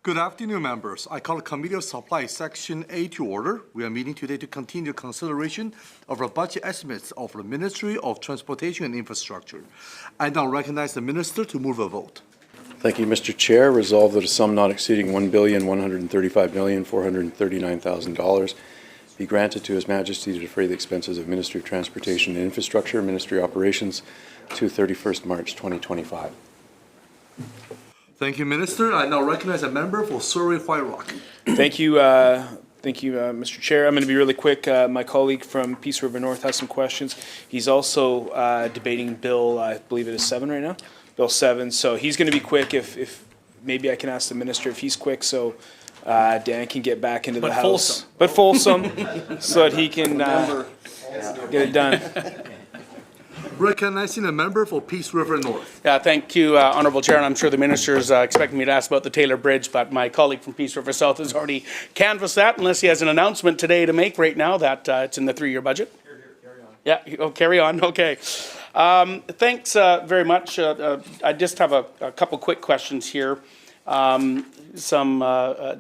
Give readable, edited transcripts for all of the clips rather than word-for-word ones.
Good afternoon, members. I call the Committee of Supply Section A to order. We are meeting today to continue consideration of the budget estimates of the Ministry of Transportation and Infrastructure. I now recognize the Minister to move a vote. Thank you, Mr. Chair. Resolved that a sum not exceeding $1,135,439,000 be granted to His Majesty to defray the expenses of Ministry of Transportation and Infrastructure, Ministry Operations to 31st March 2025. Thank you, Minister. I now recognize a member for Surrey White Rock. Thank you, Mr. Chair. I'm going to be really quick. My colleague from Peace River North has some questions. He's also debating Bill, I believe it is 7 right now, Bill 7. So he's going to be quick. If maybe I can ask the minister if he's quick, so Dan can get back into the house. But fulsome, so that he can get it done. Recognizing a member for Peace River North. Yeah, thank you, Honourable Chair, and I'm sure the Minister is expecting me to ask about the Taylor Bridge, but my colleague from Peace River South has already canvassed that, unless he has an announcement today to make right now that it's in the 3-year budget. Carry on. Yeah, carry on, okay. Thanks very much. I just have a couple quick questions here. Some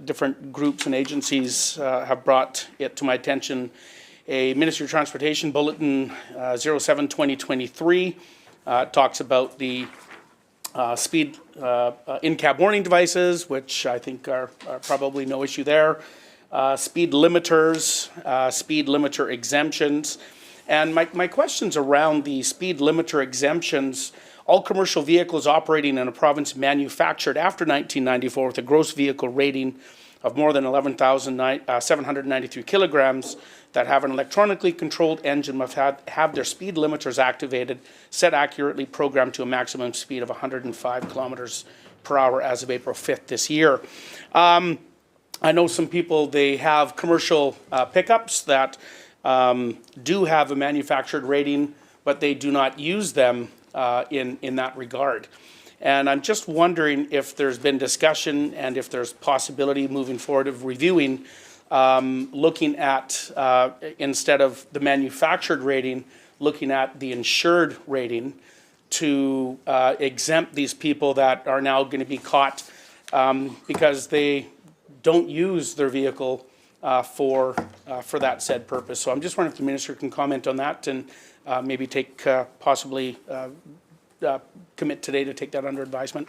different groups and agencies have brought it to my attention. A Ministry of Transportation Bulletin 07-2023 talks about the speed in-cab warning devices, which I think are probably no issue there, speed limiters, speed limiter exemptions. And my question's around the speed limiter exemptions. All commercial vehicles operating in a province manufactured after 1994 with a gross vehicle rating of more than 11,793 kilograms that have an electronically controlled engine must have their speed limiters activated, set accurately, programmed to a maximum speed of 105 kilometers per hour as of April 5th this year. I know some people, they have commercial pickups that do have a manufactured rating, but they do not use them in that regard. And I'm just wondering if there's been discussion and if there's possibility moving forward of reviewing, looking at, instead of the manufactured rating, looking at the insured rating to exempt these people that are now going to be caught because they don't use their vehicle for that said purpose. So I'm just wondering if the Minister can comment on that and maybe take possibly commit today to take that under advisement.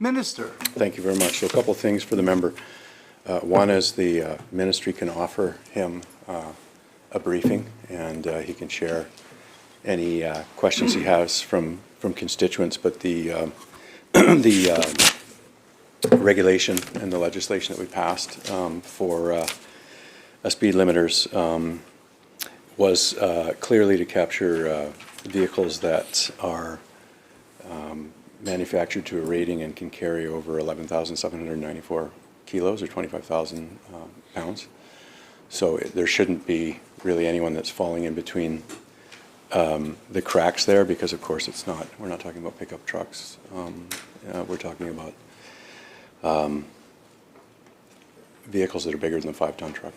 Minister. Thank you very much. So a couple of things for the member. One is the ministry can offer him a briefing, and he can share any questions he has from constituents. But the regulation and the legislation that we passed for speed limiters was clearly to capture vehicles that are manufactured to a rating and can carry over 11,794 kilos or 25,000 pounds. So there shouldn't be really anyone that's falling in between the cracks there, because of course we're not talking about pickup trucks. We're talking about vehicles that are bigger than a 5-ton truck.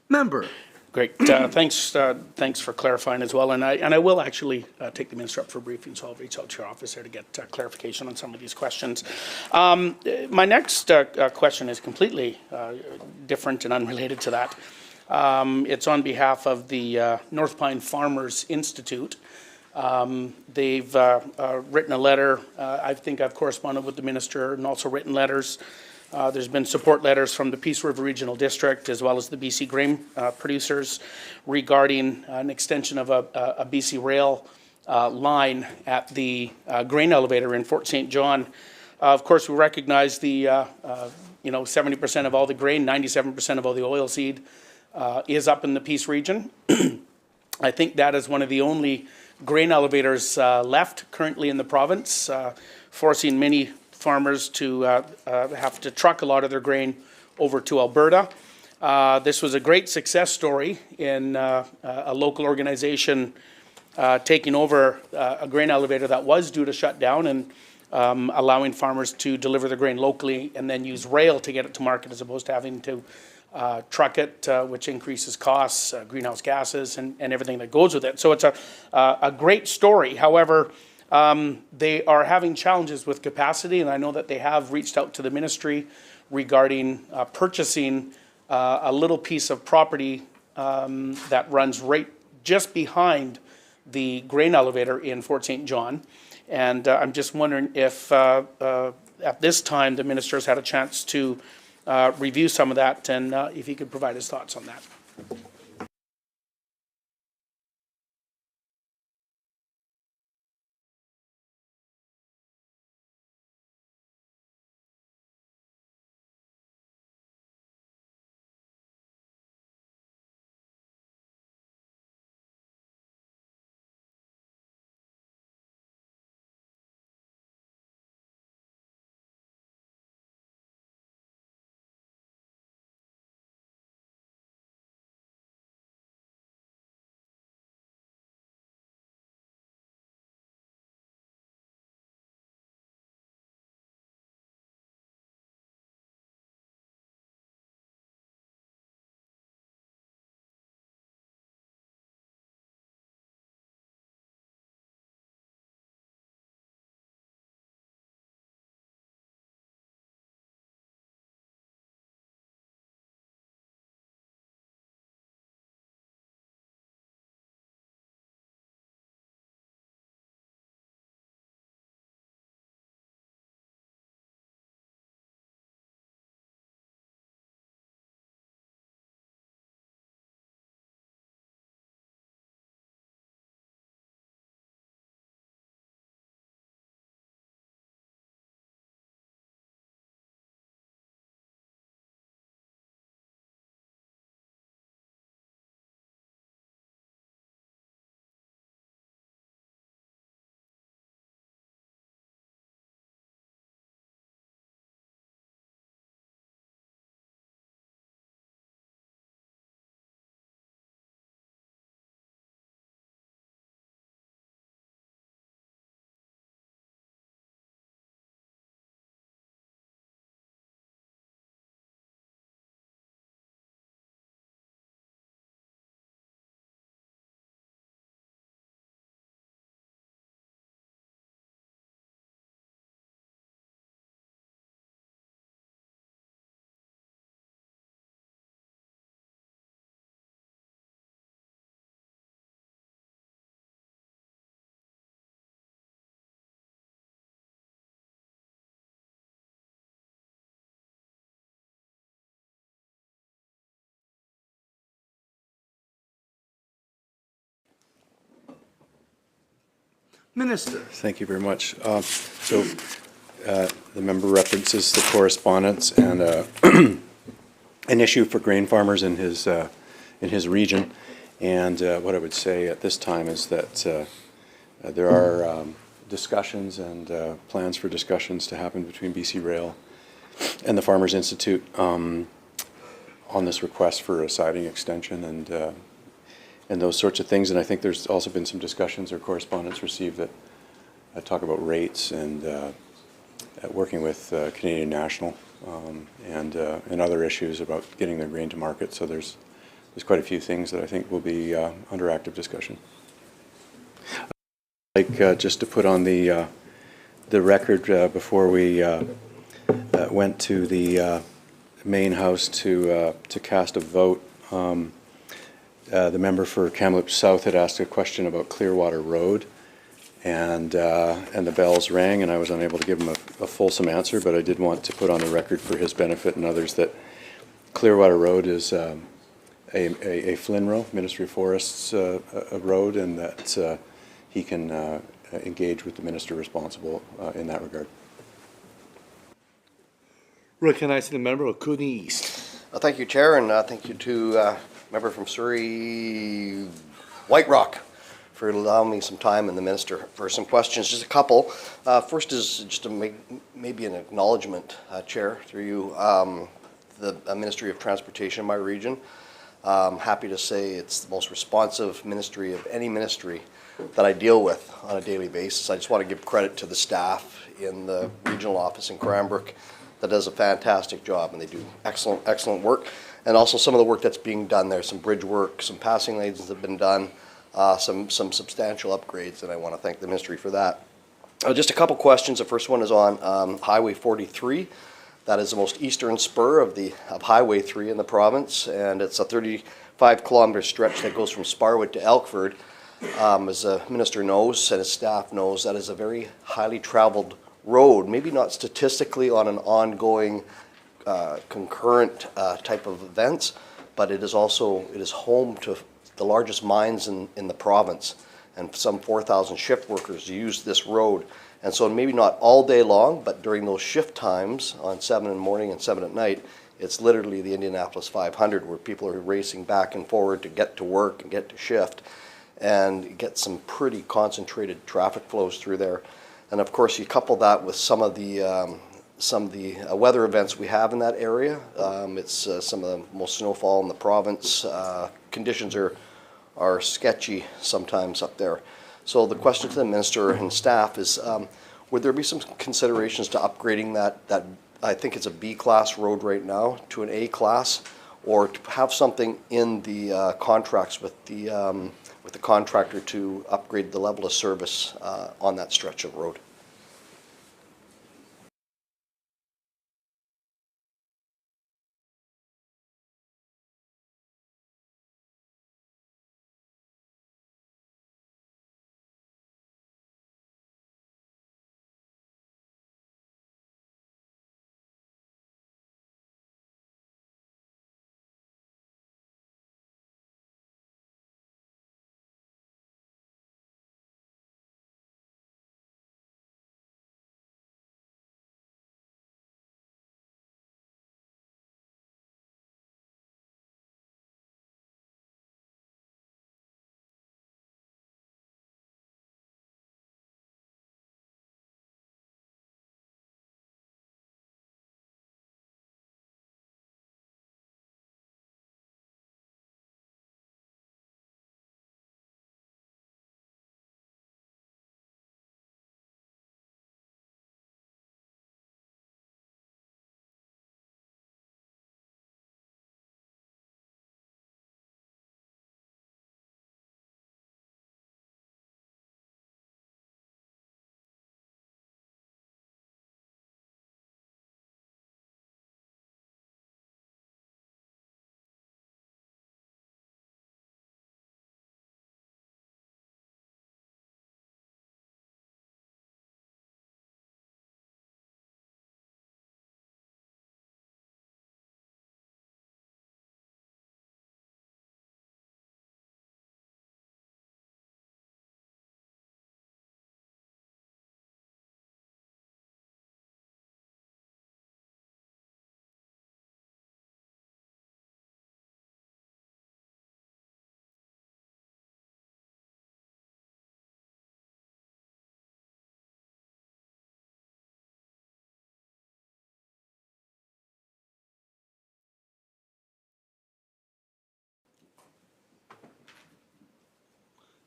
Member. Great. Thanks for clarifying as well. And I will actually take the minister up for a briefing, so I'll reach out to your office there to get clarification on some of these questions. My next question is completely different and unrelated to that. It's on behalf of the North Pine Farmers Institute. They've written a letter. I think I've corresponded with the minister and also written letters. There's been support letters from the Peace River Regional District as well as the BC grain producers regarding an extension of a BC rail line at the grain elevator in Fort St. John. Of course, we recognize the 70% of all the grain, 97% of all the oil seed is up in the Peace region. I think that is one of the only grain elevators left currently in the province, forcing many farmers to have to truck a lot of their grain over to Alberta. This was a great success story in a local organization taking over a grain elevator that was due to shut down and allowing farmers to deliver their grain locally and then use rail to get it to market as opposed to having to truck it, which increases costs, greenhouse gases, and everything that goes with it. So it's a great story. However, they are having challenges with capacity, and I know that they have reached out to the ministry regarding purchasing a little piece of property that runs right just behind the grain elevator in Fort St. John. And I'm just wondering if at this time the minister has had a chance to review some of that, and if he could provide his thoughts on that. Minister. Thank you very much. The member references the correspondence and an issue for grain farmers in his region. And what I would say at this time is that there are discussions and plans for discussions to happen between BC Rail and the Farmers Institute on this request for a siding extension and those sorts of things. And I think there's also been some discussions or correspondence received that talk about rates and working with Canadian National and other issues about getting their grain to market. So there's quite a few things that I think will be under active discussion. Just to put on the record before we went to the main house to cast a vote, the member for Kamloops South had asked a question about Clearwater Road, and the bells rang, and I was unable to give him a fulsome answer, but I did want to put on the record for his benefit and others that Clearwater Road is a FLINRO, Ministry of Forests road, and that he can engage with the minister responsible in that regard. Recognizing the member of Cooney East. Thank you, Chair, and thank you to member from Surrey, White Rock, for allowing me some time and the minister for some questions. Just a couple. First is just to make maybe an acknowledgement, Chair, through you, the Ministry of Transportation in my region. Happy to say it's the most responsive ministry of any ministry that I deal with on a daily basis. I just want to give credit to the staff in the regional office in Cranbrook that does a fantastic job, and they do excellent work. And also some of the work that's being done there, some bridge work, some passing lanes have been done, some substantial upgrades, and I want to thank the ministry for that. Just a couple questions. The first one is on Highway 43. That is the most eastern spur of Highway 3 in the province, and it's a 35-kilometer stretch that goes from Sparwood to Elkford. As the minister knows and his staff knows, that is a very highly traveled road, maybe not statistically on an ongoing concurrent type of events, but it is home to the largest mines in the province, and some 4,000 shift workers use this road. And so maybe not all day long, but during those shift times on 7 in the morning and 7 at night, it's literally the Indianapolis 500 where people are racing back and forward to get to work and get to shift, and get some pretty concentrated traffic flows through there. And of course, you couple that with some of the weather events we have in that area. It's some of the most snowfall in the province. Conditions are sketchy sometimes up there. So the question to the minister and staff is, would there be some considerations to upgrading that I think it's a B-class road right now to an A-class, or to have something in the contracts with the contractor to upgrade the level of service on that stretch of road?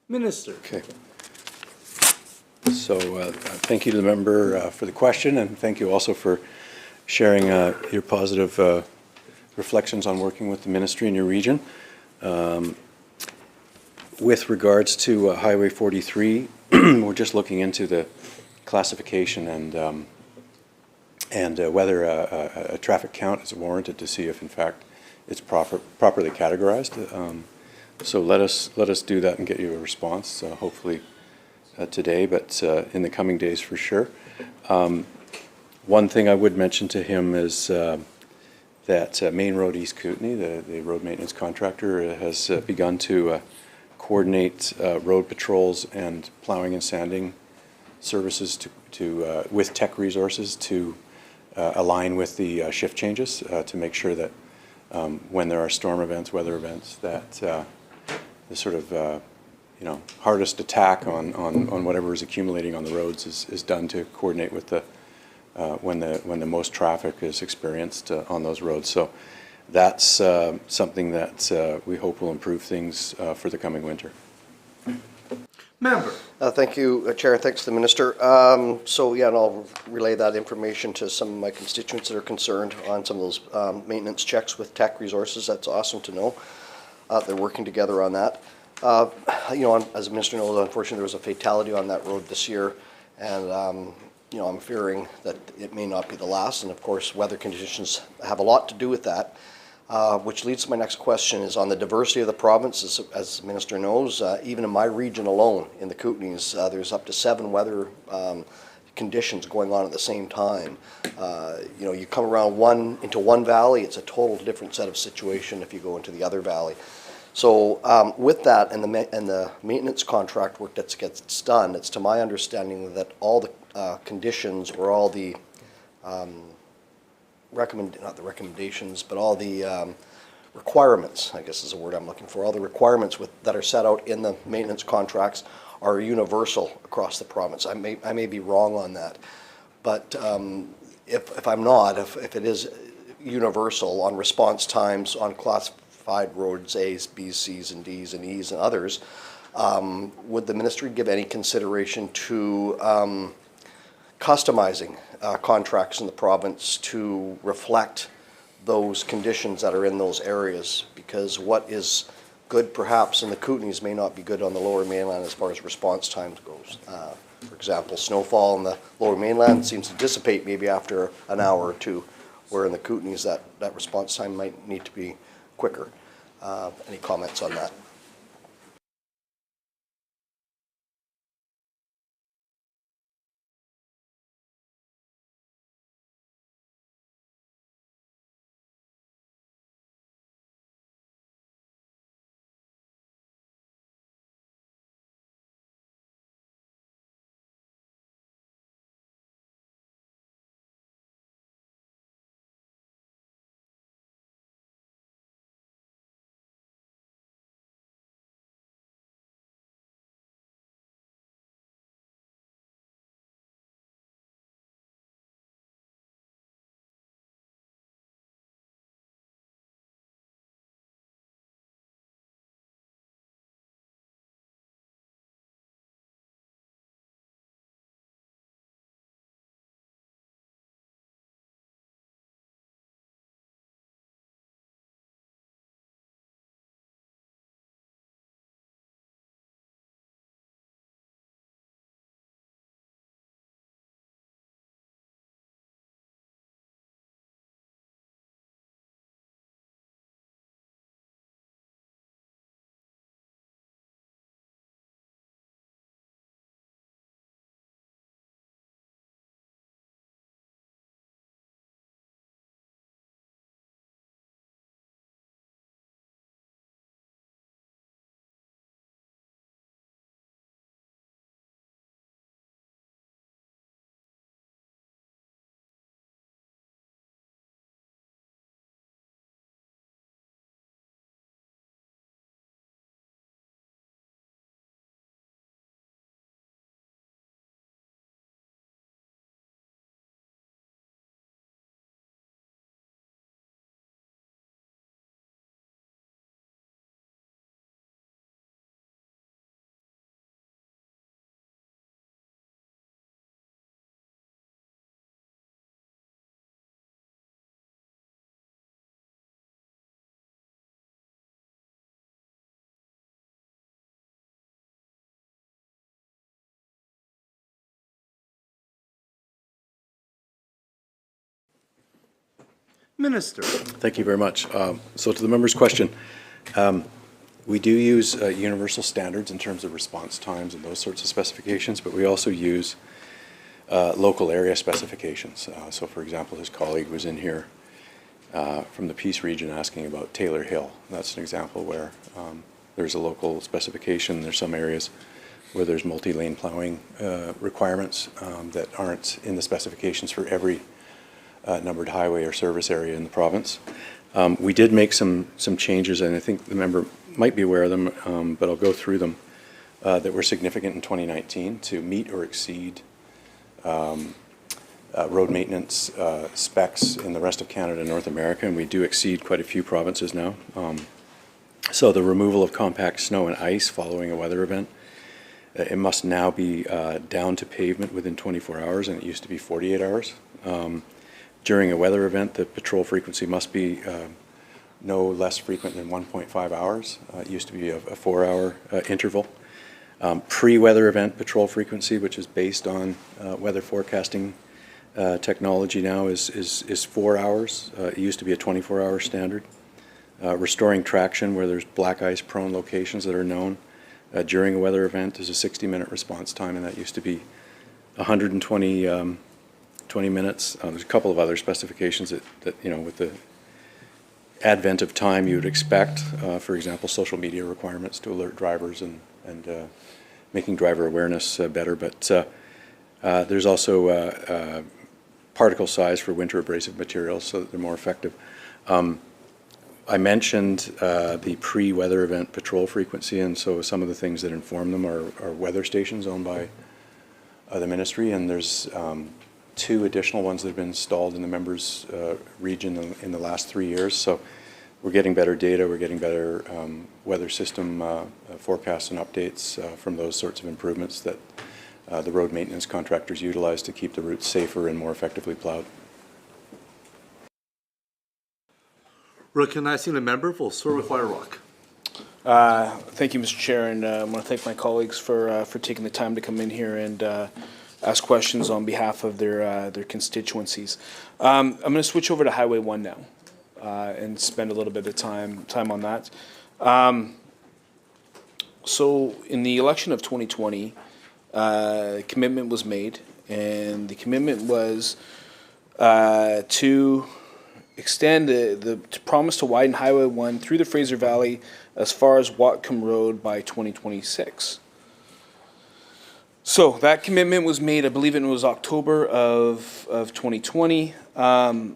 Minister. Okay. So thank you to the member for the question, and thank you also for sharing your positive reflections on working with the ministry in your region. With regards to Highway 43, we're just looking into the classification and whether a traffic count is warranted to see if, in fact, it's properly categorized. So let us do that and get you a response, hopefully today, but in the coming days for sure. One thing I would mention to him is that Main Road East Kootenay, the road maintenance contractor, has begun to coordinate road patrols and plowing and sanding services with tech resources to align with the shift changes to make sure that when there are storm events, weather events, that the sort of hardest attack on whatever is accumulating on the roads is done to coordinate with the when the most traffic is experienced on those roads. So that's something that we hope will improve things for the coming winter. Member. Thank you, Chair. Thanks to the Minister. So, yeah, and I'll relay that information to some of my constituents that are concerned on some of those maintenance checks with tech resources. That's awesome to know. They're working together on that. As the Minister knows, unfortunately, there was a fatality on that road this year, and I'm fearing that it may not be the last. And of course, weather conditions have a lot to do with that. Which leads to my next question is on the diversity of the province. As the Minister knows, even in my region alone, in the Kootenays, there's up to 7 weather conditions going on at the same time. You come around into one valley, it's a total different set of situation if you go into the other valley. So with that and the maintenance contract work that gets done, it's to my understanding that all the conditions or all the not the recommendations, but all the requirements, I guess is the word I'm looking for, all the requirements that are set out in the maintenance contracts are universal across the province. I may be wrong on that, but if I'm not, if it is universal on response times on classified roads, A's, B's, C's, and D's, and E's, and others, would the ministry give any consideration to customizing contracts in the province to reflect those conditions that are in those areas? Because what is good perhaps in the Kootenays may not be good on the Lower Mainland as far as response times goes. For example, snowfall in the Lower Mainland seems to dissipate maybe after an hour or two, where in the Kootenays that response time might need to be quicker. Any comments on that? Minister. Thank you very much. So to the member's question, we do use universal standards in terms of response times and those sorts of specifications, but we also use local area specifications. So for example, his colleague was in here from the Peace region asking about Taylor Hill. That's an example where there's a local specification. There's some areas where there's multi-lane plowing requirements that aren't in the specifications for every numbered highway or service area in the province. We did make some changes, and I think the member might be aware of them, but I'll go through them, that were significant in 2019 to meet or exceed road maintenance specs in the rest of Canada and North America, and we do exceed quite a few provinces now. So the removal of compact snow and ice following a weather event, it must now be down to pavement within 24 hours, and it used to be 48 hours. During a weather event, the patrol frequency must be no less frequent than 1.5 hours. It used to be a 4-hour interval. Pre-weather event patrol frequency, which is based on weather forecasting technology now, is 4 hours. It used to be a 24-hour standard. Restoring traction where there's black ice prone locations that are known during a weather event is a 60-minute response time, and that used to be 120 minutes. There's a couple of other specifications that you know, with the advent of time you would expect, for example, social media requirements to alert drivers and making driver awareness better, but there's also particle size for winter abrasive materials so that they're more effective. I mentioned the pre-weather event patrol frequency, and so some of the things that inform them are weather stations owned by the ministry, and there's 2 additional ones that have been installed in the members' region in the last 3 years. So we're getting better data, we're getting better weather system forecasts and updates from those sorts of improvements that the road maintenance contractors utilize to keep the routes safer and more effectively plowed. Recognizing the member for Surrey White Rock. Thank you, Mr. Chair, and I want to thank my colleagues for taking the time to come in here and ask questions on behalf of their constituencies. I'm going to switch over to Highway 1 now and spend a little bit of time on that. So in the election of 2020, a commitment was made, and the commitment was to extend the promise to widen Highway 1 through the Fraser Valley as far as Whatcom Road by 2026. So that commitment was made, I believe it was October of 2020. Then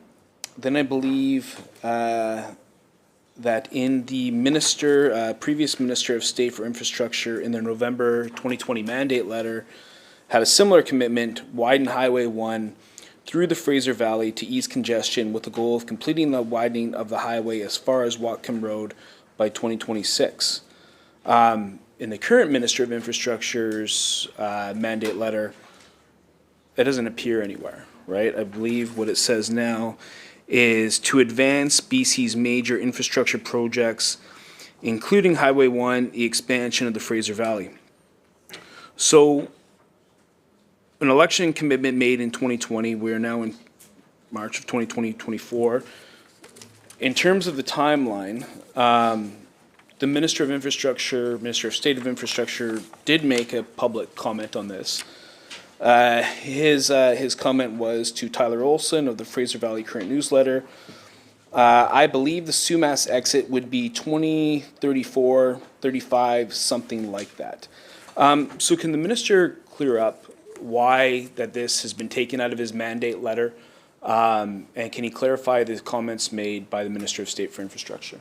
I believe that in the previous Minister of State for Infrastructure in their November 2020 mandate letter had a similar commitment, widen Highway 1 through the Fraser Valley to ease congestion with the goal of completing the widening of the highway as far as Whatcom Road by 2026. In the current Minister of Infrastructure's mandate letter, that doesn't appear anywhere, right? I believe what it says now is to advance BC's major infrastructure projects, including Highway 1, the expansion of the Fraser Valley. So an election commitment made in 2020, we are now in March of 2024. In terms of the timeline, the Minister of Infrastructure, Minister of State of Infrastructure did make a public comment on this. His comment was to Tyler Olson of the Fraser Valley Current Newsletter. I believe the Sumas exit would be 2034, 35, something like that. So can the minister clear up why that this has been taken out of his mandate letter? And can he clarify the comments made by the Minister of State for Infrastructure?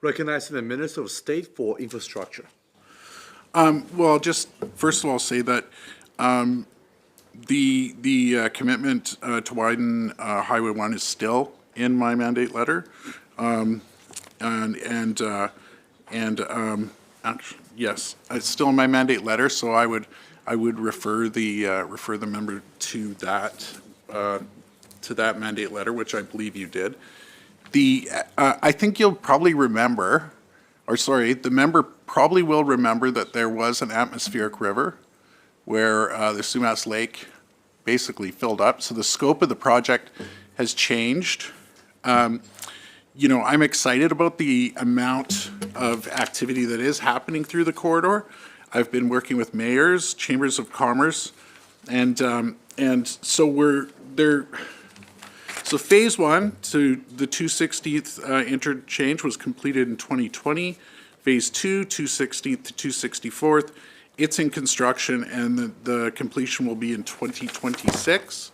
Recognizing the Minister of State for Infrastructure. Well, just first of all, say that the commitment to widen Highway 1 is still in my mandate letter. Yes, it's still in my mandate letter, so I would refer the member to that mandate letter, which I believe you did. I think you'll probably remember, or sorry, the member probably will remember that there was an atmospheric river where the Sumas Lake basically filled up. So the scope of the project has changed. You know, I'm excited about the amount of activity that is happening through the corridor. I've been working with mayors, chambers of commerce, and so we're there. So phase 1 to the 260th interchange was completed in 2020. Phase 2, 260th to 264th, it's in construction, and the completion will be in 2026.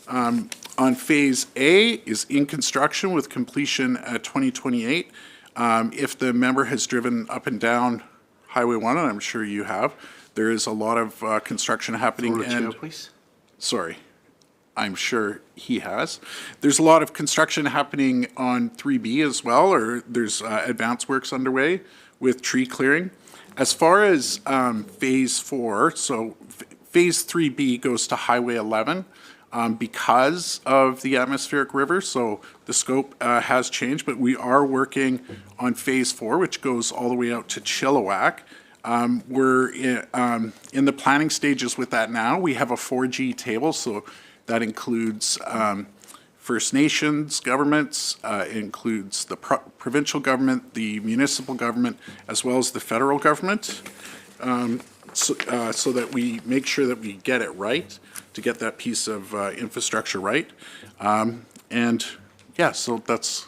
On phase A is in construction with completion at 2028. If the member has driven up and down Highway 1, and I'm sure you have, there is a lot of construction happening. Through the chair, please. Sorry, I'm sure he has. There's a lot of construction happening on 3B as well, or there's advanced works underway with tree clearing. As far as phase 4, so phase 3B goes to Highway 11. Because of the atmospheric river, so the scope has changed, but we are working on phase 4, which goes all the way out to Chilliwack. We're in the planning stages with that now. We have a 4G table, so that includes First Nations governments, includes the provincial government, the municipal government, as well as the federal government, so that we make sure that we get it right, to get that piece of infrastructure right. And yeah, so that's.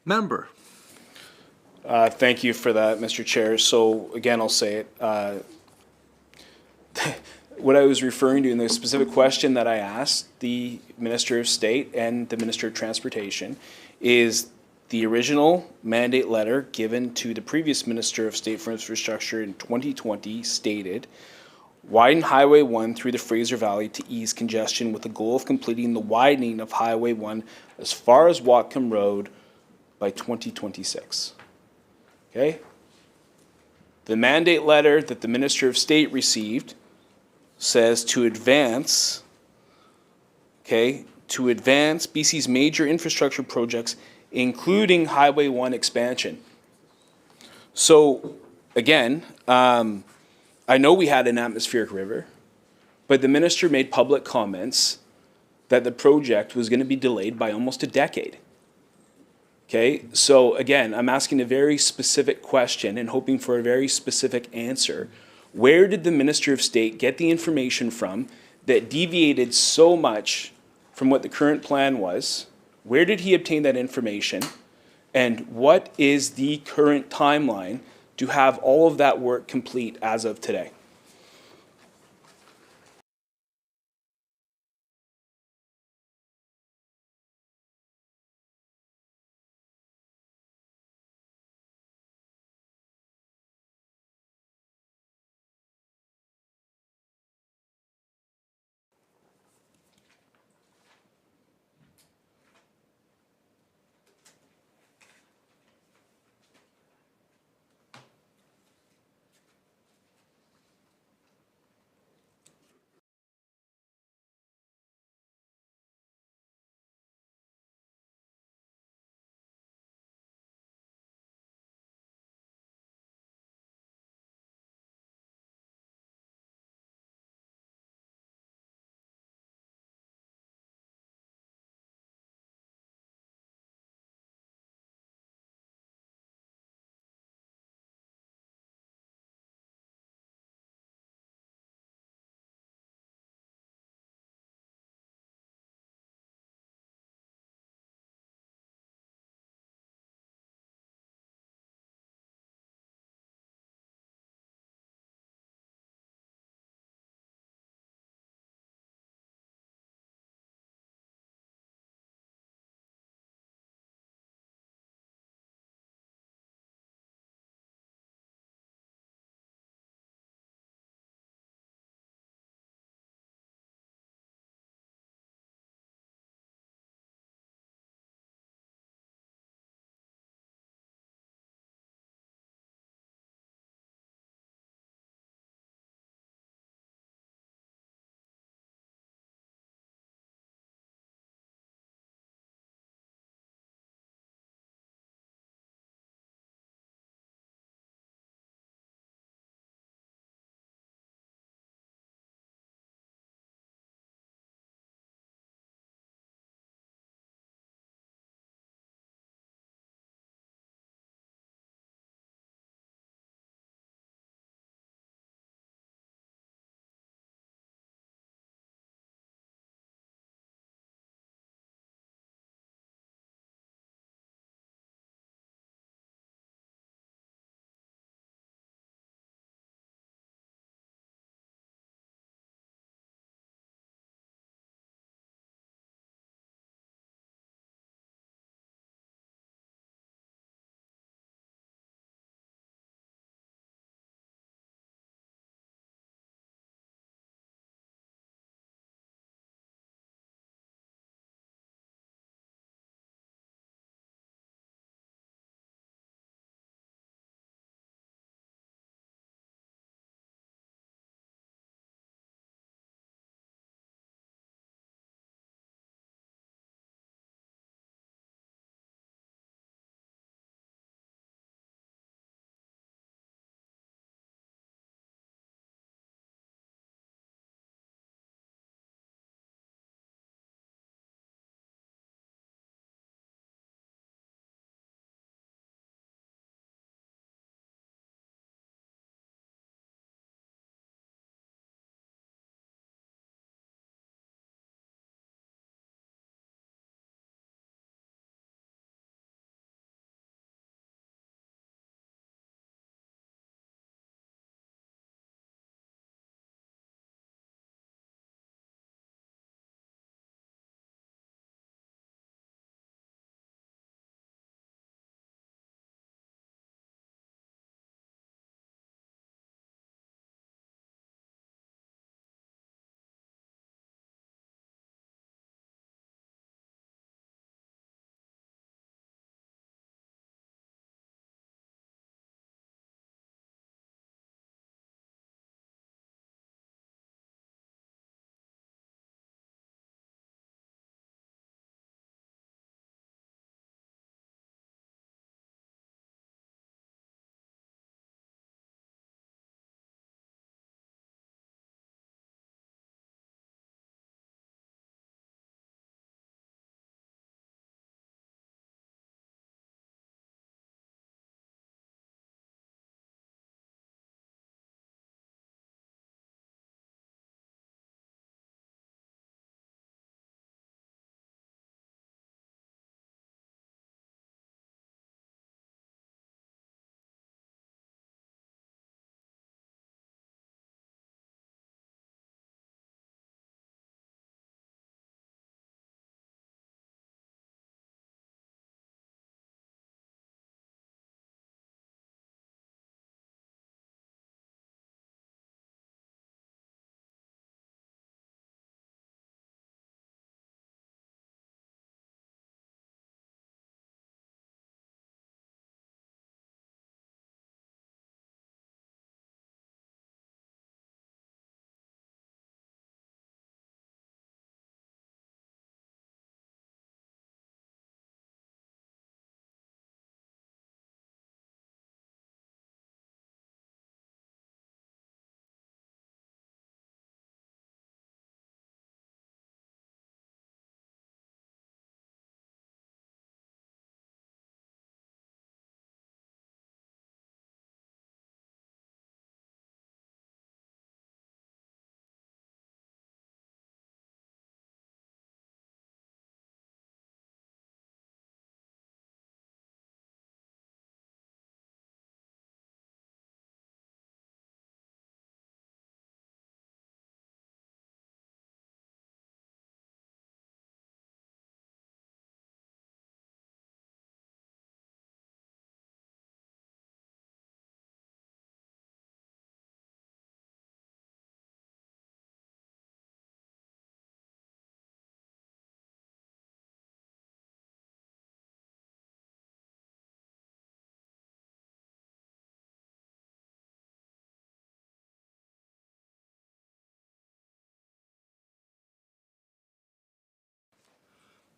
Member. Thank you for that, Mr. Chair. So again, I'll say it. What I was referring to in the specific question that I asked the Minister of State and the Minister of Transportation is the original mandate letter given to the previous Minister of State for Infrastructure in 2020 stated, widen Highway 1 through the Fraser Valley to ease congestion with the goal of completing the widening of Highway 1 as far as Whatcom Road by 2026. Okay? The mandate letter that the Minister of State received says to advance BC's major infrastructure projects, including Highway 1 expansion. So, again, I know we had an atmospheric river, but the minister made public comments that the project was going to be delayed by almost a decade. Okay, so again, I'm asking a very specific question and hoping for a very specific answer. Where did the Minister of State get the information from that deviated so much from what the current plan was? Where did he obtain that information? And what is the current timeline to have all of that work complete as of today?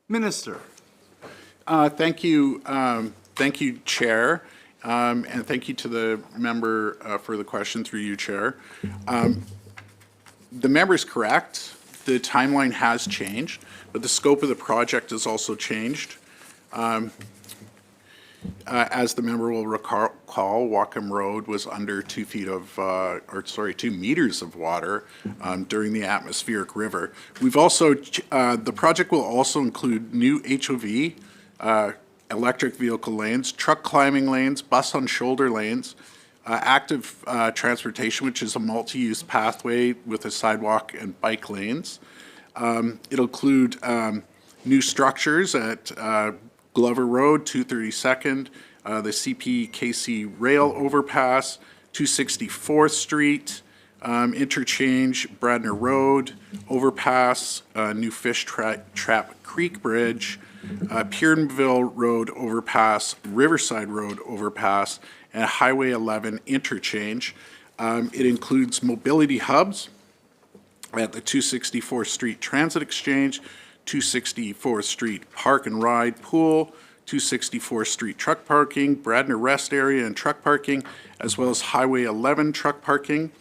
Minister. Thank you, Chair, and thank you to the member for the question through you, Chair. The member's correct. The timeline has changed, but the scope of the project has also changed. As the member will recall, Wacom Road was under 2 meters of water during the atmospheric river. We've also, the project will also include new HOV, electric vehicle lanes, truck climbing lanes, bus on shoulder lanes, active transportation, which is a multi-use pathway with a sidewalk and bike lanes. It'll include new structures at Glover Road, 232nd, the CPKC rail overpass, 264th Street, interchange, Bradner Road, overpass, new Fish Trap Creek Bridge, Pierdenville Road overpass, Riverside Road overpass, and Highway 11 interchange. It includes mobility hubs at the 264th Street Transit Exchange, 264th Street Park and Ride Pool, 264th Street truck parking, Bradner Rest Area and truck parking, as well as Highway 11 truck parking.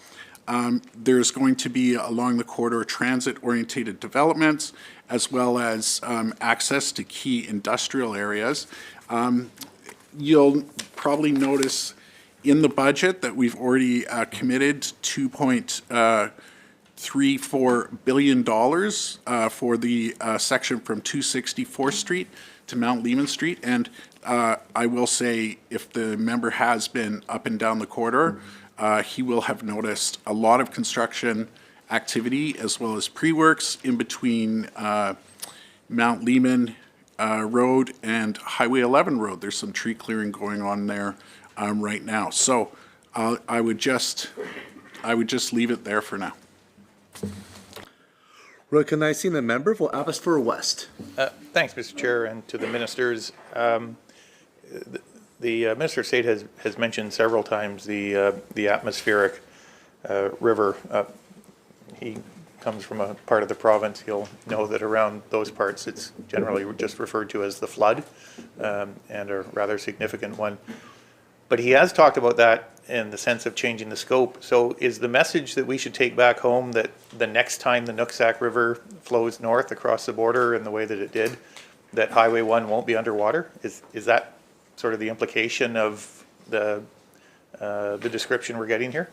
There's going to be along the corridor transit-orientated developments, as well as access to key industrial areas. You'll probably notice in the budget that we've already committed $2.34 billion for the section from 264th Street to Mount Lehman Street. And I will say, if the member has been up and down the corridor, he will have noticed a lot of construction activity as well as pre-works in between Mount Lehman Road and Highway 11 Road. There's some tree clearing going on there right now. So I would just leave it there for now. Recognizing the member for Abbotsford West. Thanks, Mr. Chair, and to the ministers. The Minister of State has mentioned several times the atmospheric river. He comes from a part of the province. He'll know that around those parts it's generally just referred to as the flood, and a rather significant one. But he has talked about that in the sense of changing the scope. So is the message that we should take back home that the next time the Nooksack River flows north across the border in the way that it did, that Highway 1 won't be underwater? Is that sort of the implication of the description we're getting here?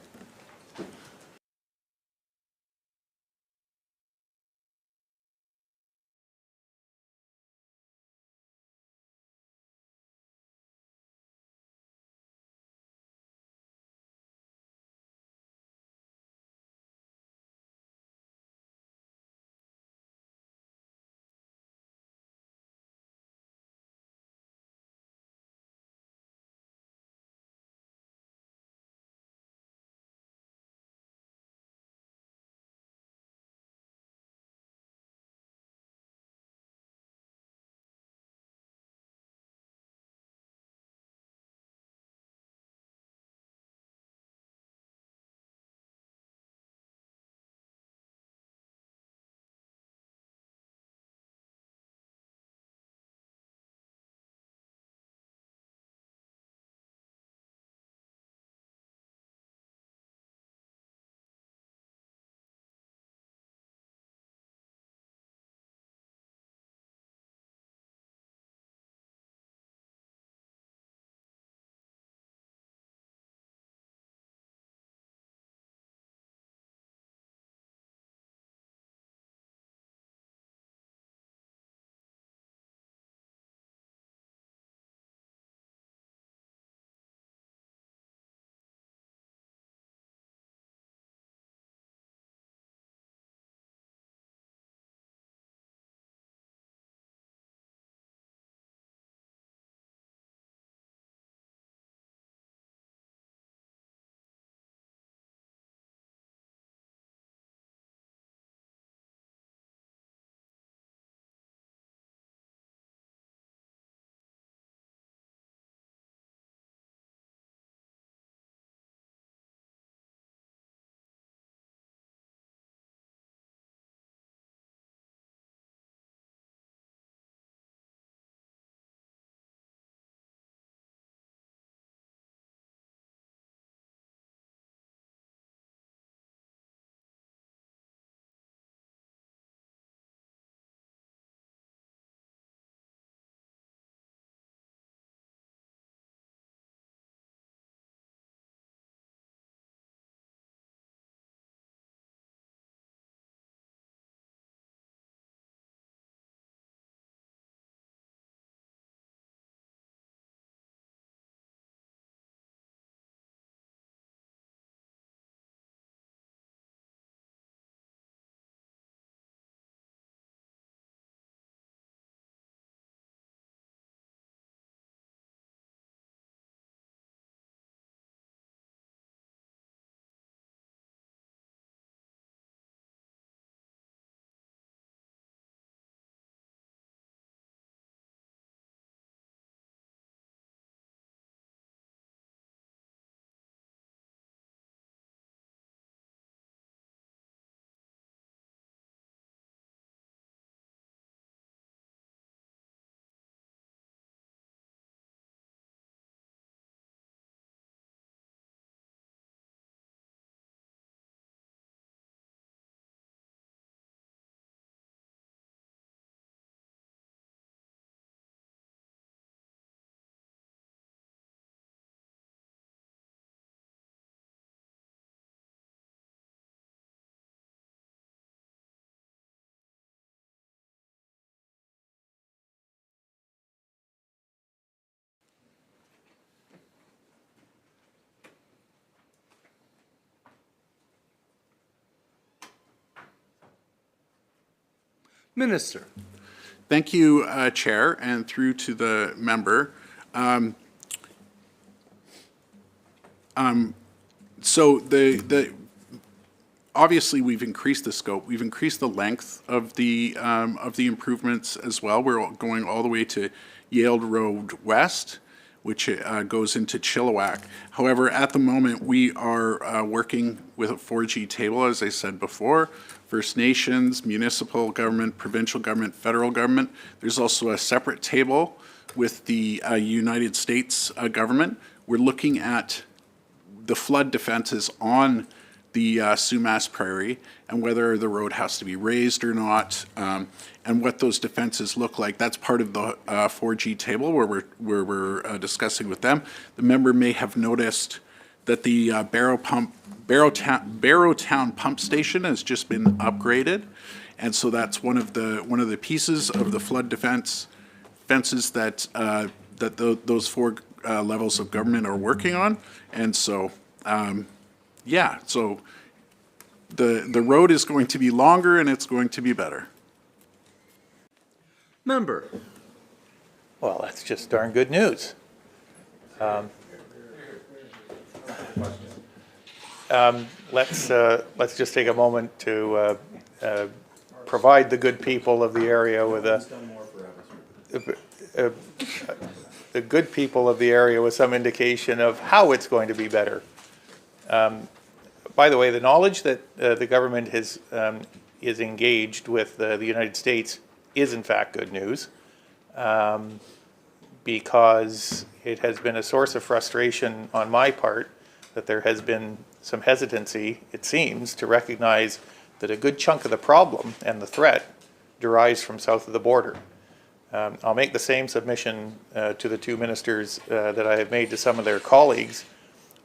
Minister. Thank you, Chair, and through to the member. So obviously, we've increased the scope. We've increased the length of the improvements as well. We're going all the way to Yale Road West, which goes into Chilliwack. However, at the moment, we are working with a 4G table, as I said before, First Nations, municipal government, provincial government, federal government. There's also a separate table with the United States government. We're looking at the flood defenses on the Sumas Prairie and whether the road has to be raised or not, and what those defenses look like. That's part of the 4G table where we're discussing with them. The member may have noticed that the Barrowtown pump station has just been upgraded, and so that's one of the pieces of the flood fences that those four levels of government are working on, and so. Yeah, so the road is going to be longer and it's going to be better. Member. Well, that's just darn good news. Let's just take a moment to provide the good people of the area with the good people of the area with some indication of how it's going to be better. By the way, the knowledge that the government is engaged with the United States is in fact good news, because it has been a source of frustration on my part that there has been some hesitancy, it seems, to recognize that a good chunk of the problem and the threat derives from south of the border. I'll make the same submission to the two ministers that I have made to some of their colleagues.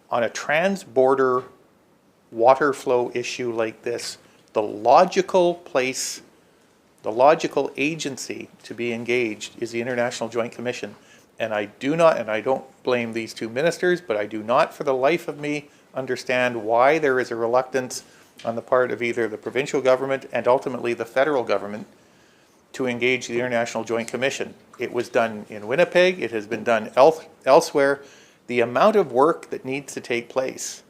On a trans-border water flow issue like this, the logical place, the logical agency to be engaged is the International Joint Commission. And I don't blame these two ministers, but I do not for the life of me understand why there is a reluctance on the part of either the provincial government and ultimately the federal government to engage the International Joint Commission. It was done in Winnipeg, it has been done elsewhere. The amount of work that needs to take place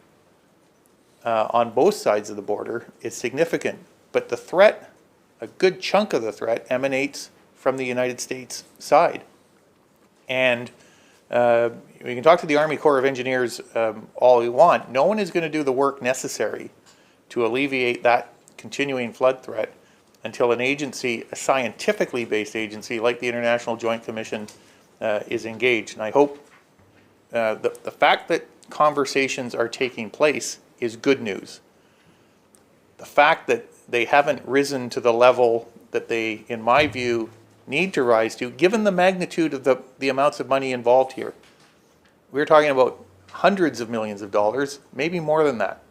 on both sides of the border is significant, but the threat, a good chunk of the threat, emanates from the United States side. And we can talk to the Army Corps of Engineers all we want. No one is going to do the work necessary to alleviate that continuing flood threat until an agency, a scientifically based agency like the International Joint Commission is engaged. And I hope the fact that conversations are taking place is good news. The fact that they haven't risen to the level that they, in my view, need to rise to, given the magnitude of the amounts of money involved here. We're talking about hundreds of millions of dollars, maybe more than that,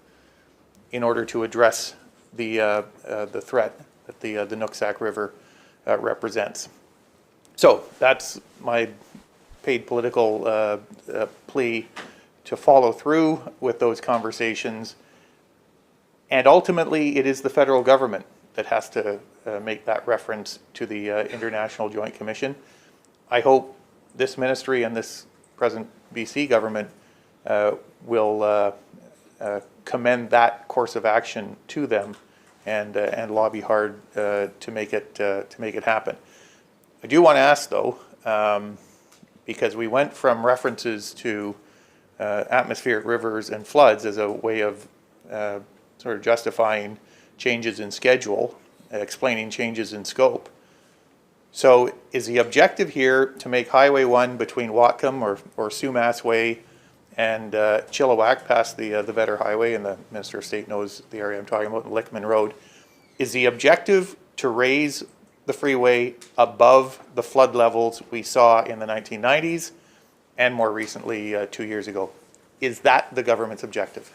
in order to address the threat that the Nooksack River represents. So that's my paid political plea to follow through with those conversations. And ultimately, it is the federal government that has to make that reference to the International Joint Commission. I hope this ministry and this present BC government will commend that course of action to them and lobby hard to make it happen. I do want to ask though, because we went from references to atmospheric rivers and floods as a way of sort of justifying changes in schedule, explaining changes in scope. So is the objective here to make Highway 1 between Whatcom or Sumas Way and Chilliwack past the Vetter Highway, and the Minister of State knows the area I'm talking about, Lickman Road, is the objective to raise the freeway above the flood levels we saw in the 1990s and more recently 2 years ago? Is that the government's objective?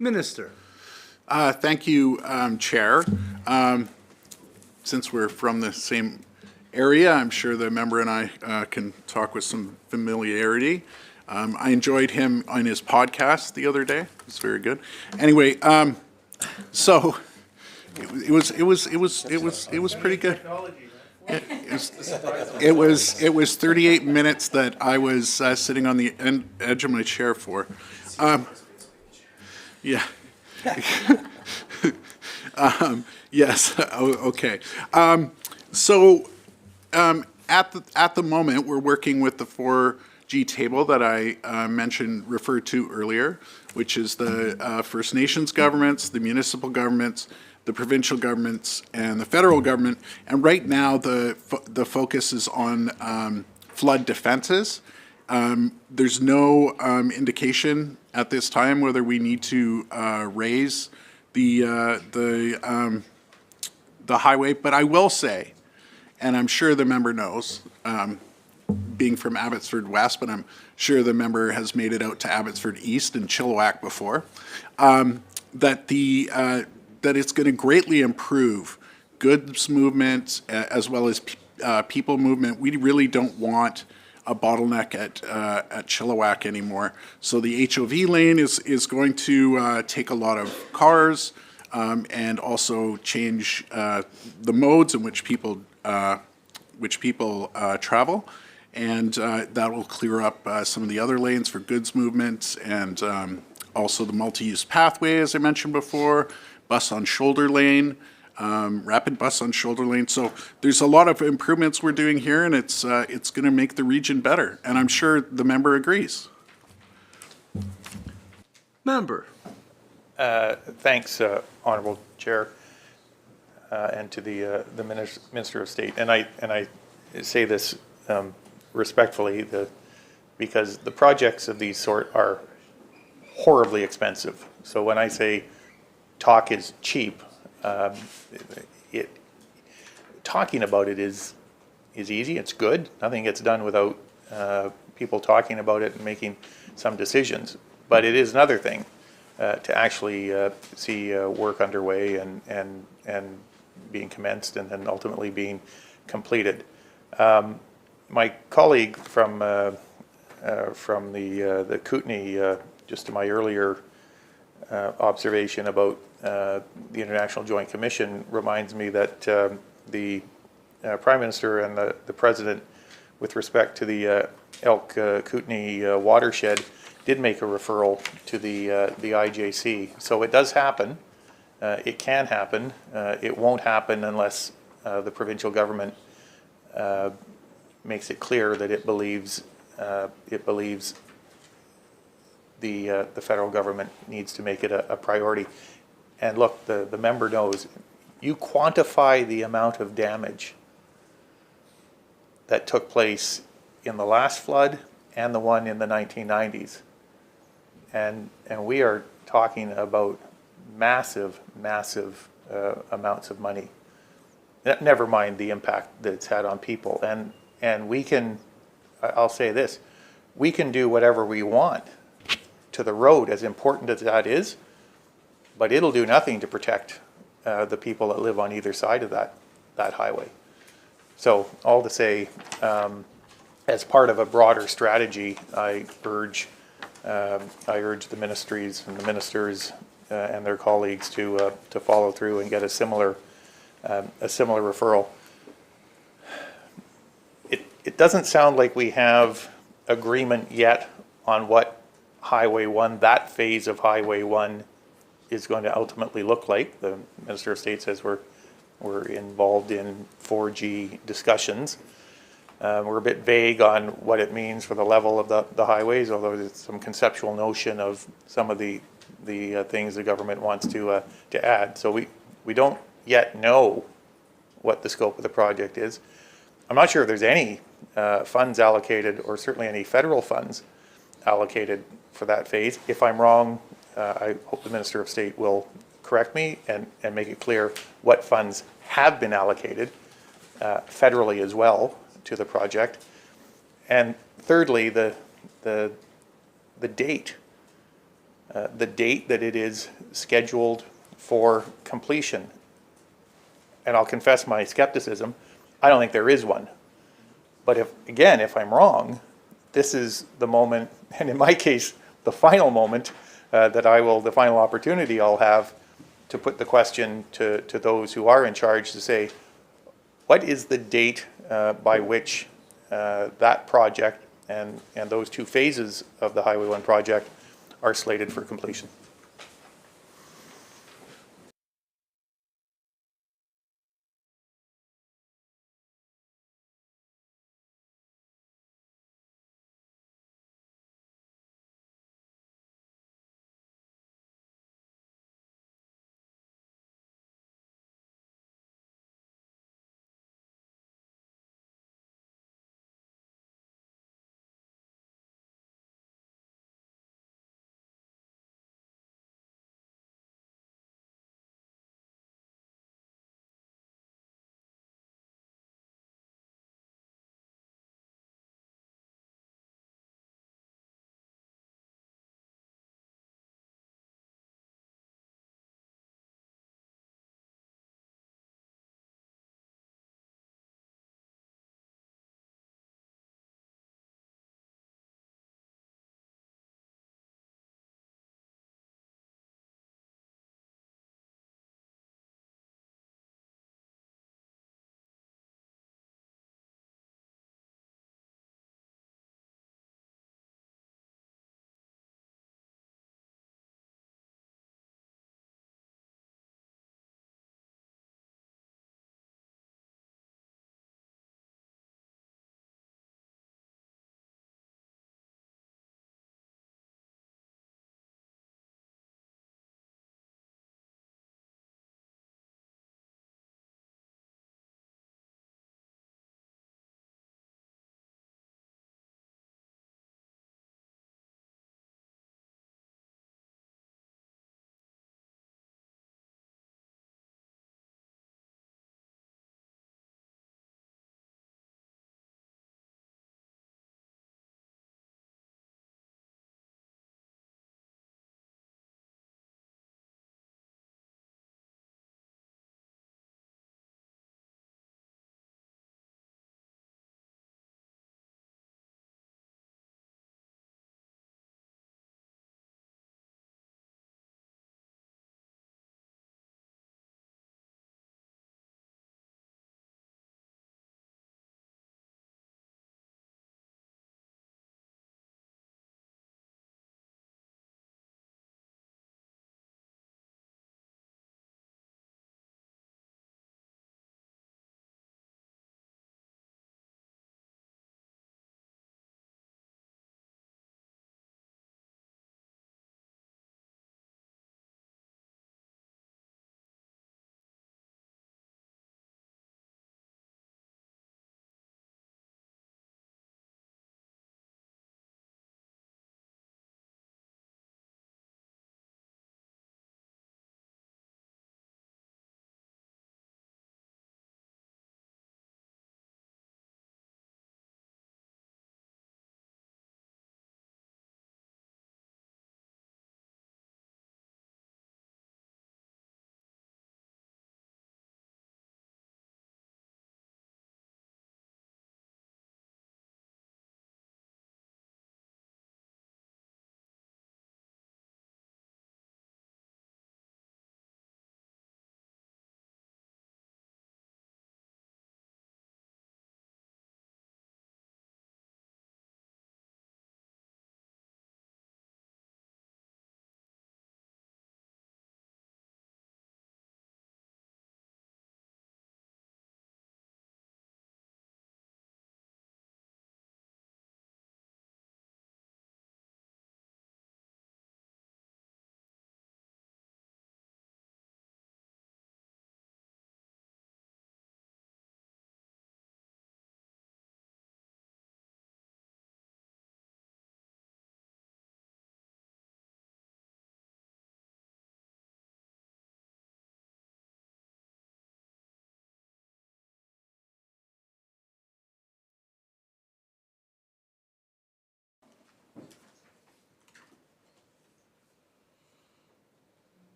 Minister. Thank you, Chair. Since we're from the same area, I'm sure the member and I can talk with some familiarity. I enjoyed him on his podcast the other day. It's very good. Anyway, so it was pretty good. It was 38 minutes that I was sitting on the edge of my chair for. Yeah. Yes. Okay. At the moment, we're working with the 4G table that I referred to earlier, which is the First Nations governments, the municipal governments, the provincial governments, and the federal government. And right now, the focus is on flood defenses. There's no indication at this time whether we need to raise the highway, but I will say, and I'm sure the member knows, being from Abbotsford West, but I'm sure the member has made it out to Abbotsford East and Chilliwack before, that it's going to greatly improve goods movement as well as people movement. We really don't want a bottleneck at Chilliwack anymore. So the HOV lane is going to take a lot of cars and also change the modes in which people travel, and that will clear up some of the other lanes for goods movements, and also the multi-use pathway, as I mentioned before, bus on shoulder lane, rapid bus on shoulder lane. So there's a lot of improvements we're doing here, and it's going to make the region better, and I'm sure the member agrees. Member. Thanks, Honourable Chair, and to the Minister of State. And I say this respectfully, because the projects of these sort are horribly expensive. So when I say talk is cheap, talking about it is easy. It's good. Nothing gets done without people talking about it and making some decisions. But it is another thing to actually see work underway and being commenced and then ultimately being completed. My colleague from the Kootenay, just to my earlier observation about the International Joint Commission, reminds me that the Prime Minister and the President, with respect to the Elk Kootenay watershed, did make a referral to the IJC. So it does happen. It can happen. It won't happen unless the provincial government makes it clear that it believes the federal government needs to make it a priority. And look, the member knows, you quantify the amount of damage that took place in the last flood and the one in the 1990s. And we are talking about massive amounts of money. Never mind the impact that it's had on people. And we can, I'll say this, we can do whatever we want to the road, as important as that is, but it'll do nothing to protect the people that live on either side of that highway. So all to say, as part of a broader strategy, I urge the ministries and the ministers and their colleagues to follow through and get a similar referral. It doesn't sound like we have agreement yet on what Highway 1, that phase of Highway 1, is going to ultimately look like. The Minister of State says we're involved in 4G discussions. We're a bit vague on what it means for the level of the highways, although there's some conceptual notion of some of the things the government wants to add. So we don't yet know what the scope of the project is. I'm not sure if there's any funds allocated, or certainly any federal funds allocated for that phase. If I'm wrong, I hope the Minister of State will correct me and make it clear what funds have been allocated federally as well to the project. And thirdly, the date the date that it is scheduled for completion. And I'll confess my skepticism, I don't think there is one. But if I'm wrong, this is the moment, and in my case, the final moment, the final opportunity I'll have to put the question to those who are in charge to say, what is the date by which that project and those two phases of the Highway 1 project are slated for completion?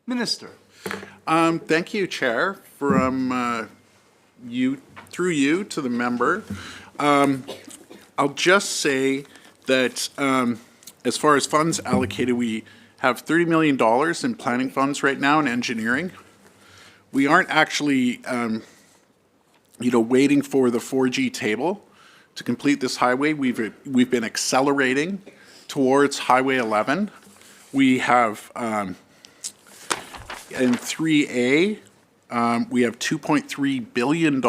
Minister. Thank you, Chair, from through you to the member. I'll just say that as far as funds allocated, we have $30 million in planning funds right now in engineering. We aren't actually, waiting for the 4G table to complete this highway. We've been accelerating towards Highway 11. We have in 3A, we have $2.3 billion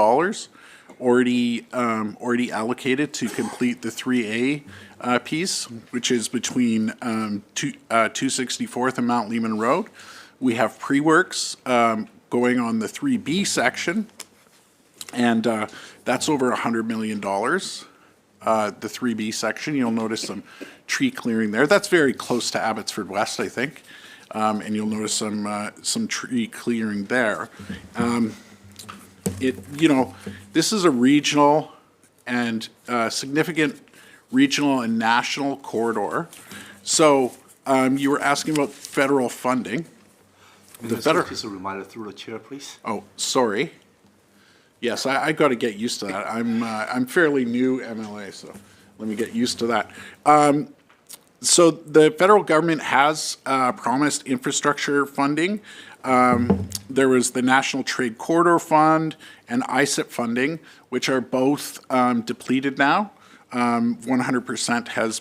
already allocated to complete the 3A piece, which is between 264th and Mount Lehman Road. We have pre-works going on the 3B section, and that's over $100 million. The 3B section, you'll notice some tree clearing there. That's very close to Abbotsford West, I think. And you'll notice some tree clearing there. This is a regional and significant regional and national corridor. So you were asking about federal funding. Minister, just a reminder through the chair, please. Oh, sorry. Yes, I got to get used to that. I'm fairly new MLA, so let me get used to that. So the federal government has promised infrastructure funding. There was the National Trade Corridor Fund and ISIP funding, which are both depleted now. 100% has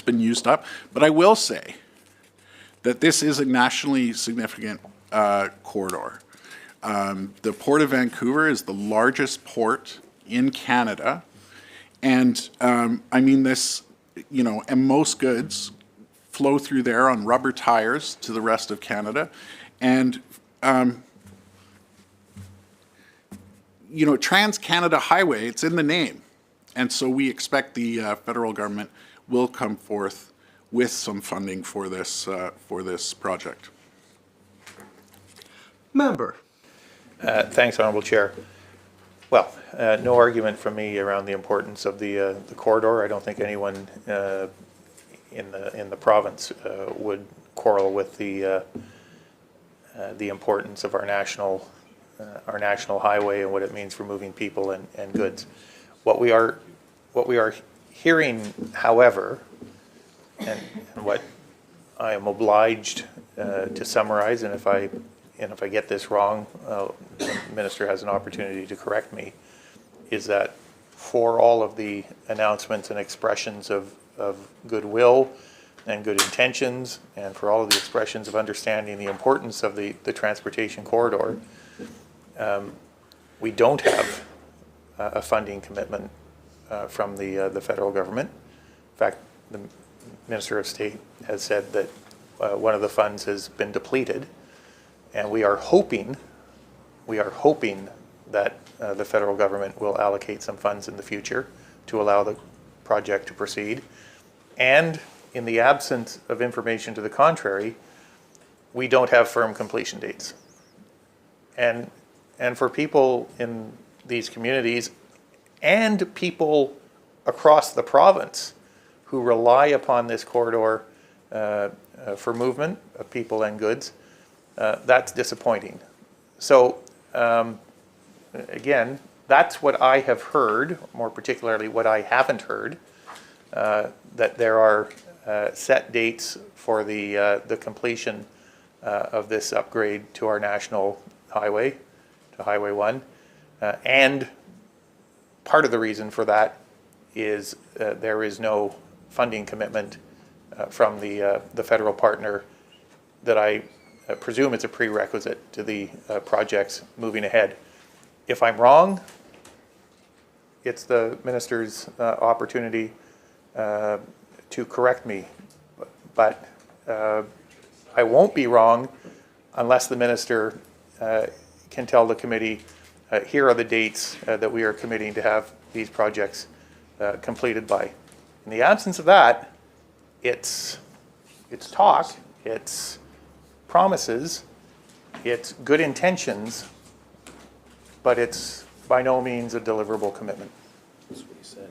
been used up. But I will say that this is a nationally significant corridor. The Port of Vancouver is the largest port in Canada. And I mean this, and most goods flow through there on rubber tires to the rest of Canada. And, Trans-Canada Highway, it's in the name. And so we expect the federal government will come forth with some funding for this project. Member. Thanks, Honourable Chair. Well, no argument from me around the importance of the corridor. I don't think anyone in the province would quarrel with the importance of our national highway and what it means for moving people and goods. What we are hearing, however, and what I am obliged to summarize, and if I get this wrong, the Minister has an opportunity to correct me, is that for all of the announcements and expressions of goodwill and good intentions, and for all of the expressions of understanding the importance of the transportation corridor, we don't have a funding commitment from the federal government. In fact, the Minister of State has said that one of the funds has been depleted, and we are hoping that the federal government will allocate some funds in the future to allow the project to proceed. And in the absence of information to the contrary, we don't have firm completion dates. And for people in these communities and people across the province who rely upon this corridor for movement of people and goods, that's disappointing. So again, that's what I have heard, more particularly what I haven't heard, that there are set dates for the completion of this upgrade to our national highway, to Highway 1. And part of the reason for that is there is no funding commitment from the federal partner that I presume it's a prerequisite to the projects moving ahead. If I'm wrong, it's the Minister's opportunity to correct me. But I won't be wrong unless the Minister can tell the committee, here are the dates that we are committing to have these projects completed by. In the absence of that, it's talk, it's promises, it's good intentions, but it's by no means a deliverable commitment. That's what he said.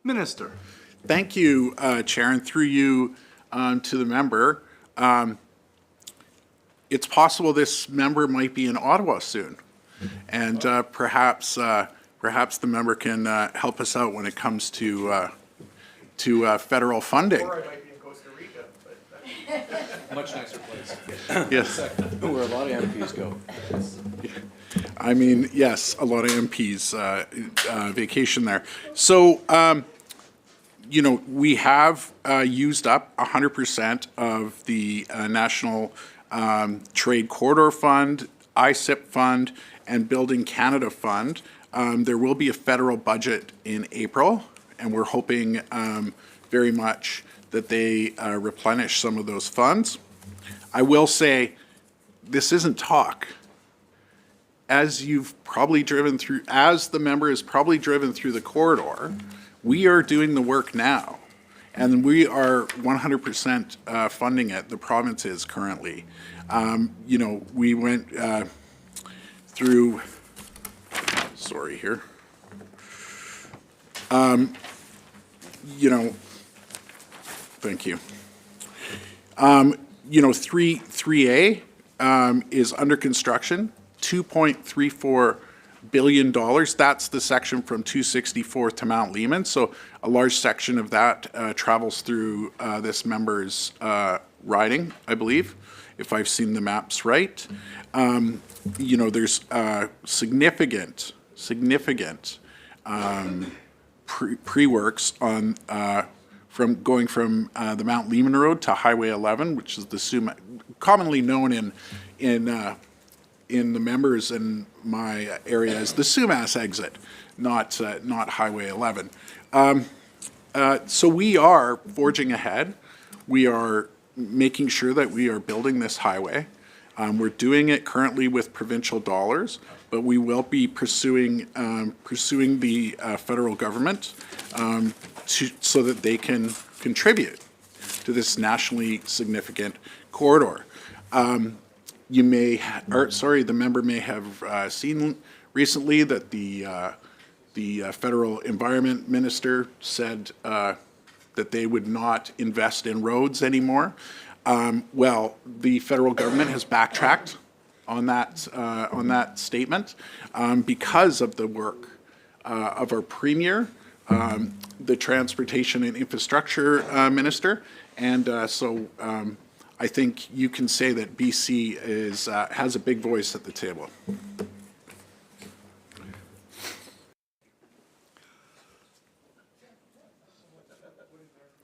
Minister. Thank you, Chair, and through you to the member. It's possible this member might be in Ottawa soon, and perhaps the member can help us out when it comes to federal funding. Or I might be in Costa Rica, but. Much nicer place. Yes, Where a lot of MPs go. I mean, yes, a lot of MPs vacation there. So, we have used up 100% of the National Trade Corridor Fund, ISIP Fund, and Building Canada Fund. There will be a federal budget in April, and we're hoping very much that they replenish some of those funds. I will say, this isn't talk. As you've probably driven through, as the member has probably driven through the corridor, we are doing the work now. And we are 100% funding it, the province is currently. We went through, sorry here. Thank you. 3A is under construction, $2.34 billion. That's the section from 264 to Mount Lehman. So a large section of that travels through this member's riding, I believe, if I've seen the maps right. There's significant pre-works on from going from the Mount Lehman Road to Highway 11, which is the commonly known in the members in my area as the Sumas exit, not Highway 11. So we are forging ahead. We are making sure that we are building this highway. We're doing it currently with provincial dollars, but we will be pursuing the federal government so that they can contribute to this nationally significant corridor. The member may have seen recently that the federal environment minister said that they would not invest in roads anymore. Well, the federal government has backtracked on that statement because of the work of our premier, the transportation and infrastructure minister, and so I think you can say that BC has a big voice at the table.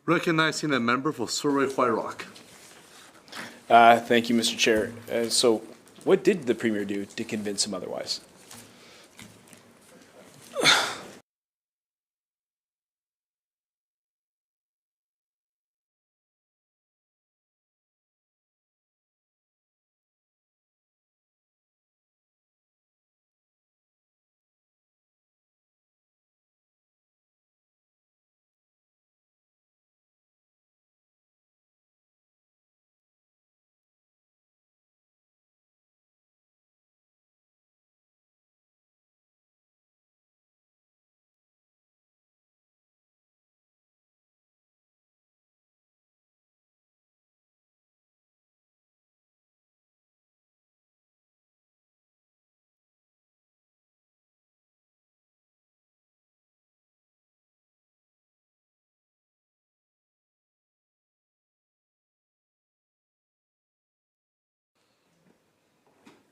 Recognizing the member for Surrey White Rock. Thank you, Mr. Chair. So what did the Premier do to convince him otherwise?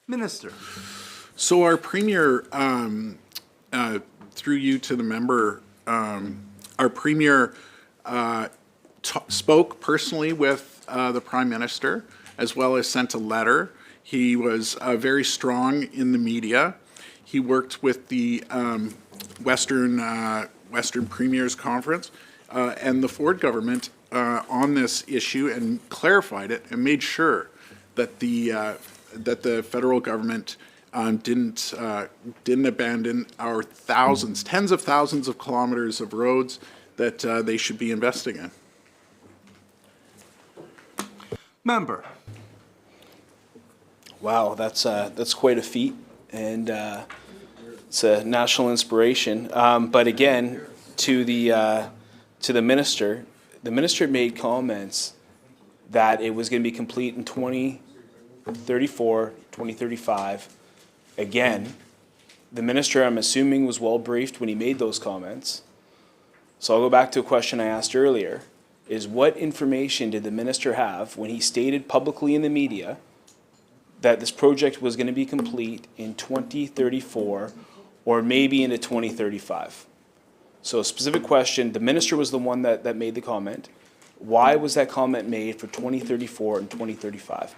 Minister. So our premier, through you to the member, our premier spoke personally with the Prime Minister, as well as sent a letter. He was very strong in the media. He worked with the Western Premiers Conference and the Ford government on this issue and clarified it and made sure that the federal government didn't abandon our tens of thousands of kilometers of roads that they should be investing in. Member. Wow, that's quite a feat, and it's a national inspiration. But again, to the to the minister made comments that it was going to be complete in 2034, 2035. Again, the minister, I'm assuming, was well briefed when he made those comments. So I'll go back to a question I asked earlier, is what information did the minister have when he stated publicly in the media that this project was going to be complete in 2034 or maybe into 2035? So a specific question, the minister was the one that made the comment. Why was that comment made for 2034 and 2035?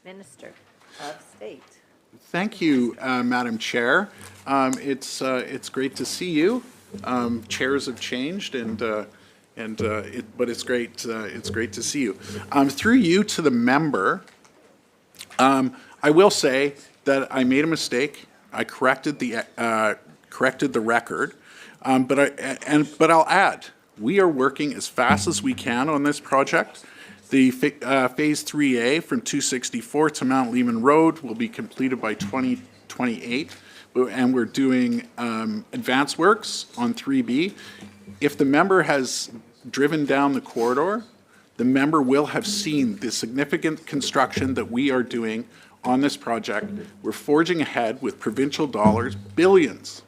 Minister of State. Thank you, Madam Chair. It's great to see you. Chairs have changed, but it's great to see you. Through you to the member, I will say that I made a mistake. I corrected the record, but I'll add, we are working as fast as we can on this project. The Phase 3A from 264 to Mount Lehman Road will be completed by 2028, and we're doing advanced works on 3B. If the member has driven down the corridor, the member will have seen the significant construction that we are doing on this project. We're forging ahead with provincial dollars, billions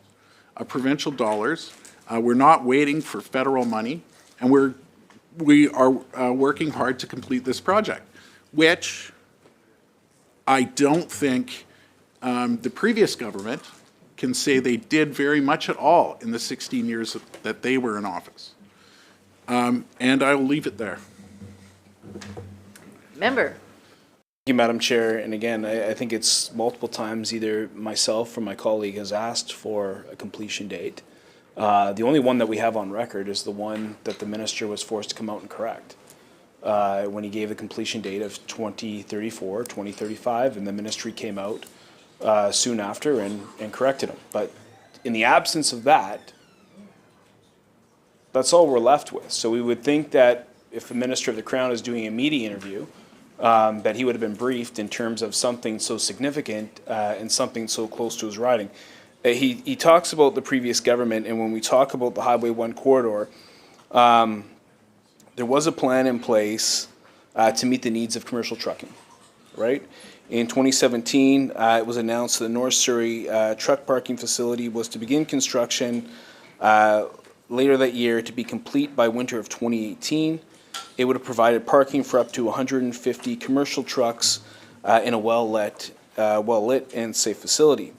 of provincial dollars. We're not waiting for federal money, and we are working hard to complete this project, which I don't think the previous government can say they did very much at all in the 16 years that they were in office. And I will leave it there. Member. Thank you, Madam Chair. And again, I think it's multiple times either myself or my colleague has asked for a completion date. The only one that we have on record is the one that the minister was forced to come out and correct. When he gave the completion date of 2034, 2035, and the ministry came out soon after and corrected him. But in the absence of that, that's all we're left with. So we would think that if the Minister of the Crown is doing a media interview, that he would have been briefed in terms of something so significant and something so close to his riding. He talks about the previous government, and when we talk about the Highway 1 corridor, there was a plan in place to meet the needs of commercial trucking, right? In 2017, it was announced that the North Surrey truck parking facility was to begin construction later that year to be complete by winter of 2018. It would have provided parking for up to 150 commercial trucks in a well-lit and safe facility.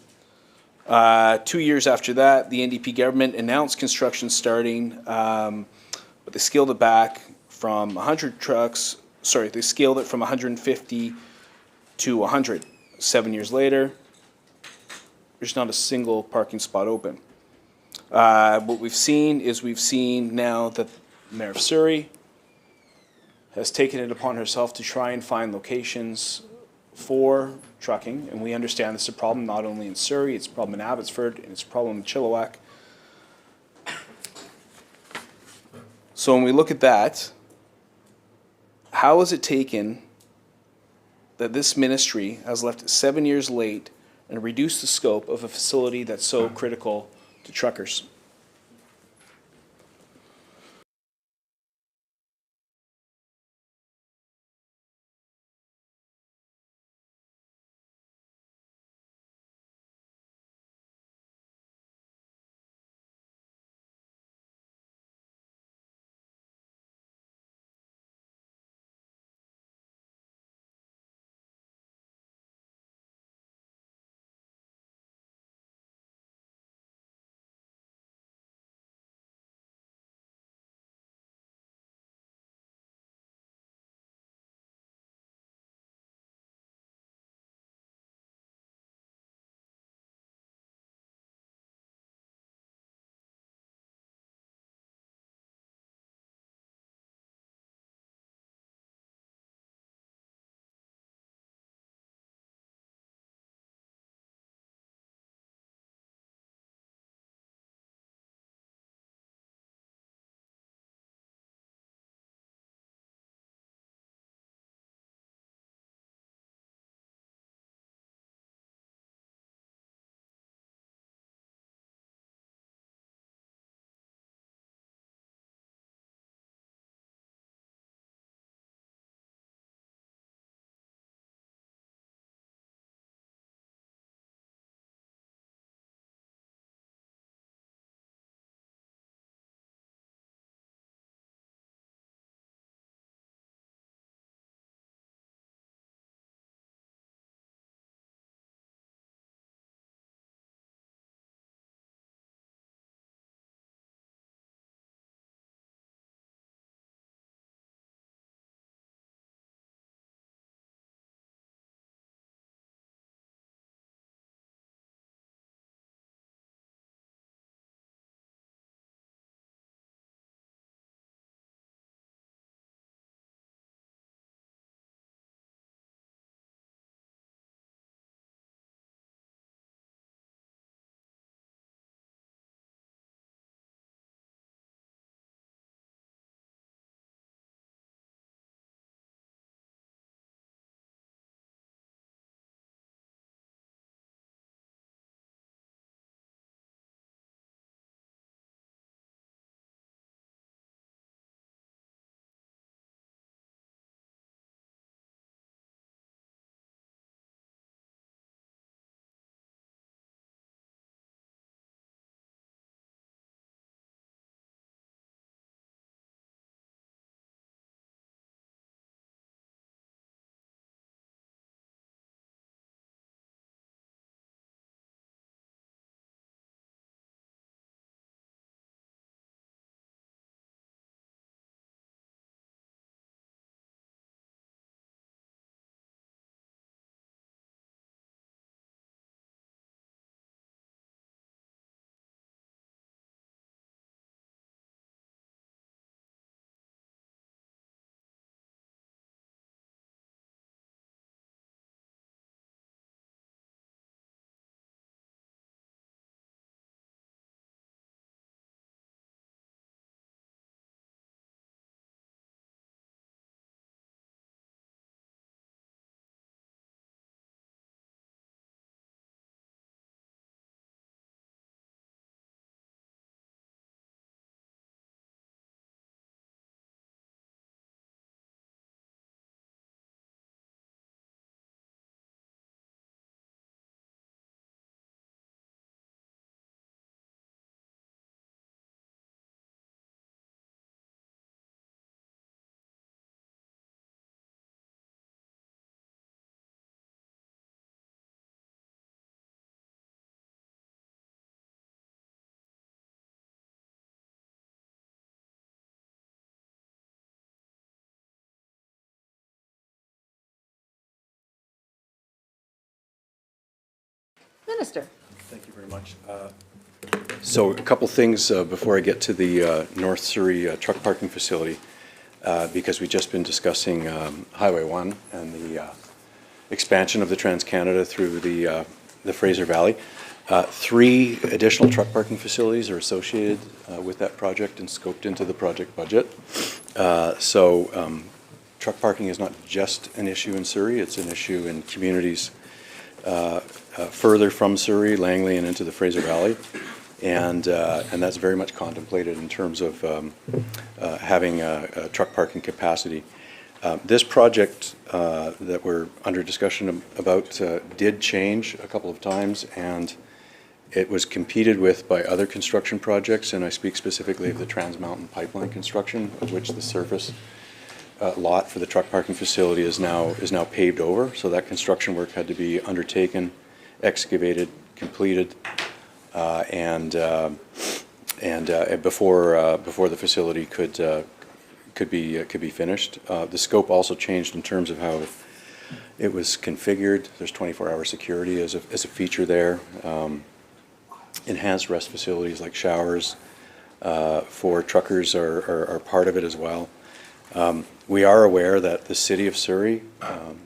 2 years after that, the NDP government announced construction starting, but they scaled it back from 100 trucks. Sorry, they scaled it from 150 to 100. 7 years later, there's not a single parking spot open. What we've seen now that Mayor of Surrey has taken it upon herself to try and find locations for trucking, and we understand this is a problem not only in Surrey, it's a problem in Abbotsford, and it's a problem in Chilliwack. So when we look at that, how is it taken that this ministry has left 7 years late and reduced the scope of a facility that's so critical to truckers? Minister. Thank you very much. So a couple things before I get to the North Surrey truck parking facility, because we've just been discussing Highway 1 and the expansion of the Trans-Canada through the Fraser Valley. 3 additional truck parking facilities are associated with that project and scoped into the project budget. Truck parking is not just an issue in Surrey, it's an issue in communities further from Surrey, Langley, and into the Fraser Valley. And that's very much contemplated in terms of having a truck parking capacity. This project that we're under discussion about did change a couple of times, and it was competed with by other construction projects, and I speak specifically of the Trans Mountain pipeline construction, of which the surface lot for the truck parking facility is now paved over. So that construction work had to be undertaken, excavated, completed, and before the facility could be finished. The scope also changed in terms of how it was configured. There's 24-hour security as a feature there. Enhanced rest facilities like showers for truckers are part of it as well. We are aware that the City of Surrey,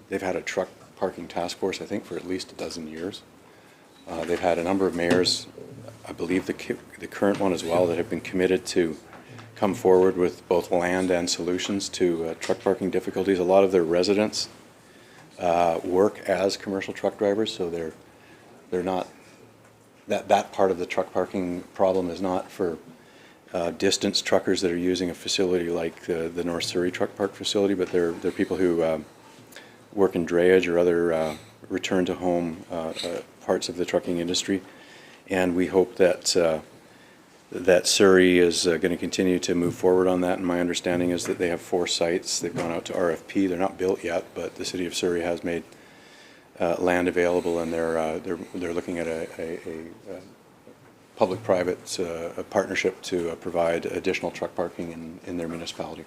they've had a truck parking task force, I think, for at least a dozen years. They've had a number of mayors, I believe the current one as well, that have been committed to come forward with both land and solutions to truck parking difficulties. A lot of their residents work as commercial truck drivers, so they're not, that part of the truck parking problem is not for distance truckers that are using a facility like the North Surrey Truck Park facility, but they're people who work in drayage or other return to home parts of the trucking industry. And we hope that that Surrey is going to continue to move forward on that. And my understanding is that they have 4 sites. They've gone out to RFP. They're not built yet, but the City of Surrey has made land available, and they're looking at a public-private partnership to provide additional truck parking in their municipality.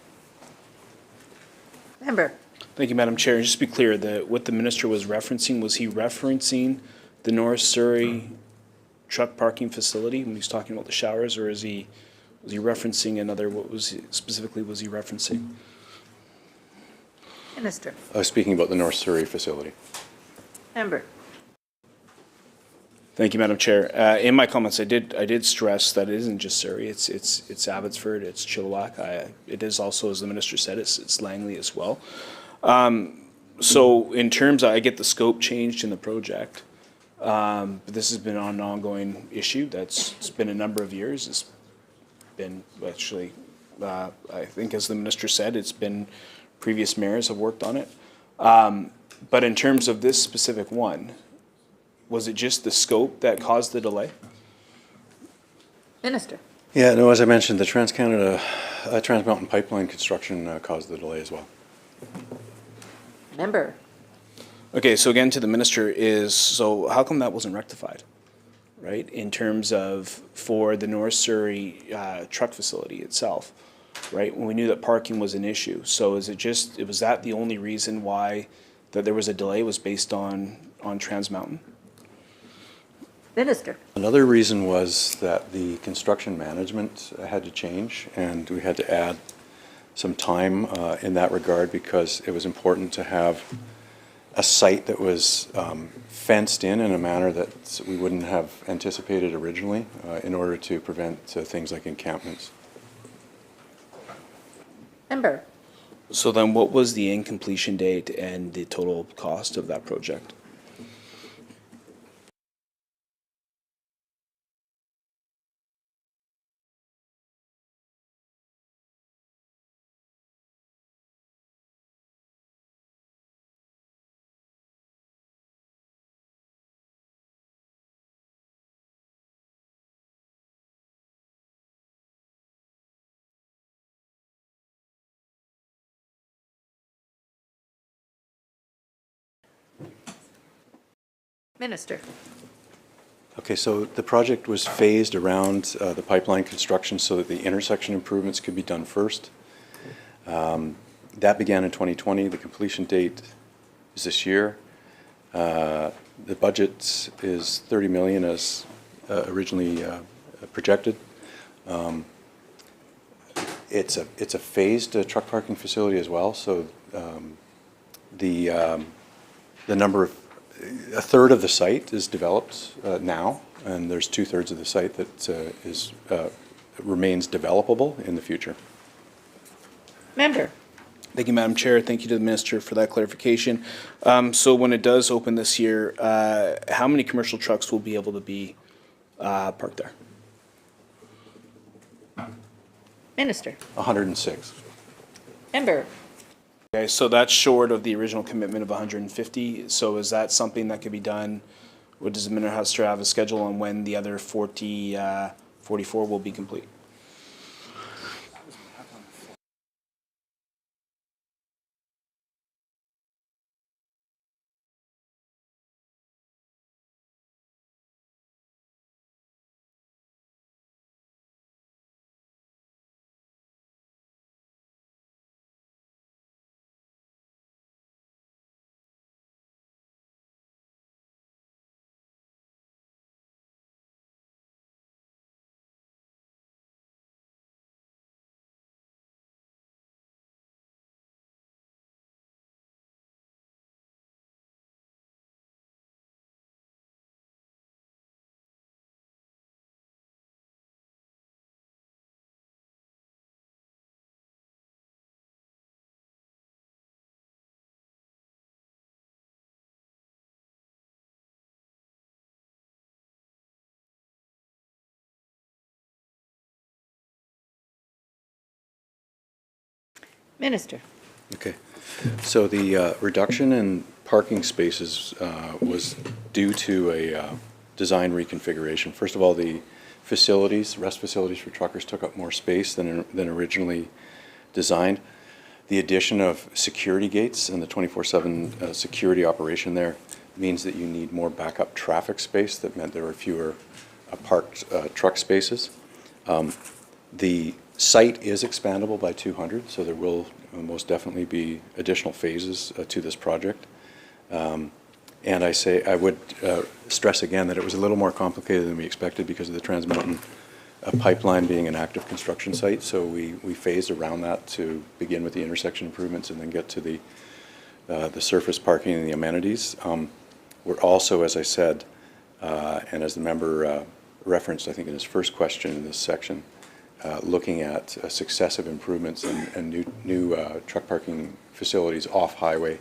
Member. Thank you, Madam Chair. Just to be clear, what the minister was referencing, was he referencing the North Surrey truck parking facility when he's talking about the showers, or was he referencing another? What was specifically was he referencing? Minister. I was speaking about the North Surrey facility. Member. Thank you, Madam Chair. In my comments, I did stress that it isn't just Surrey. It's Abbotsford. It's Chilliwack. It is also, as the minister said, it's Langley as well. So in terms, I get the scope changed in the project, but this has been an ongoing issue. It's been a number of years. It's been actually, I think, as the minister said, it's been previous mayors have worked on it. But in terms of this specific one, was it just the scope that caused the delay? Minister. Yeah, no, as I mentioned, the Trans-Canada, Trans Mountain pipeline construction caused the delay as well. Member. Okay, so again, to the minister so how come that wasn't rectified, right? In terms of for the North Surrey truck facility itself, right? When we knew that parking was an issue. So was that the only reason why that there was a delay was based on Trans Mountain? Minister. Another reason was that the construction management had to change, and we had to add some time in that regard, because it was important to have a site that was fenced in a manner that we wouldn't have anticipated originally in order to prevent things like encampments. Member. So then what was the incompletion date and the total cost of that project? Minister. Okay, so the project was phased around the pipeline construction so that the intersection improvements could be done first. That began in 2020. The completion date is this year. The budget is 30 million as originally projected. It's a phased truck parking facility as well, so the number of, a third of the site is developed now, and there's 2/3 of the site that remains developable in the future. Member. Thank you, Madam Chair. Thank you to the Minister for that clarification. So when it does open this year, how many commercial trucks will be able to be parked there? Minister. 106. Member. Okay, so that's short of the original commitment of 150. So is that something that could be done? Or does the Minister have a schedule on when the other 44 will be complete? Minister. Okay. So the reduction in parking spaces was due to a design reconfiguration. First of all, the facilities, rest facilities for truckers took up more space than originally designed. The addition of security gates and the 24/7 security operation there means that you need more backup traffic space. That meant there were fewer parked truck spaces. The site is expandable by 200, so there will most definitely be additional phases to this project. And I would stress again that it was a little more complicated than we expected because of the Trans Mountain pipeline being an active construction site. So we phased around that to begin with the intersection improvements and then get to the surface parking and the amenities. We're also, as I said, and as the member referenced, I think in his first question in this section, looking at successive improvements and new truck parking facilities off highway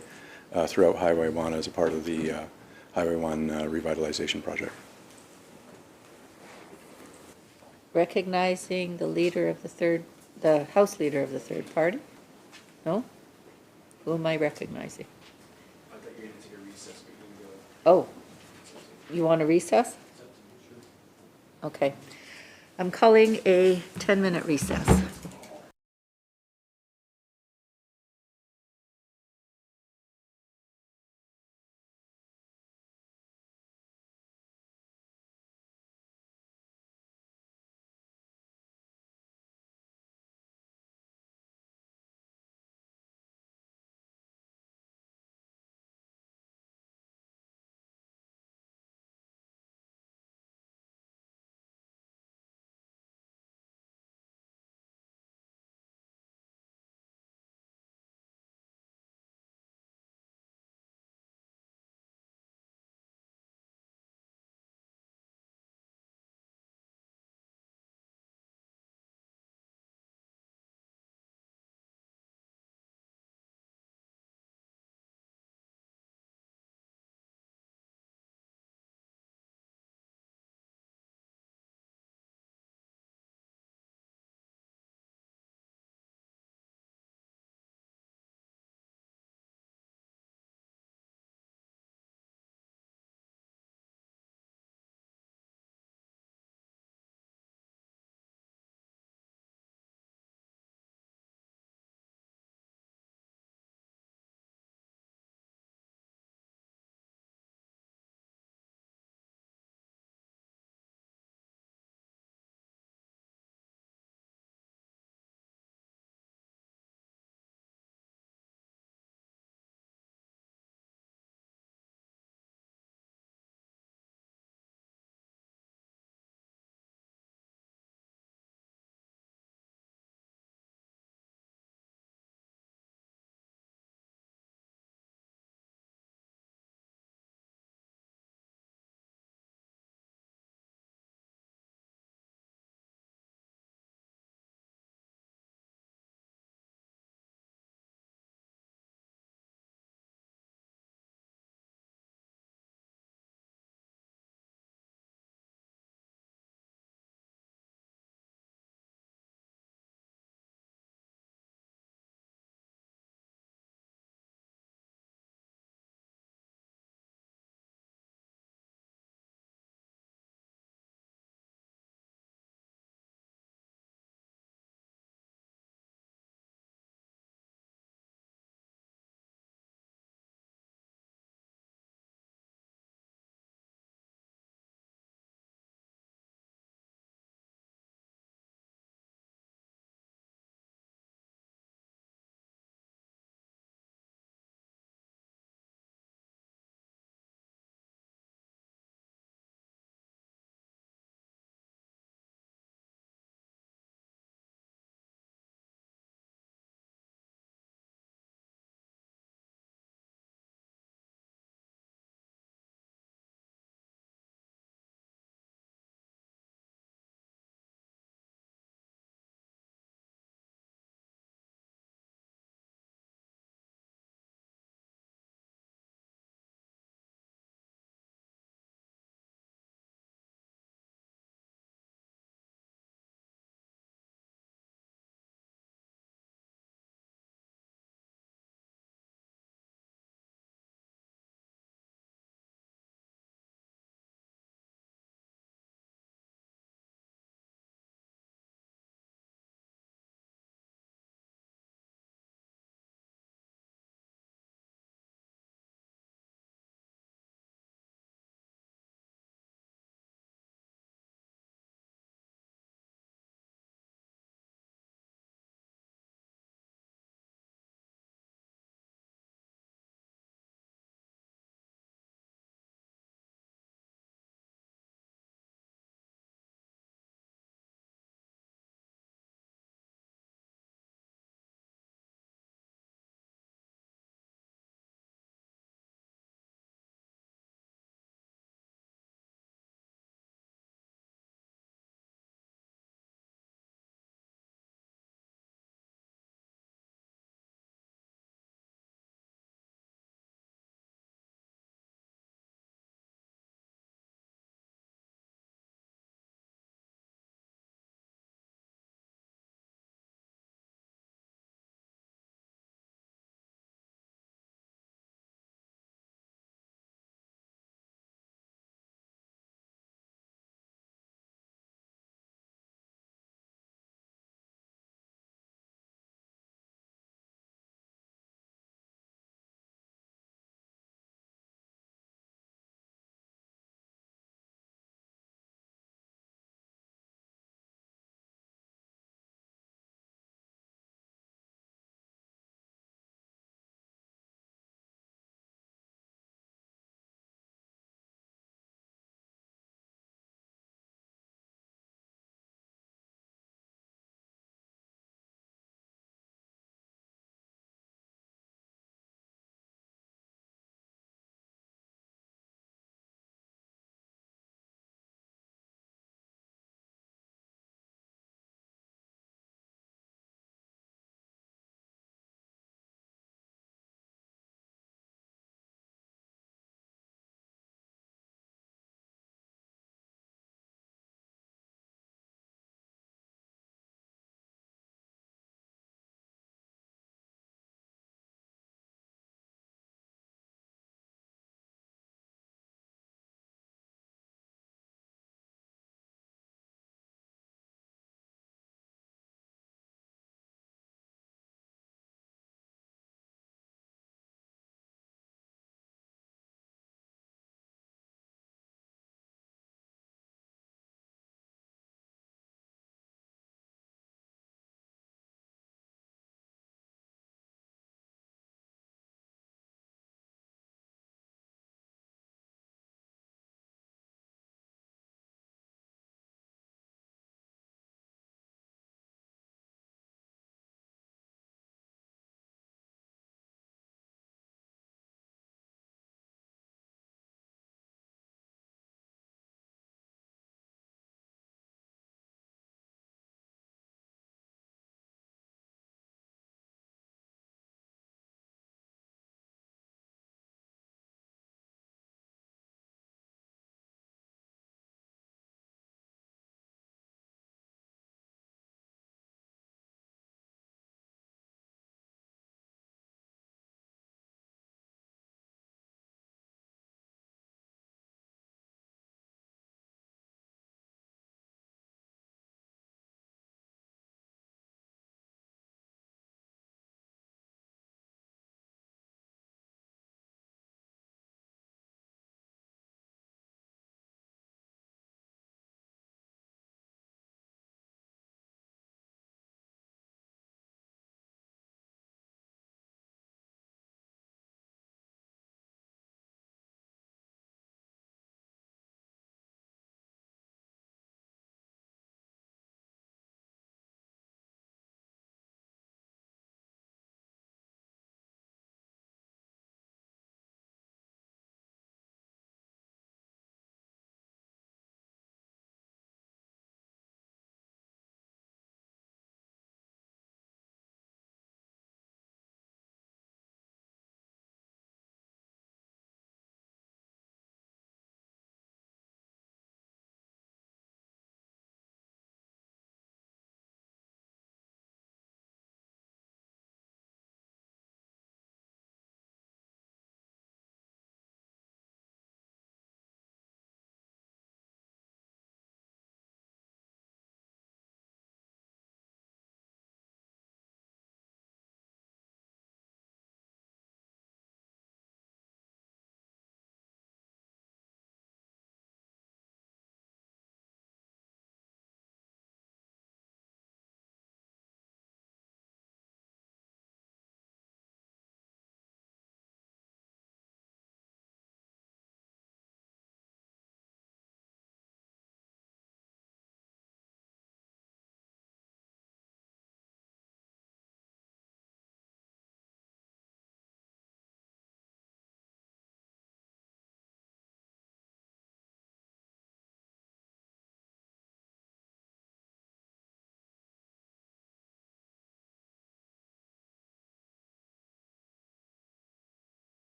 throughout Highway 1 as a part of the Highway 1 revitalization project. Recognizing the leader of the House Leader of the third party? No? Who am I recognizing? I thought you were going to take a recess, but you can go. Oh, you want a recess? Okay. I'm calling a 10-minute recess.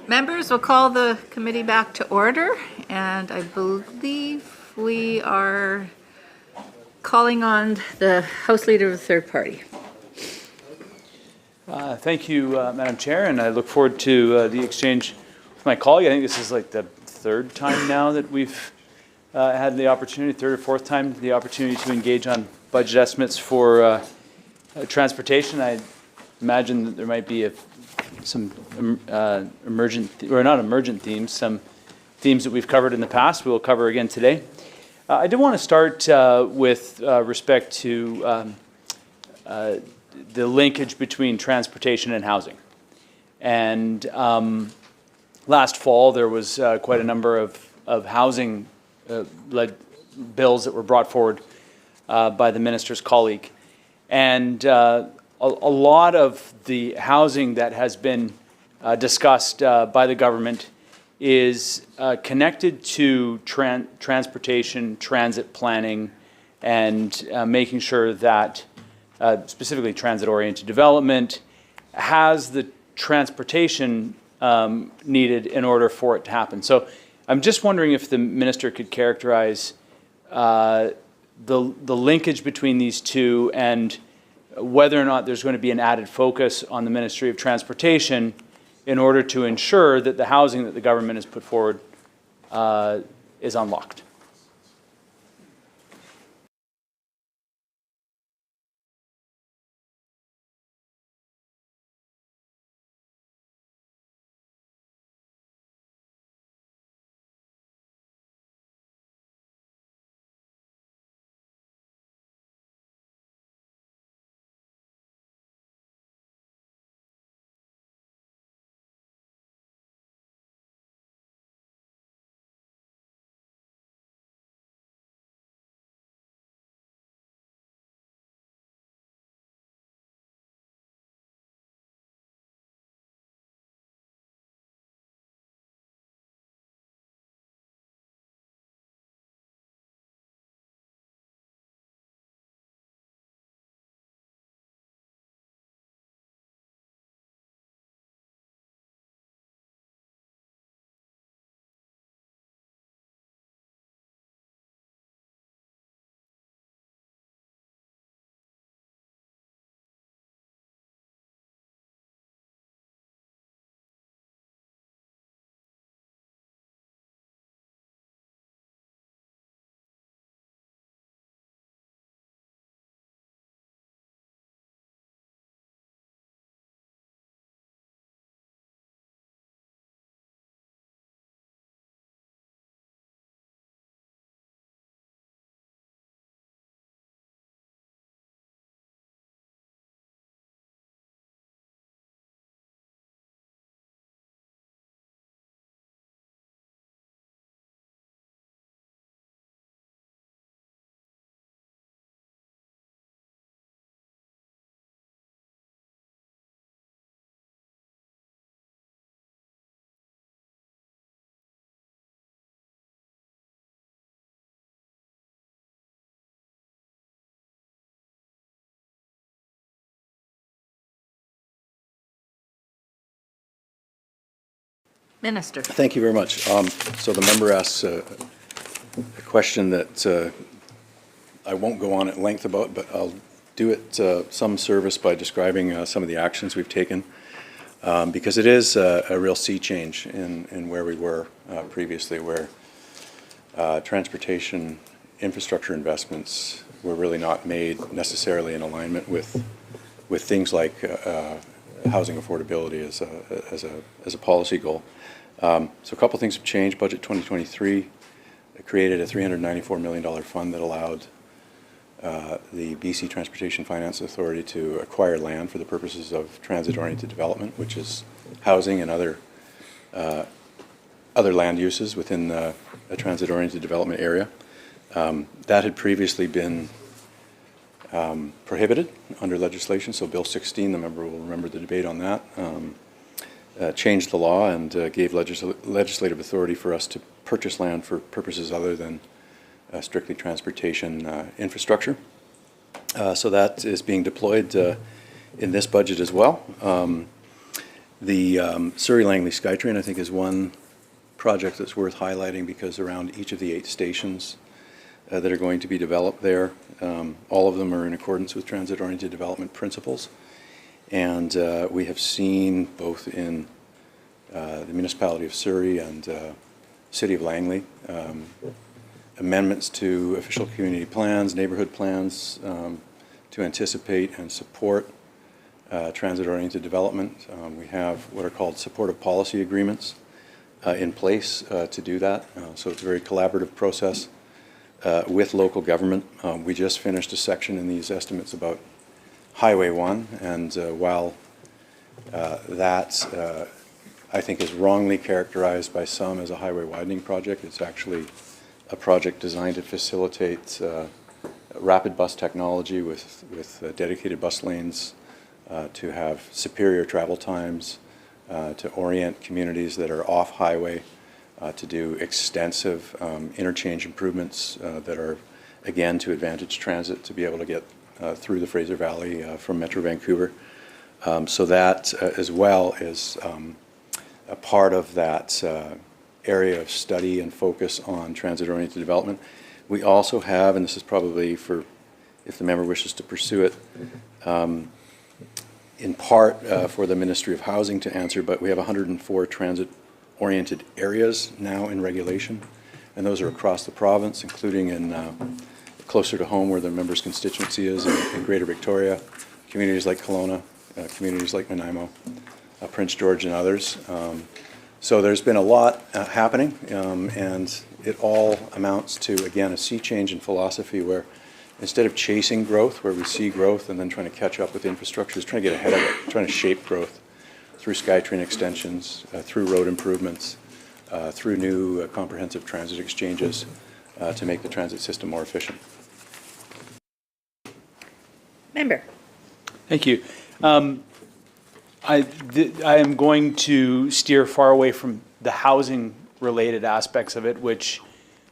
Members, we'll call the committee back to order, and I believe we are calling on the House Leader of the third party. Thank you, Madam Chair, and I look forward to the exchange with my colleague. I think this is like the third time now that we've had the opportunity, third or fourth time, the opportunity to engage on budget estimates for transportation. I imagine that there might be some emergent, or not emergent themes, some themes that we've covered in the past we'll cover again today. I did want to start with respect to the linkage between transportation and housing. And last fall, there was quite a number of housing led bills that were brought forward by the minister's colleague. And a lot of the housing that has been discussed by the government is connected to transportation, transit planning, and making sure that specifically transit-oriented development has the transportation needed in order for it to happen. So I'm just wondering if the minister could characterize the linkage between these two and whether or not there's going to be an added focus on the Ministry of Transportation in order to ensure that the housing that the government has put forward is unlocked. Minister. Thank you very much. So the member asks a question that I won't go on at length about, but I'll do it some service by describing some of the actions we've taken, because it is a real sea change in where we were previously, where transportation infrastructure investments were really not made necessarily in alignment with things like housing affordability as a policy goal. So a couple things have changed. Budget 2023 created a $394 million fund that allowed the BC Transportation Finance Authority to acquire land for the purposes of transit-oriented development, which is housing and other land uses within a transit-oriented development area. That had previously been prohibited under legislation. So Bill 16, the member will remember the debate on that, changed the law and gave legislative authority for us to purchase land for purposes other than strictly transportation infrastructure. So that is being deployed in this budget as well. The Surrey Langley SkyTrain, I think, is one project that's worth highlighting because around each of the 8 stations that are going to be developed there, all of them are in accordance with transit-oriented development principles. And we have seen both in the municipality of Surrey and city of Langley amendments to official community plans, neighborhood plans to anticipate and support transit-oriented development. We have what are called supportive policy agreements in place to do that. So it's a very collaborative process with local government. We just finished a section in these estimates about Highway 1, and while that I think is wrongly characterized by some as a highway widening project, it's actually a project designed to facilitate rapid bus technology with dedicated bus lanes to have superior travel times, to orient communities that are off highway, to do extensive interchange improvements that are, again, to advantage transit to be able to get through the Fraser Valley from Metro Vancouver. So that as well is a part of that area of study and focus on transit-oriented development. We also have, and this is probably for if the member wishes to pursue it, in part for the Ministry of Housing to answer, but we have 104 transit-oriented areas now in regulation, and those are across the province, including in closer to home where the member's constituency is in Greater Victoria, communities like Kelowna, communities like Nanaimo, Prince George, and others. So there's been a lot happening, and it all amounts to, again, a sea change in philosophy where instead of chasing growth, where we see growth and then trying to catch up with infrastructure, is trying to get ahead of it, trying to shape growth through SkyTrain extensions, through road improvements, through new comprehensive transit exchanges to make the transit system more efficient. Member. Thank you. I am going to steer far away from the housing-related aspects of it, which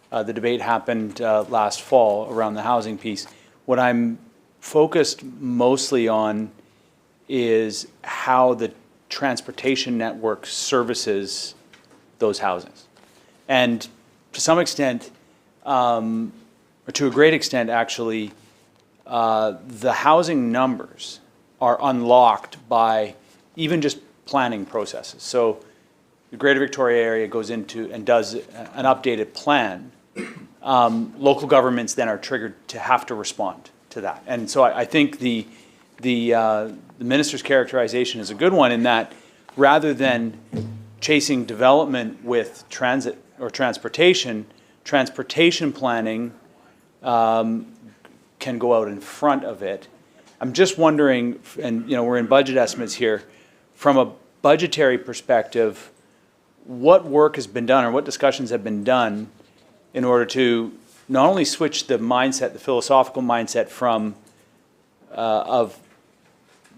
the debate happened last fall around the housing piece. What I'm focused mostly on is how the transportation network services those housings. And to some extent, or to a great extent actually, the housing numbers are unlocked by even just planning processes. So the Greater Victoria area goes into and does an updated plan. Local governments then are triggered to have to respond to that. And so I think the minister's characterization is a good one in that rather than chasing development with transit or transportation planning can go out in front of it. I'm just wondering, and we're in budget estimates here, from a budgetary perspective, what work has been done or what discussions have been done in order to not only switch the mindset, the philosophical mindset from of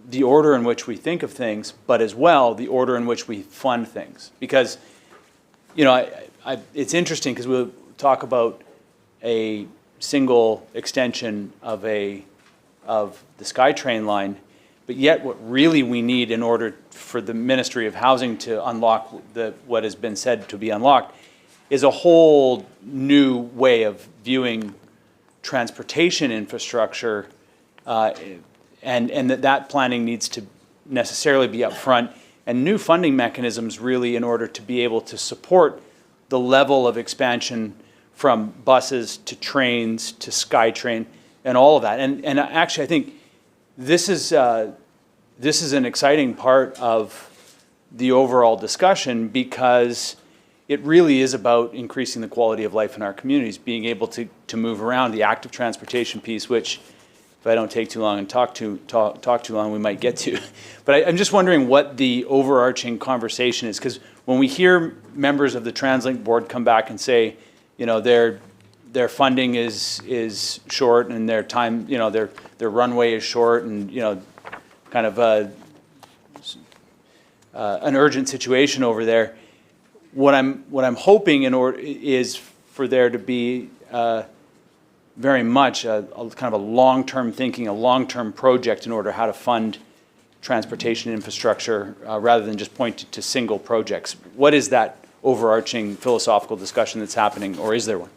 the order in which we think of things, but as well the order in which we fund things. Because, it's interesting because we'll talk about a single extension of the SkyTrain line, but yet what really we need in order for the Ministry of Housing to unlock what has been said to be unlocked is a whole new way of viewing transportation infrastructure, and that planning needs to necessarily be upfront, and new funding mechanisms really in order to be able to support the level of expansion from buses to trains to SkyTrain and all of that. And actually I think this is an exciting part of the overall discussion because it really is about increasing the quality of life in our communities, being able to move around, the active transportation piece, which if I don't take too long and talk too long, we might get to. But I'm just wondering what the overarching conversation is, because when we hear members of the TransLink board come back and say, their funding is short and their time, their runway is short, and kind of an urgent situation over there. What I'm hoping is for there to be very much a kind of a long-term thinking, a long-term project in order how to fund transportation infrastructure rather than just point to single projects. What is that overarching philosophical discussion that's happening, or is there one?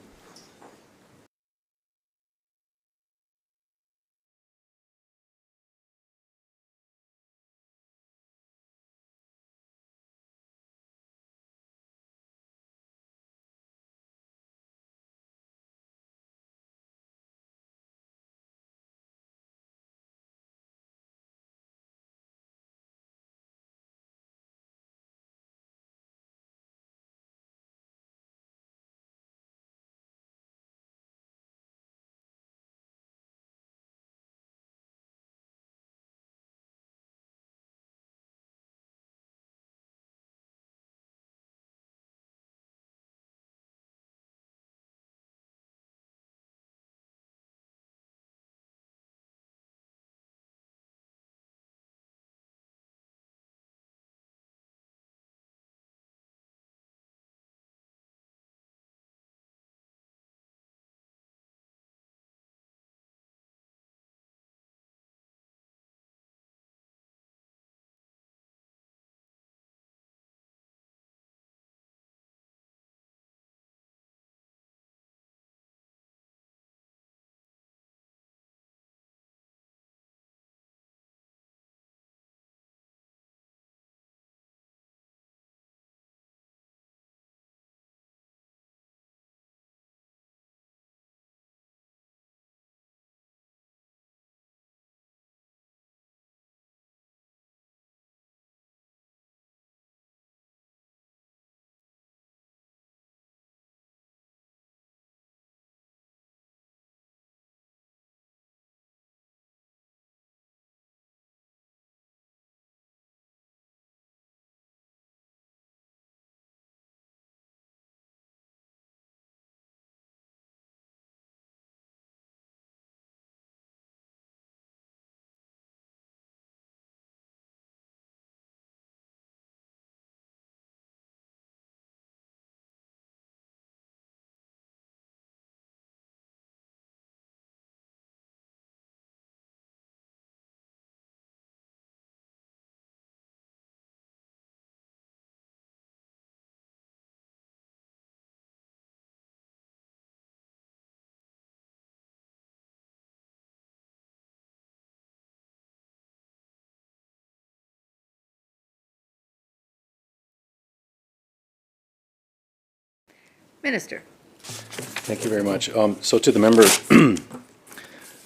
Minister. Thank you very much. So to the member,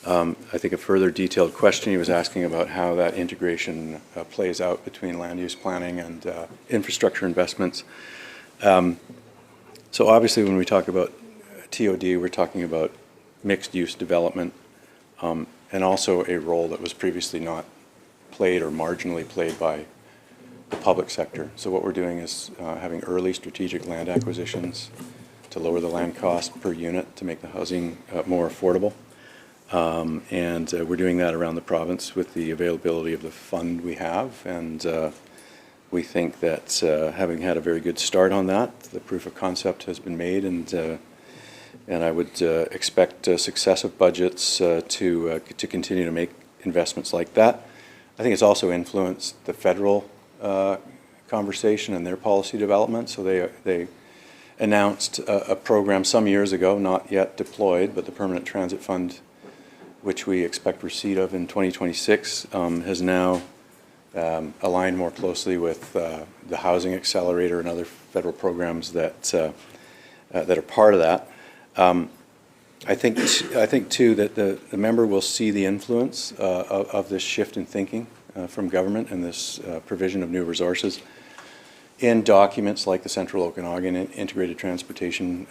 I think a further detailed question he was asking about how that integration plays out between land use planning and infrastructure investments. So obviously when we talk about TOD, we're talking about mixed use development and also a role that was previously not played or marginally played by the public sector. So what we're doing is having early strategic land acquisitions to lower the land cost per unit to make the housing more affordable. And we're doing that around the province with the availability of the fund we have. And we think that having had a very good start on that, the proof of concept has been made, and I would expect successive budgets to continue to make investments like that. I think it's also influenced the federal conversation and their policy development. So they announced a program some years ago, not yet deployed, but the Permanent Transit Fund, which we expect receipt of in 2026, has now aligned more closely with the Housing Accelerator and other federal programs that are part of that. I think too that the member will see the influence of this shift in thinking from government and this provision of new resources in documents like the Central Okanagan Integrated Transportation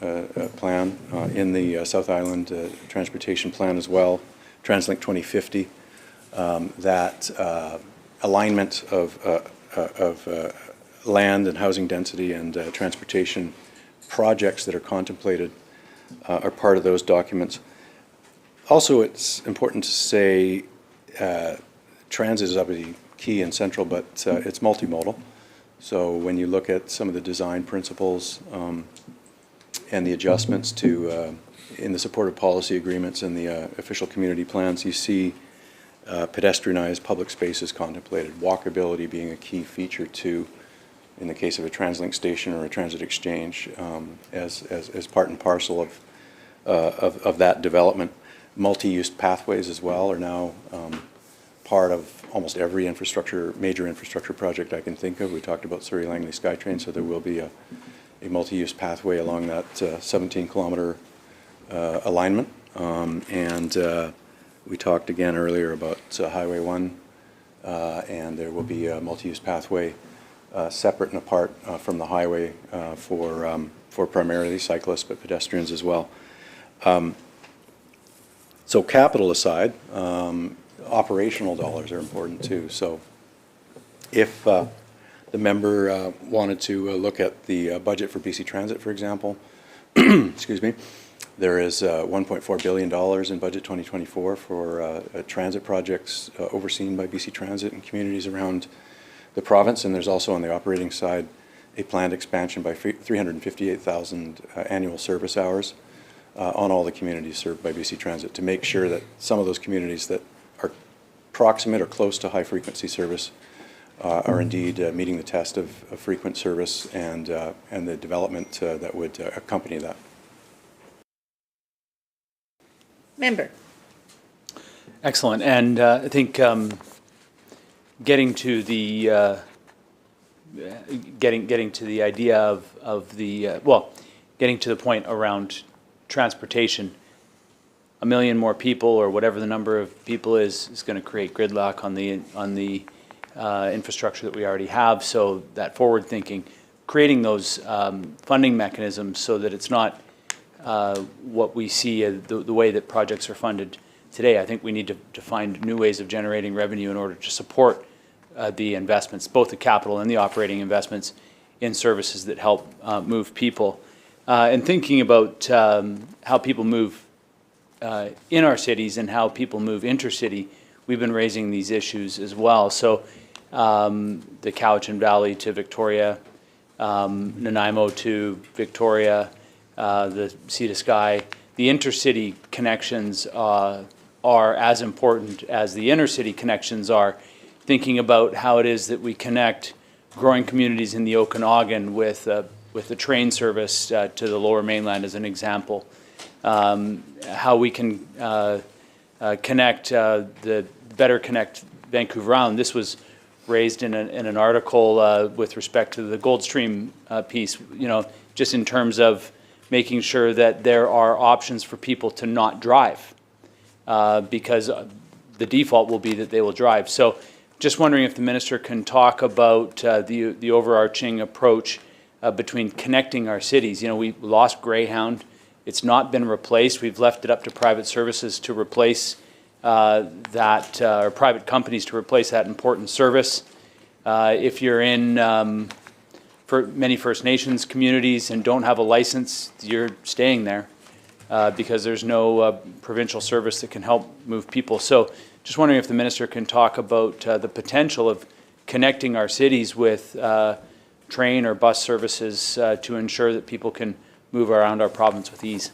Plan, in the South Island Transportation Plan as well, TransLink 2050, that alignment of land and housing density and transportation projects that are contemplated are part of those documents. Also, it's important to say transit is obviously key and central, but it's multimodal. So when you look at some of the design principles and the adjustments to in the supportive policy agreements and the official community plans, you see pedestrianized public spaces contemplated, walkability being a key feature too, in the case of a TransLink station or a transit exchange, as part and parcel of that development. Multi-use pathways as well are now part of almost every major infrastructure project I can think of. We talked about Surrey Langley SkyTrain, so there will be a multi-use pathway along that 17-kilometer alignment. We talked again earlier about Highway 1, and there will be a multi-use pathway separate and apart from the highway for primarily cyclists, but pedestrians as well. So capital aside, operational dollars are important too. So if the member wanted to look at the budget for BC Transit, for example, excuse me, there is $1.4 billion in budget 2024 for transit projects overseen by BC Transit and communities around the province. And there's also on the operating side a planned expansion by 358,000 annual service hours on all the communities served by BC Transit to make sure that some of those communities that are proximate or close to high-frequency service are indeed meeting the test of frequent service and the development that would accompany that. Member. Excellent. And I think getting to the idea of the getting to the point around transportation, 1 million more people or whatever the number of people is going to create gridlock on the infrastructure that we already have. So that forward thinking, creating those funding mechanisms so that it's not what we see the way that projects are funded today. I think we need to find new ways of generating revenue in order to support the investments, both the capital and the operating investments in services that help move people. And thinking about how people move in our cities and how people move intercity, we've been raising these issues as well. So the Cowichan Valley to Victoria, Nanaimo to Victoria, the Sea to Sky, the intercity connections are as important as the inner-city connections are. Thinking about how it is that we connect growing communities in the Okanagan with the train service to the Lower Mainland as an example. How we can better connect Vancouver Island. This was raised in an article with respect to the Goldstream piece, just in terms of making sure that there are options for people to not drive, because the default will be that they will drive. So just wondering if the minister can talk about the overarching approach between connecting our cities. We lost Greyhound. It's not been replaced. We've left it up to private services to replace that, or private companies to replace that important service. If you're in for many First Nations communities and don't have a license, you're staying there because there's no provincial service that can help move people. So just wondering if the minister can talk about the potential of connecting our cities with train or bus services to ensure that people can move around our province with ease.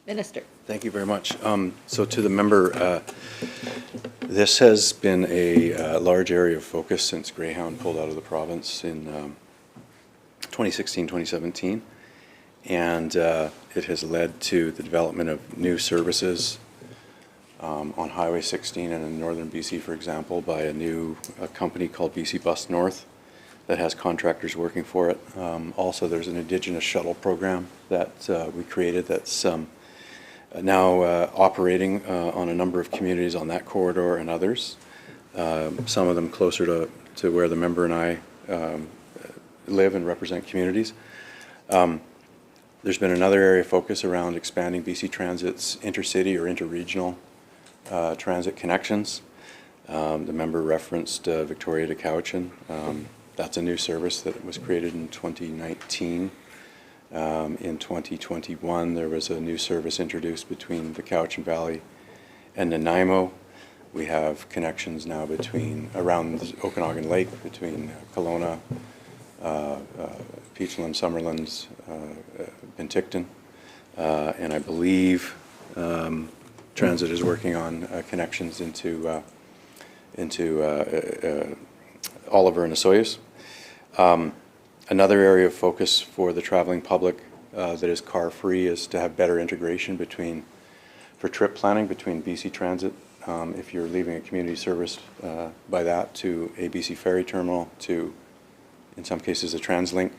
Minister. Thank you very much. So to the member, this has been a large area of focus since Greyhound pulled out of the province in 2016, 2017. And it has led to the development of new services on Highway 16 and in northern BC, for example, by a company called BC Bus North that has contractors working for it. Also, there's an Indigenous shuttle program that we created that's now operating on a number of communities on that corridor and others, some of them closer to where the member and I live and represent communities. There's been another area of focus around expanding BC Transit's intercity or interregional transit connections. The member referenced Victoria to Cowichan. That's a new service that was created in 2019. In 2021, there was a new service introduced between the Cowichan Valley and Nanaimo. We have connections now around the Okanagan Lake, between Kelowna, Peachland, Summerlands, Penticton, and I believe Transit is working on connections into Oliver and Osoyoos. Another area of focus for the traveling public that is car-free is to have better integration for trip planning between BC Transit, if you're leaving a community service by that, to a BC ferry terminal, to, in some cases, a TransLink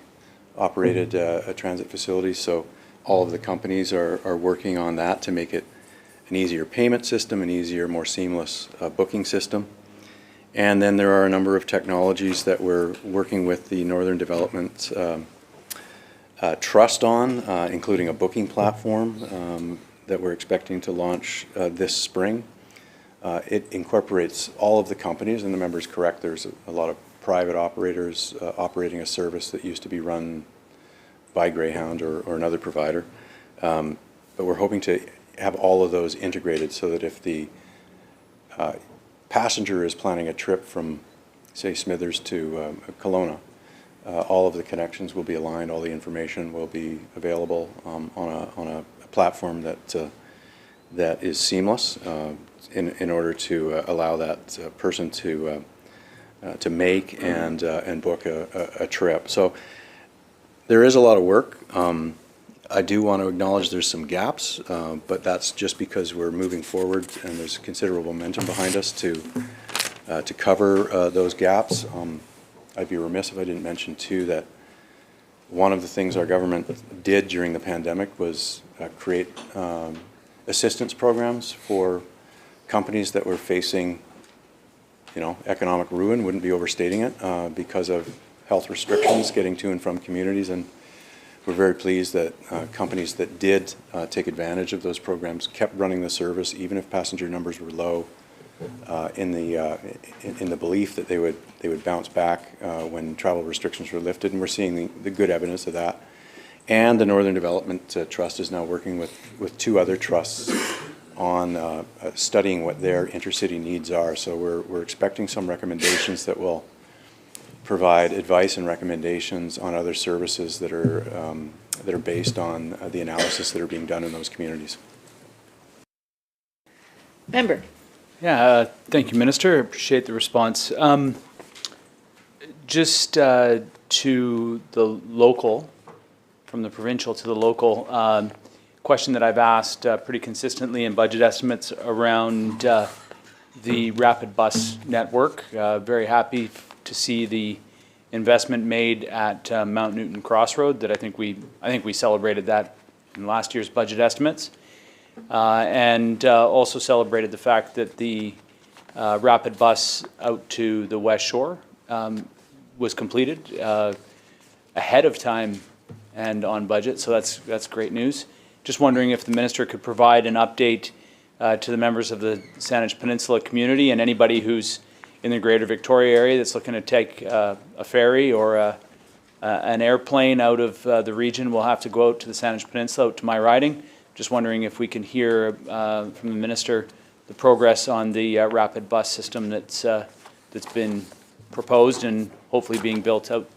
operated transit facility. So all of the companies are working on that to make it an easier payment system, an easier, more seamless booking system. And then there are a number of technologies that we're working with the Northern Development Trust on, including a booking platform that we're expecting to launch this spring. It incorporates all of the companies, and the member's correct, there's a lot of private operators operating a service that used to be run by Greyhound or another provider. But we're hoping to have all of those integrated so that if the passenger is planning a trip from, say, Smithers to Kelowna, all of the connections will be aligned, all the information will be available on a platform that is seamless in order to allow that person to make and book a trip. So there is a lot of work. I do want to acknowledge there's some gaps, but that's just because we're moving forward and there's considerable momentum behind us to cover those gaps. I'd be remiss if I didn't mention too that one of the things our government did during the pandemic was create assistance programs for companies that were facing, economic ruin, wouldn't be overstating it, because of health restrictions getting to and from communities. And we're very pleased that companies that did take advantage of those programs kept running the service, even if passenger numbers were low, in the belief that they would bounce back when travel restrictions were lifted. And we're seeing the good evidence of that. And the Northern Development Trust is now working with two other trusts on studying what their intercity needs are. So we're expecting some recommendations that will provide advice and recommendations on other services that are based on the analysis that are being done in those communities. Member. Yeah, thank you, Minister. I appreciate the response. Just to the local, from the provincial to the local, question that I've asked pretty consistently in budget estimates around the rapid bus network. Very happy to see the investment made at Mount Newton Crossroad. That I think we celebrated that in last year's budget estimates, and also celebrated the fact that the rapid bus out to the West Shore was completed ahead of time and on budget. So that's great news. Just wondering if the minister could provide an update to the members of the Saanich Peninsula community and anybody who's in the Greater Victoria area that's looking to take a ferry or an airplane out of the region will have to go out to the Saanich Peninsula, out to my riding. Just wondering if we can hear from the minister the progress on the rapid bus system that's been proposed and hopefully being built out.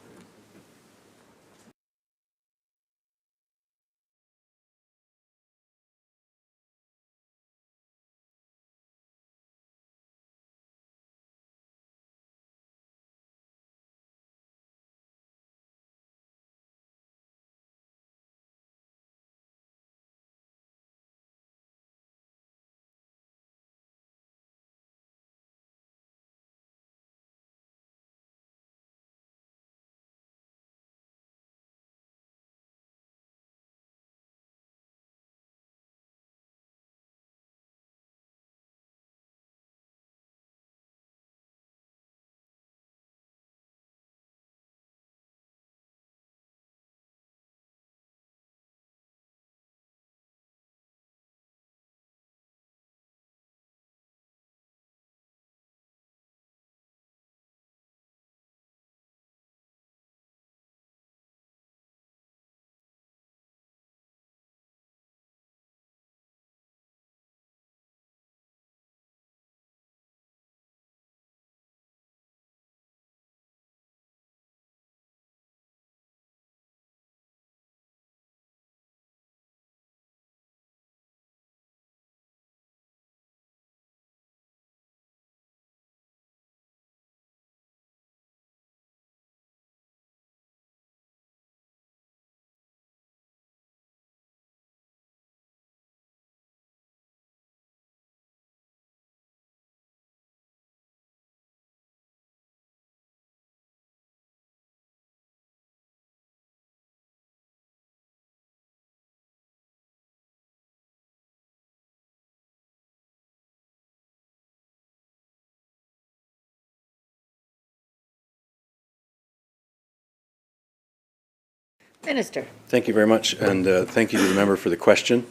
Minister. Thank you very much, and thank you to the member for the question.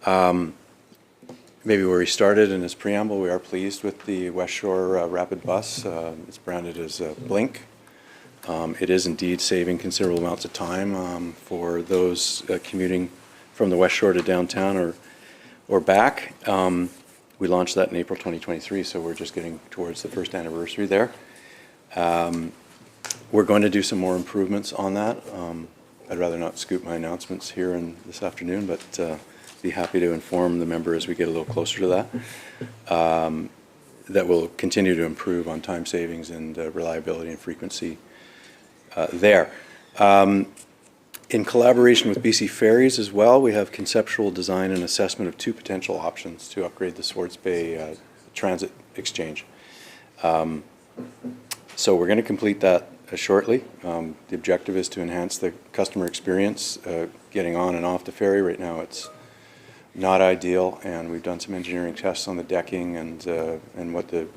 Maybe where he started in his preamble, we are pleased with the West Shore Rapid Bus. It's branded as Blink. It is indeed saving considerable amounts of time for those commuting from the West Shore to downtown or back. We launched that in April 2023, so we're just getting towards the first anniversary there. We're going to do some more improvements on that. I'd rather not scoop my announcements here this afternoon, but be happy to inform the member as we get a little closer to that. That will continue to improve on time savings and reliability and frequency there. In collaboration with BC Ferries as well, we have conceptual design and assessment of 2 potential options to upgrade the Swartz Bay Transit Exchange. So we're going to complete that shortly. The objective is to enhance the customer experience getting on and off the ferry. Right now it's not ideal, and we've done some engineering tests on the decking and what the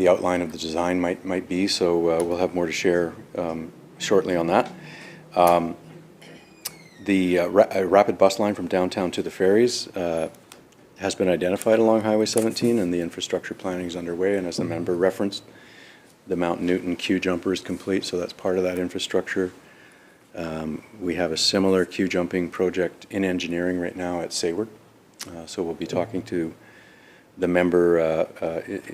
outline of the design might be. So we'll have more to share shortly on that. The rapid bus line from downtown to the ferries has been identified along Highway 17, and the infrastructure planning is underway. And as the member referenced, the Mount Newton queue jumper is complete, so that's part of that infrastructure. We have a similar queue jumping project in engineering right now at Sayward. So we'll be talking to the member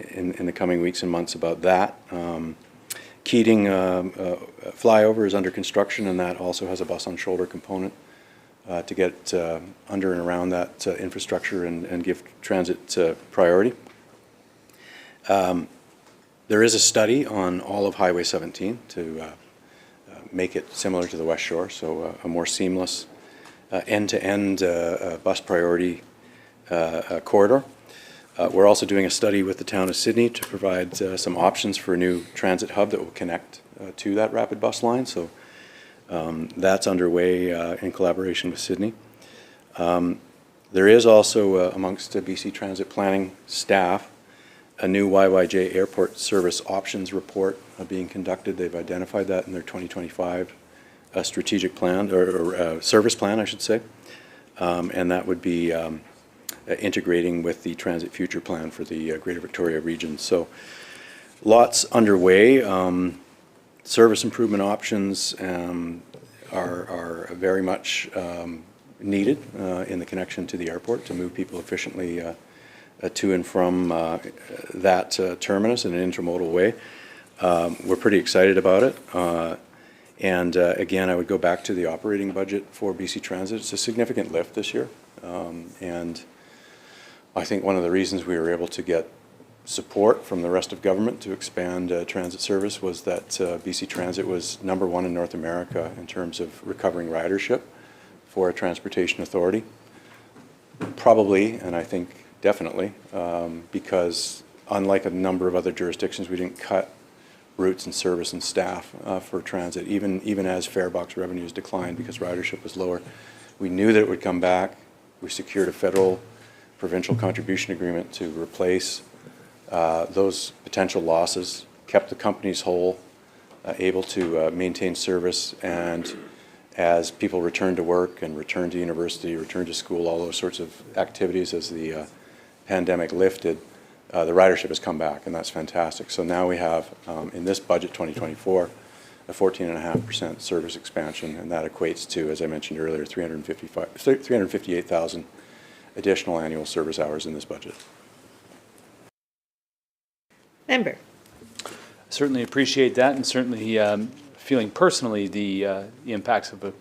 in the coming weeks and months about that. Keating flyover is under construction, and that also has a bus on shoulder component to get under and around that infrastructure and give transit priority. There is a study on all of Highway 17 to make it similar to the West Shore, so a more seamless end-to-end bus priority corridor. We're also doing a study with the town of Sydney to provide some options for a new transit hub that will connect to that rapid bus line. So that's underway in collaboration with Sydney. There is also amongst BC Transit planning staff a new YYJ airport service options report being conducted. They've identified that in their 2025 strategic plan or service plan, I should say, and that would be integrating with the transit future plan for the Greater Victoria region. So lots underway. Service improvement options are very much needed in the connection to the airport to move people efficiently to and from that terminus in an intermodal way. We're pretty excited about it. And again, I would go back to the operating budget for BC Transit. It's a significant lift this year. And I think one of the reasons we were able to get support from the rest of government to expand transit service was that BC Transit was #1 in North America in terms of recovering ridership for a transportation authority. Probably, and I think definitely, because unlike a number of other jurisdictions, we didn't cut routes and service and staff for transit, even as fare box revenues declined because ridership was lower. We knew that it would come back. We secured a federal provincial contribution agreement to replace those potential losses, kept the companies whole, able to maintain service, and as people return to work and return to university, return to school, all those sorts of activities as the pandemic lifted, the ridership has come back, and that's fantastic. So now we have, in this budget 2024, a 14.5% service expansion, and that equates to, as I mentioned earlier, 358,000 additional annual service hours in this budget. Member. Certainly appreciate that, and certainly feeling personally the impacts of a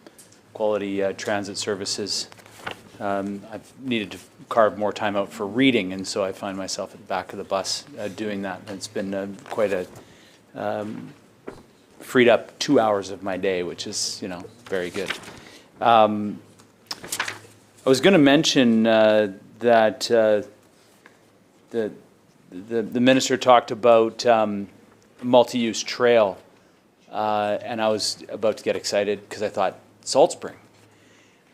quality transit services. I've needed to carve more time out for reading, and so I find myself at the back of the bus doing that. And it's been quite a freed up 2 hours of my day, which is, very good. I was going to mention that the minister talked about multi-use trail, and I was about to get excited because I thought Salt Spring.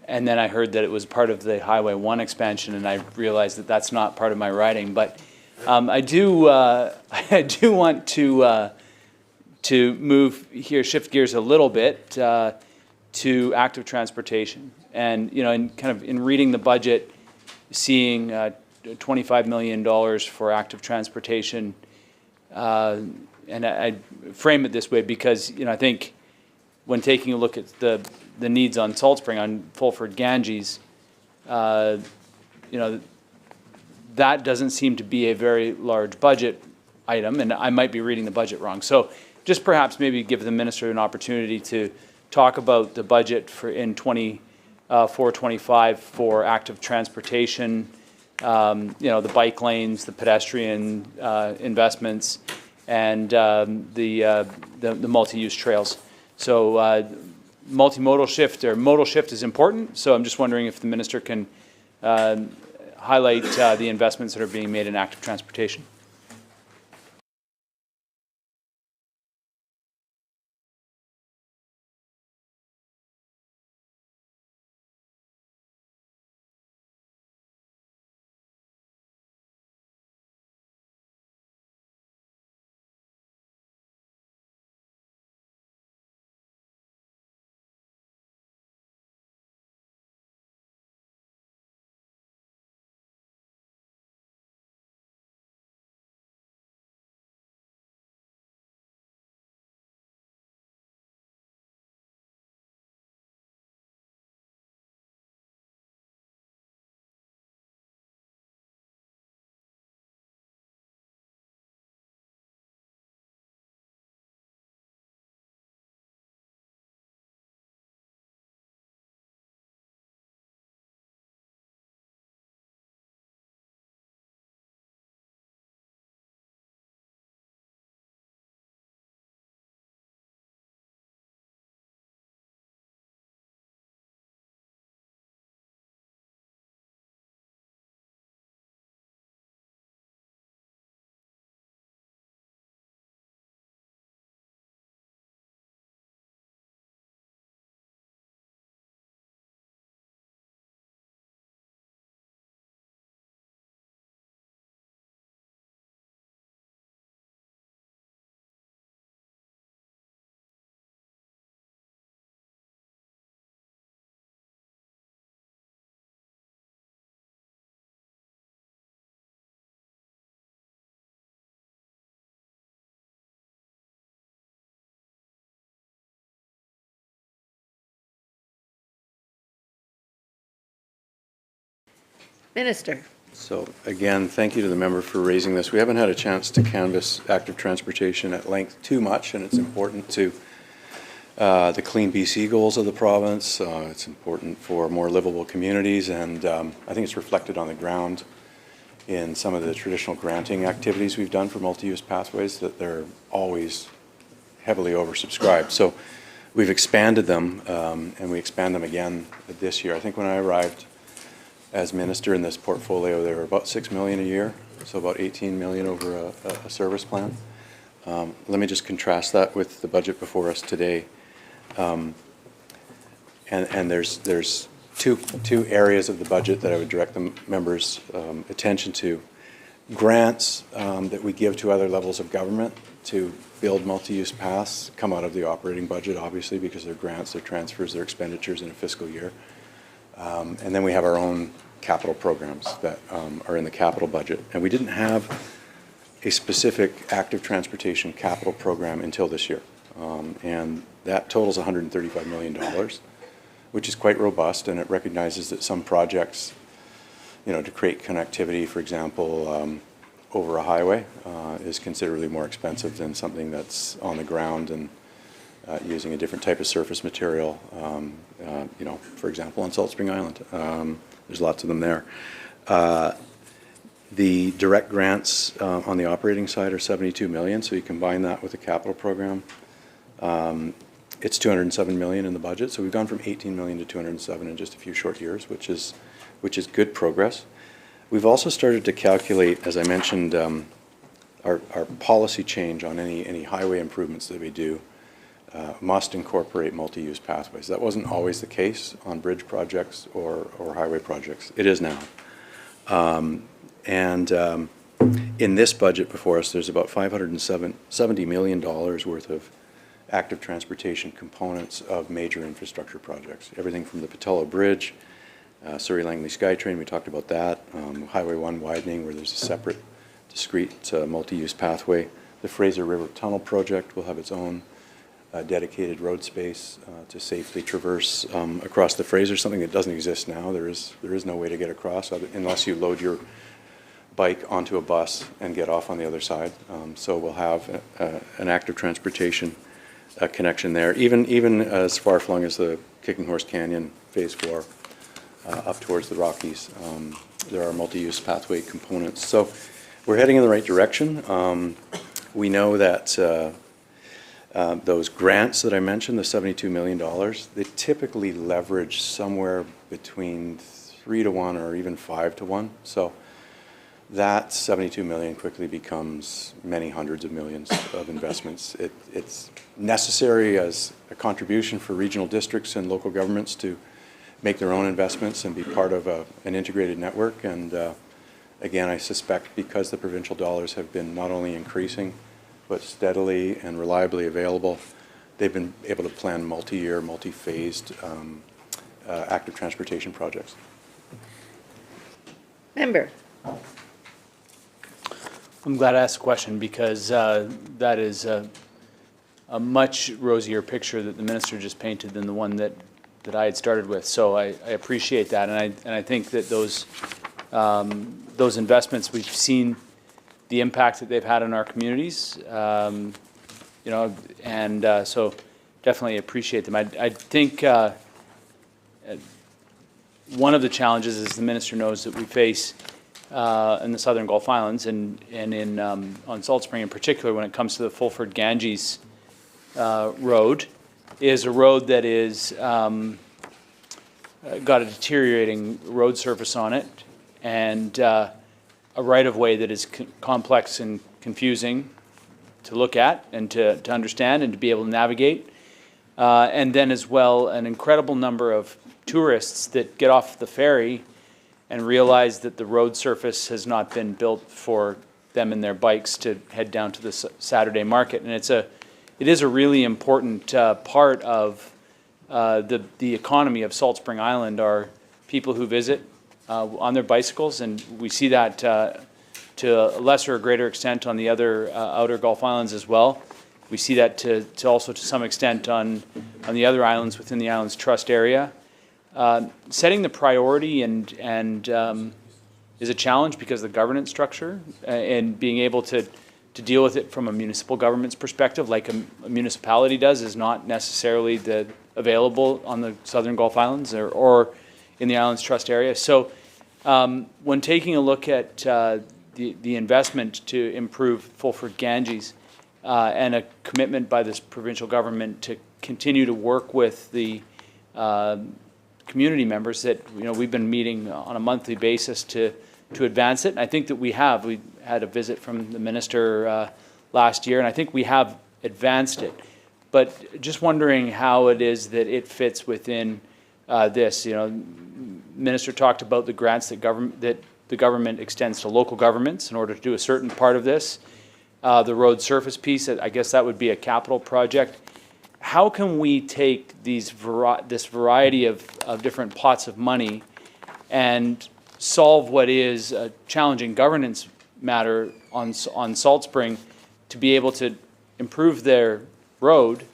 And then I heard that it was part of the Highway 1 expansion, and I realized that that's not part of my riding. But I do want to to move here, shift gears a little bit to active transportation. And, you know, in kind of in reading the budget, seeing $25 million for active transportation, and I frame it this way because, you know, I think when taking a look at the needs on Salt Spring, on Fulford Ganges, you know, that doesn't seem to be a very large budget item, and I might be reading the budget wrong. So just perhaps maybe give the minister an opportunity to talk about the budget for in 24-25 for active transportation, you know, the bike lanes, the pedestrian investments, and the multi-use trails. So multimodal shift or modal shift is important. So I'm just wondering if the minister can highlight the investments that are being made in active transportation. Minister. So again, thank you to the member for raising this. We haven't had a chance to canvass active transportation at length too much, and it's important to the Clean BC goals of the province. It's important for more livable communities, and I think it's reflected on the ground in some of the traditional granting activities we've done for multi-use pathways, that they're always heavily oversubscribed. So we've expanded them, and we expand them again this year. I think when I arrived as minister in this portfolio, there were about $6 million a year, so about $18 million over a service plan. Let me just contrast that with the budget before us today. And there's two areas of the budget that I would direct the members' attention to. Grants that we give to other levels of government to build multi-use paths come out of the operating budget, obviously, because they're grants, they're transfers, they're expenditures in a fiscal year. And then we have our own capital programs that are in the capital budget. And we didn't have a specific active transportation capital program until this year. And that totals $135 million, which is quite robust, and it recognizes that some projects, you know, to create connectivity, for example, over a highway is considerably more expensive than something that's on the ground and using a different type of surface material, you know, for example, on Salt Spring Island. There's lots of them there. The direct grants on the operating side are $72 million, so you combine that with the capital program. It's $207 million in the budget, so we've gone from $18 million to $207 in just a few short years, which is good progress. We've also started to calculate, as I mentioned, our policy change on any highway improvements that we do must incorporate multi-use pathways. That wasn't always the case on bridge projects or highway projects. It is now. in this budget before us, there's about $570 million worth of active transportation components of major infrastructure projects. Everything from the Patello Bridge, Surrey Langley SkyTrain, we talked about that, Highway 1 widening where there's a separate, discrete multi-use pathway. The Fraser River Tunnel project will have its own dedicated road space to safely traverse across the Fraser, something that doesn't exist now. There is no way to get across unless you load your bike onto a bus and get off on the other side. So we'll have an active transportation connection there, even as far flung as the Kicking Horse Canyon Phase 4 up towards the Rockies. There are multi-use pathway components. So we're heading in the right direction. We know that those grants that I mentioned, the $72 million, they typically leverage somewhere between 3 to 1 or even 5 to 1. So that 72 million quickly becomes many hundreds of millions of investments. It's necessary as a contribution for regional districts and local governments to make their own investments and be part of an integrated network. And again, I suspect because the provincial dollars have been not only increasing, but steadily and reliably available, they've been able to plan multi-year, multi-phased active transportation projects. Member. I'm glad I asked the question because that is a much rosier picture that the minister just painted than the one that I had started with. So I appreciate that, and I think that those investments, we've seen the impact that they've had on our communities, you know, and so definitely appreciate them. I think one of the challenges, as the minister knows, that we face in the Southern Gulf Islands and in on Salt Spring in particular, when it comes to the Fulford-Ganges road, is a road that is got a deteriorating road surface on it, and a right-of-way that is complex and confusing to look at and to understand and to be able to navigate. And then as well, an incredible number of tourists that get off the ferry and realize that the road surface has not been built for them and their bikes to head down to the Saturday market. And it is a really important part of the economy of Salt Spring Island are people who visit on their bicycles, and we see that to a lesser or greater extent on the other outer Gulf Islands as well. We see that to also to some extent on the other islands within the Islands Trust area. Setting the priority and is a challenge because of the governance structure and being able to deal with it from a municipal government's perspective, like a municipality does, is not necessarily available on the Southern Gulf Islands or in the Islands Trust area. So when taking a look at the investment to improve Fulford-Ganges and a commitment by this provincial government to continue to work with the community members that, you know, we've been meeting on a monthly basis to advance it. And I think that we had a visit from the minister last year, and I think we have advanced it. But just wondering how it is that it fits within this. You know, minister talked about the grants that the government extends to local governments in order to do a certain part of this. The road surface piece, I guess that would be a capital project. How can we take this variety of different pots of money and solve what is a challenging governance matter on Salt Spring to be able to improve their road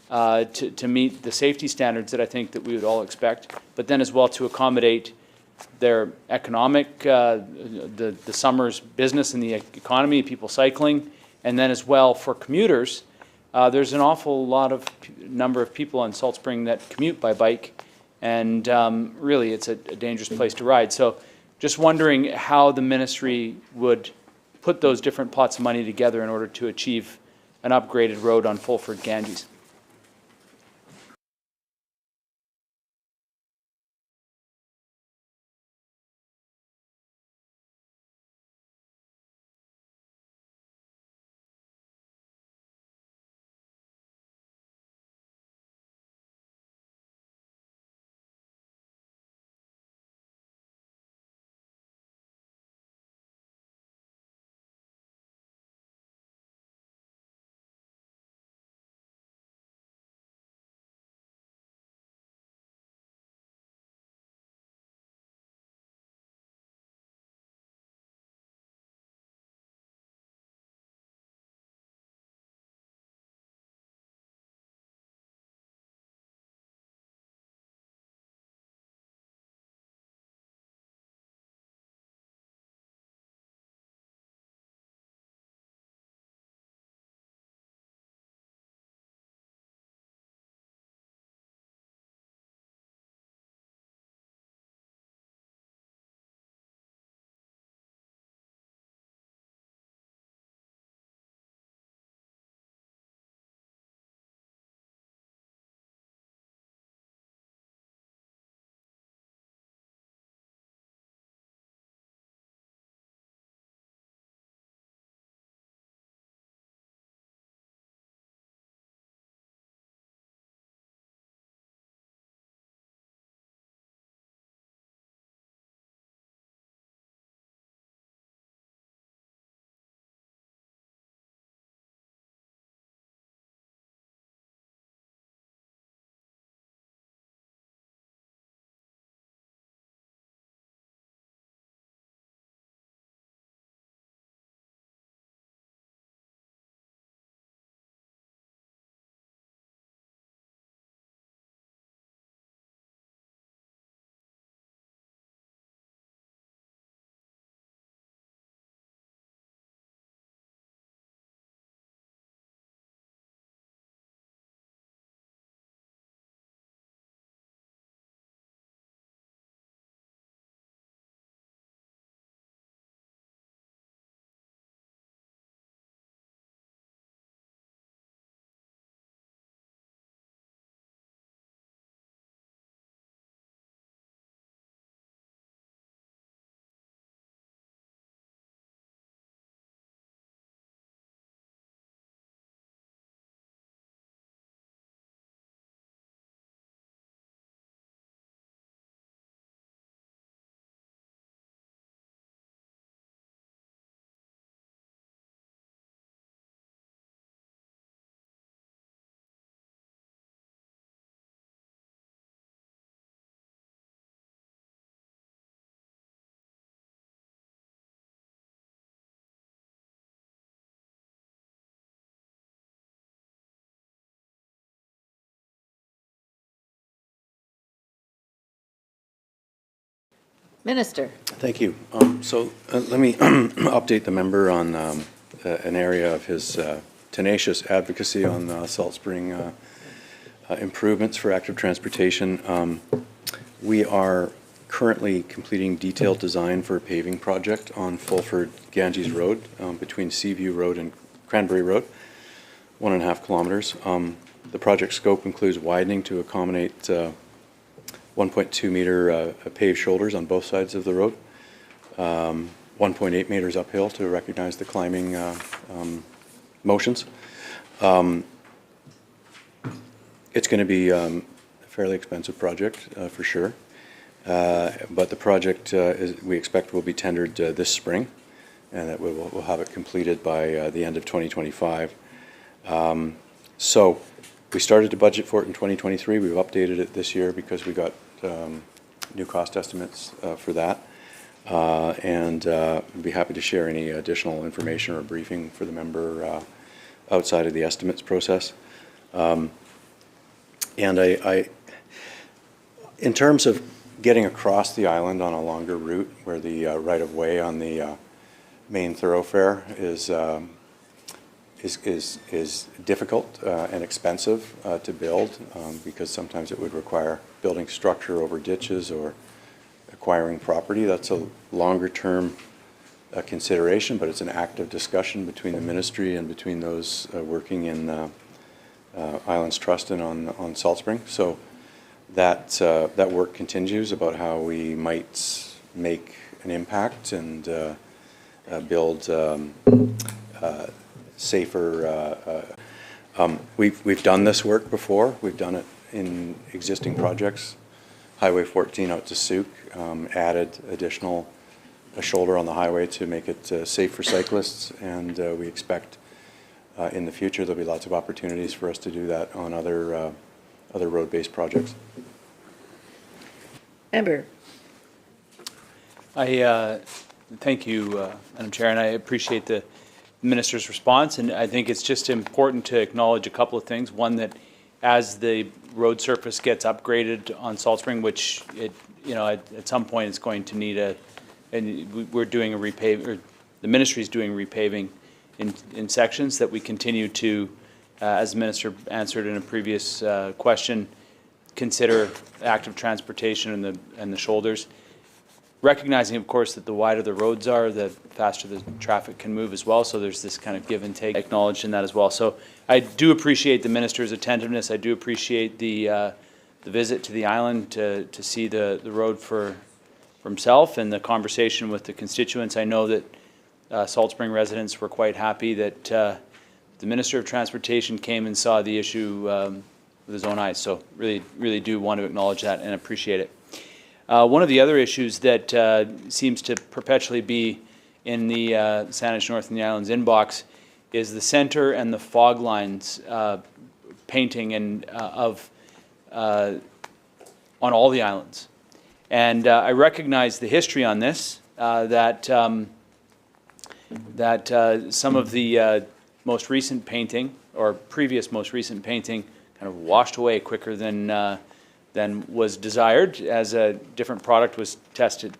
to meet the safety standards that I think that we would all expect, but then as well to accommodate their economic, the summer's business and the economy, people cycling, and then as well for commuters. There's an awful lot of number of people on Salt Spring that commute by bike, and really it's a dangerous place to ride. So just wondering how the ministry would put those different pots of money together in order to achieve an upgraded road on Fulford-Ganges. Minister. Thank you. Let me update the member on an area of his tenacious advocacy on Salt Spring improvements for active transportation. We are currently completing detailed design for a paving project on Fulford-Ganges Road between Seaview Road and Cranberry Road, 1.5 kilometers. The project scope includes widening to accommodate 1.2 meter paved shoulders on both sides of the road, 1.8 meters uphill to recognize the climbing motions. It's going to be a fairly expensive project for sure, but the project we expect will be tendered this spring, and that we'll have it completed by the end of 2025. So we started to budget for it in 2023. We've updated it this year because we got new cost estimates for that. And I'd be happy to share any additional information or briefing for the member outside of the estimates process. And in terms of getting across the island on a longer route where the right-of-way on the main thoroughfare is difficult and expensive to build because sometimes it would require building structure over ditches or acquiring property. That's a longer-term consideration, but it's an active discussion between the ministry and between those working in Islands Trust and on Salt Spring. So that work continues about how we might make an impact and build safer. We've done this work before. We've done it in existing projects. Highway 14 out to Souk added a shoulder on the highway to make it safe for cyclists, and we expect in the future there'll be lots of opportunities for us to do that on other road-based projects. Member. Thank you, Madam Chair, and I appreciate the Minister's response, and I think it's just important to acknowledge a couple of things. One, that as the road surface gets upgraded on Salt Spring, which at some point it's going to need and we're doing a repave, or the ministry is doing repaving in sections, that we continue to, as the Minister answered in a previous question, consider active transportation and the shoulders. Recognizing, of course, that the wider the roads are, the faster the traffic can move as well. So there's this kind of give and take acknowledged in that as well. So I do appreciate the Minister's attentiveness. I do appreciate the visit to the island to see the road for himself and the conversation with the constituents. I know that Salt Spring residents were quite happy that the Minister of Transportation came and saw the issue with his own eyes. So really do want to acknowledge that and appreciate it. One of the other issues that seems to perpetually be in the Saanich North and the Islands inbox is the center and the fog lines painting and on all the islands. And I recognize the history on this, that some of the most recent painting, or previous most recent painting, kind of washed away quicker than was desired as a different product was tested.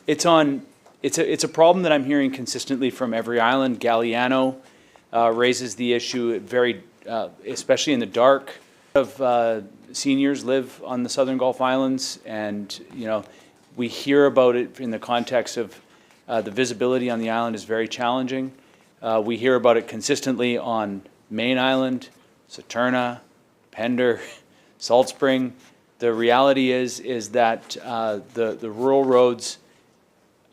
It's a problem that I'm hearing consistently from every island. Galliano raises the issue very, especially in the dark. Of seniors live on the Southern Gulf Islands, and we hear about it in the context of the visibility on the island is very challenging. We hear about it consistently on Main Island, Saturna, Pender, Salt Spring. The reality is that the rural roads,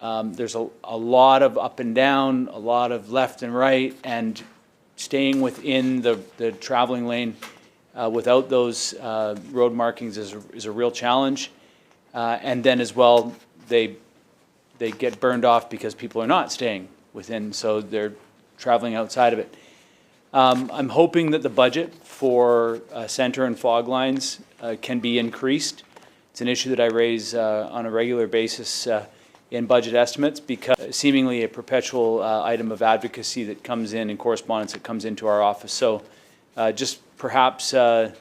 there's a lot of up and down, a lot of left and right, and staying within the traveling lane without those road markings is a real challenge. And then as well, they get burned off because people are not staying within, so they're traveling outside of it. I'm hoping that the budget for center and fog lines can be increased. It's an issue that I raise on a regular basis in budget estimates, because seemingly a perpetual item of advocacy that comes in correspondence that comes into our office. So just perhaps the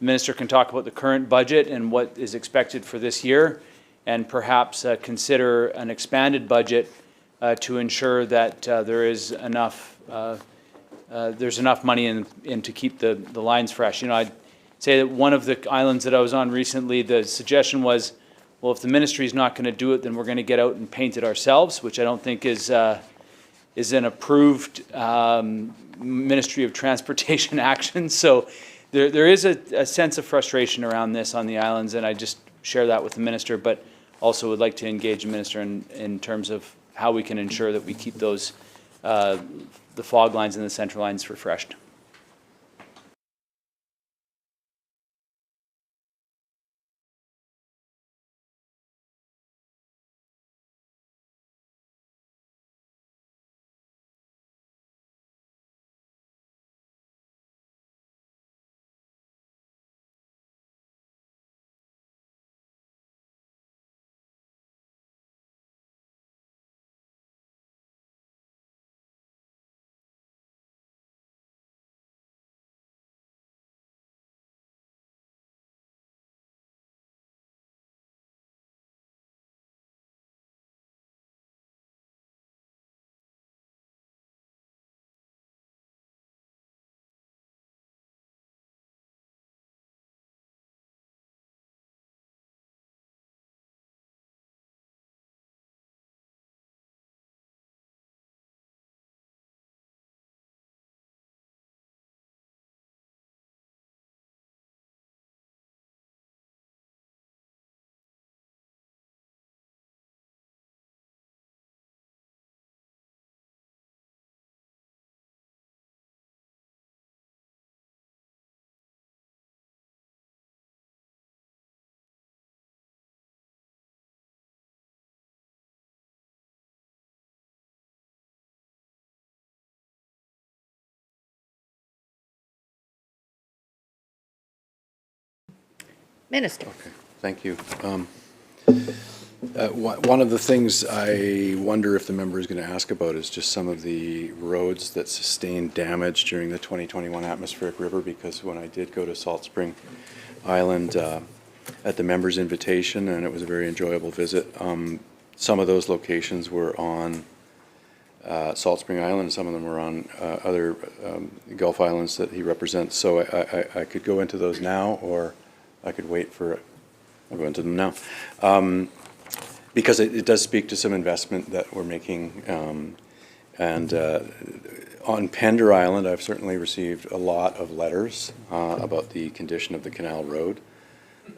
Minister can talk about the current budget and what is expected for this year, and perhaps consider an expanded budget to ensure that there's enough money in to keep the lines fresh. I'd say that one of the islands that I was on recently, the suggestion was, well, if the ministry is not going to do it, then we're going to get out and paint it ourselves, which I don't think is an approved Ministry of Transportation action. So there is a sense of frustration around this on the islands, and I just share that with the minister, but also would like to engage the minister in terms of how we can ensure that we keep those the fog lines and the central lines refreshed. Minister. Thank you. One of the things I wonder if the member is going to ask about is just some of the roads that sustained damage during the 2021 atmospheric river, because when I did go to Salt Spring Island at the member's invitation, and it was a very enjoyable visit, some of those locations were on Salt Spring Island, and some of them were on other Gulf Islands that he represents. So I could go into those now, or I could wait for, I'll go into them now. Because it does speak to some investment that we're making. And on Pender Island, I've certainly received a lot of letters about the condition of the canal road.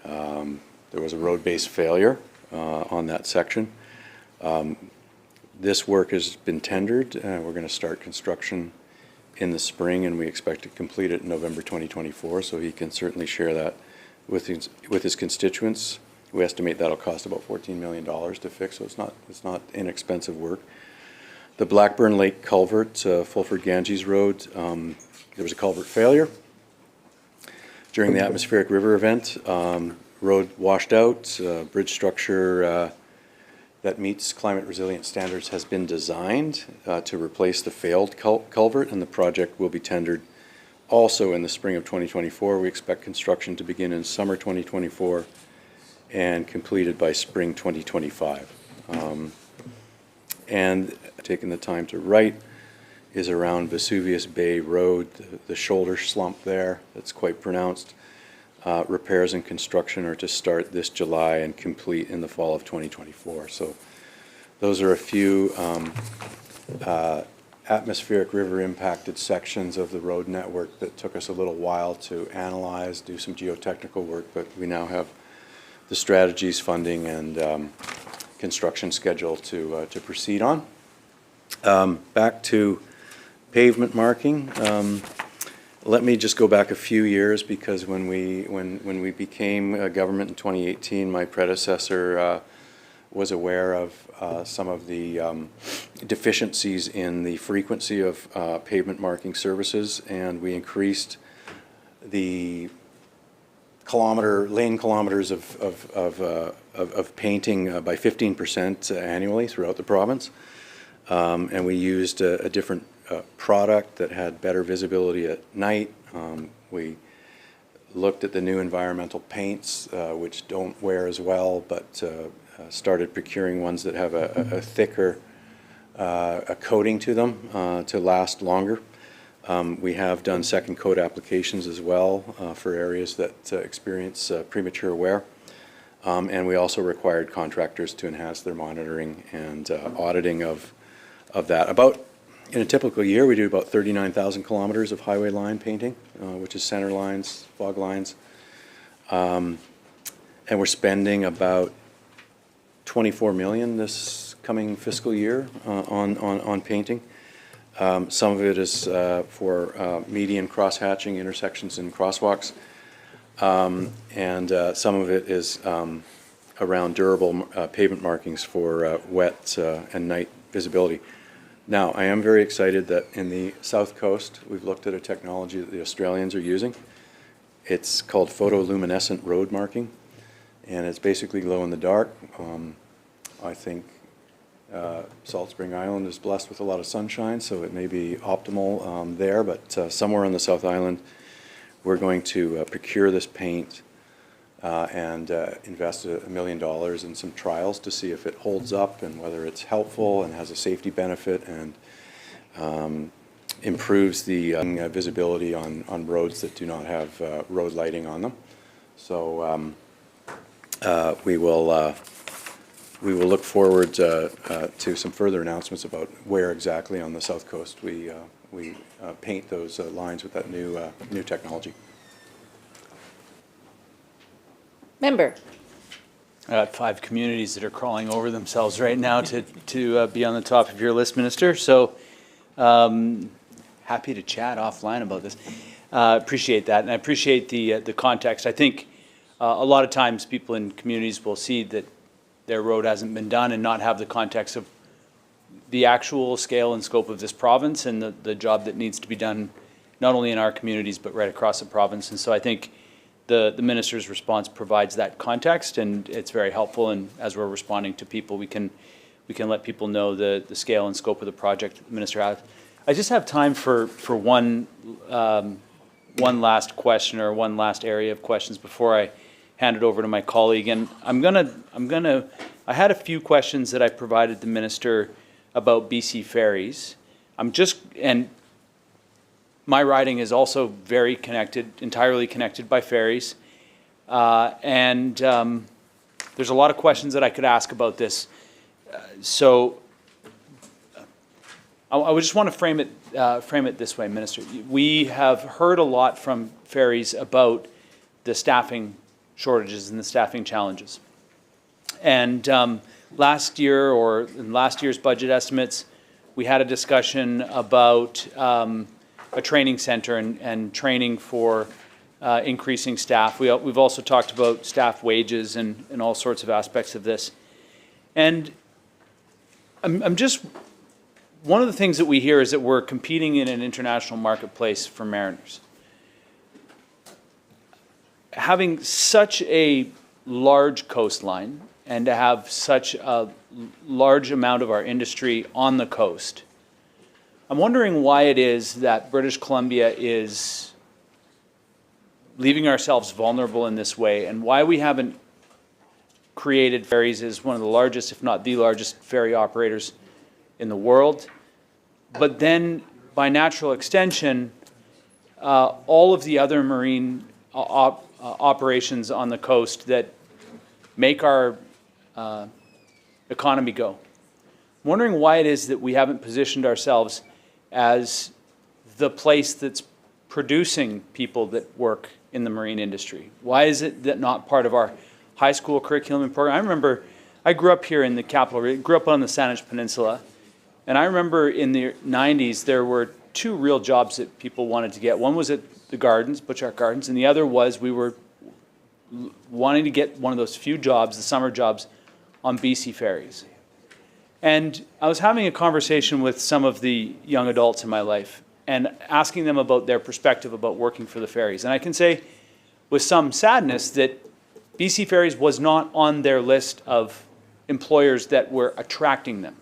There was a road-based failure on that section. This work has been tendered. We're going to start construction in the spring, and we expect to complete it in November 2024, so he can certainly share that with his constituents. We estimate that'll cost about $14 million to fix, so it's not inexpensive work. The Blackburn Lake culvert, Fulford Ganges Road, there was a culvert failure during the atmospheric river event. Road washed out. Bridge structure that meets climate resilient standards has been designed to replace the failed culvert, and the project will be tendered also in the spring of 2024. We expect construction to begin in summer 2024 and completed by spring 2025. And taking the time to write is around Vesuvius Bay Road, the shoulder slump there that's quite pronounced. Repairs and construction are to start this July and complete in the fall of 2024. So those are a few atmospheric river impacted sections of the road network that took us a little while to analyze, do some geotechnical work, but we now have the strategies, funding, and construction schedule to proceed on. Back to pavement marking. Let me just go back a few years, because when we became a government in 2018, my predecessor was aware of some of the deficiencies in the frequency of pavement marking services, and we increased the lane kilometers of painting by 15% annually throughout the province. And we used a different product that had better visibility at night. We looked at the new environmental paints, which don't wear as well, but started procuring ones that have a thicker a coating to them to last longer. We have done second coat applications as well for areas that experience premature wear. And we also required contractors to enhance their monitoring and auditing of that. In a typical year, we do about 39,000 kilometers of highway line painting, which is center lines, fog lines. And we're spending about 24 million this coming fiscal year on painting. Some of it is for median cross-hatching intersections and crosswalks. And some of it is around durable pavement markings for wet and night visibility. Now, I am very excited that in the South Coast, we've looked at a technology that the Australians are using. It's called photoluminescent road marking, and it's basically glow in the dark. I think Salt Spring Island is blessed with a lot of sunshine, so it may be optimal there, but somewhere on the South Island, we're going to procure this paint and invest $1 million in some trials to see if it holds up and whether it's helpful and has a safety benefit and improves the visibility on roads that do not have road lighting on them. So we will look forward to some further announcements about where exactly on the South Coast we paint those lines with that new technology. Member. I got 5 communities that are crawling over themselves right now to be on the top of your list, Minister. So happy to chat offline about this. Appreciate that, and I appreciate the context. I think a lot of times people in communities will see that their road hasn't been done and not have the context of the actual scale and scope of this province and the job that needs to be done not only in our communities but right across the province. And so I think the minister's response provides that context, and it's very helpful. And as we're responding to people, we can let people know the scale and scope of the project that the minister has. I just have time for one last question or one last area of questions before I hand it over to my colleague. And I had a few questions that I provided the minister about BC ferries. And my riding is also very connected, entirely connected by ferries. And there's a lot of questions that I could ask about this. So I would just want to frame it this way, Minister. We have heard a lot from ferries about the staffing shortages and the staffing challenges. And last year, or in last year's budget estimates, we had a discussion about a training center and training for increasing staff. We've also talked about staff wages and all sorts of aspects of this. And I'm just, one of the things that we hear is that we're competing in an international marketplace for mariners. Having such a large coastline and to have such a large amount of our industry on the coast, I'm wondering why it is that British Columbia is leaving ourselves vulnerable in this way, and why we haven't created ferries as one of the largest, if not the largest, ferry operators in the world. But then, by natural extension, all of the other marine operations on the coast that make our economy go. I'm wondering why it is that we haven't positioned ourselves as the place that's producing people that work in the marine industry. Why is it that not part of our high school curriculum and program? I remember, I grew up here in the capital, grew up on the Saanich Peninsula, and I remember in the 90s there were 2 real jobs that people wanted to get. One was at the gardens, Butchart Gardens, and the other was we were wanting to get one of those few jobs, the summer jobs, on BC ferries. And I was having a conversation with some of the young adults in my life and asking them about their perspective about working for the ferries. And I can say with some sadness that BC Ferries was not on their list of employers that were attracting them,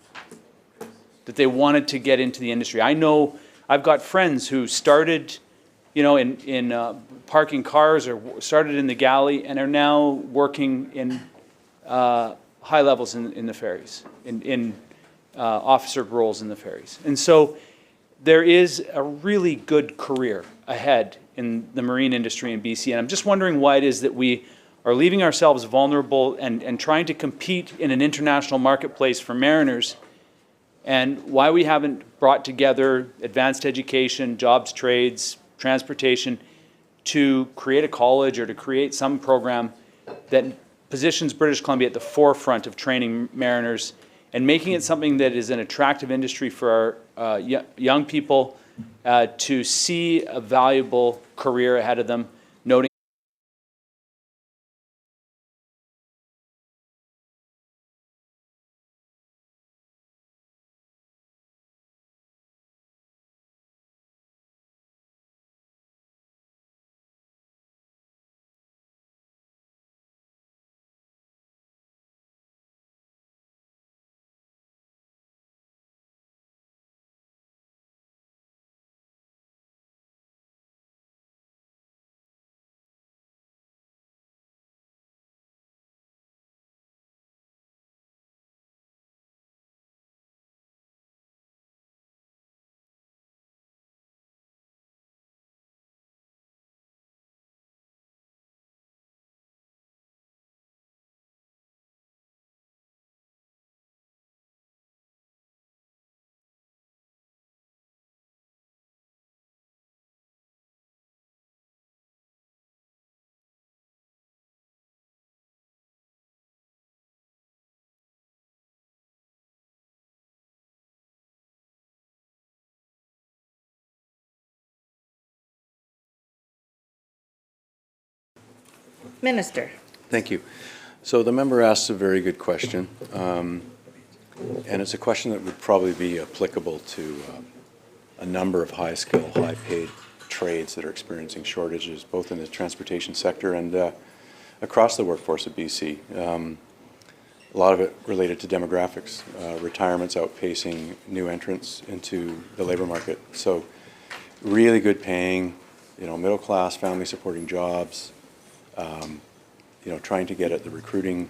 that they wanted to get into the industry. I know I've got friends who started, in parking cars or started in the galley and are now working in high levels in the ferries, in officer roles in the ferries. And so there is a really good career ahead in the marine industry in BC. And I'm just wondering why it is that we are leaving ourselves vulnerable and trying to compete in an international marketplace for mariners, and why we haven't brought together advanced education, jobs, trades, transportation to create a college or to create some program that positions British Columbia at the forefront of training mariners and making it something that is an attractive industry for our young people to see a valuable career ahead of them, noting Minister. Thank you. So the member asks a very good question, and it's a question that would probably be applicable to a number of high-skill, high-paid trades that are experiencing shortages, both in the transportation sector and across the workforce of BC. A lot of it related to demographics, retirements outpacing new entrants into the labor market. So really good paying, middle-class, family-supporting jobs, trying to get at the recruiting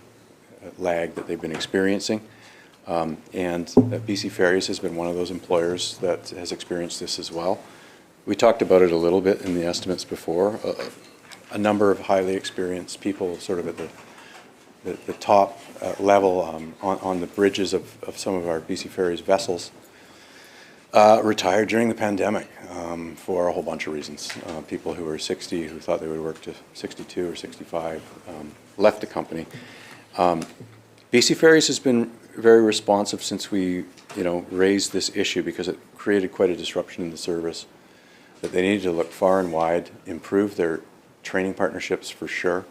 lag that they've been experiencing. And BC Ferries has been one of those employers that has experienced this as well. We talked about it a little bit in the estimates before. A number of highly experienced people sort of at the top level on the bridges of some of our BC Ferries vessels retired during the pandemic for a whole bunch of reasons. People who were 60 who thought they would work to 62 or 65 left the company. BC Ferries has been very responsive since we raised this issue, because it created quite a disruption in the service, that they needed to look far and wide, improve their training partnerships for sure.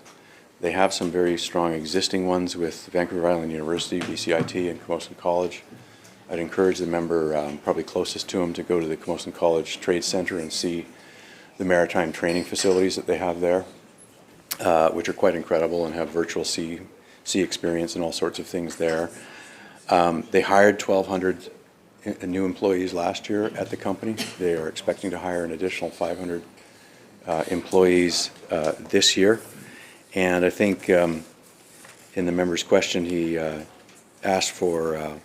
They have some very strong existing ones with Vancouver Island University, BCIT, and Camosun College. I'd encourage the member probably closest to him to go to the Camosun College Trade Center and see the maritime training facilities that they have there, which are quite incredible and have virtual sea experience and all sorts of things there. They hired 1,200 new employees last year at the company. They are expecting to hire an additional 500 employees this year. And I think in the member's question, he asked for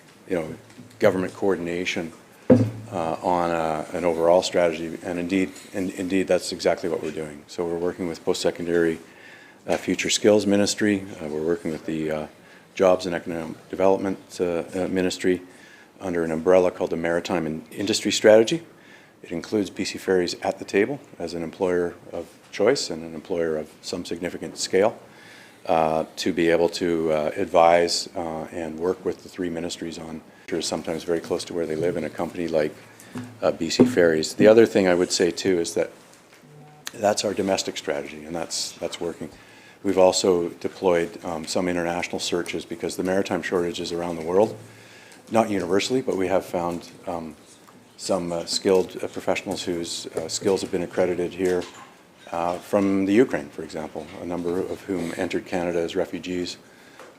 government coordination on an overall strategy, and indeed that's exactly what we're doing. So we're working with post-secondary future skills ministry. We're working with the Jobs and Economic Development Ministry under an umbrella called the Maritime and Industry Strategy. It includes BC Ferries at the table as an employer of choice and an employer of some significant scale to be able to advise and work with the three ministries on sometimes very close to where they live in a company like BC Ferries. The other thing I would say too is that that's our domestic strategy, and that's working. We've also deployed some international searches because the maritime shortages around the world, not universally, but we have found some skilled professionals whose skills have been accredited here from the Ukraine, for example, a number of whom entered Canada as refugees,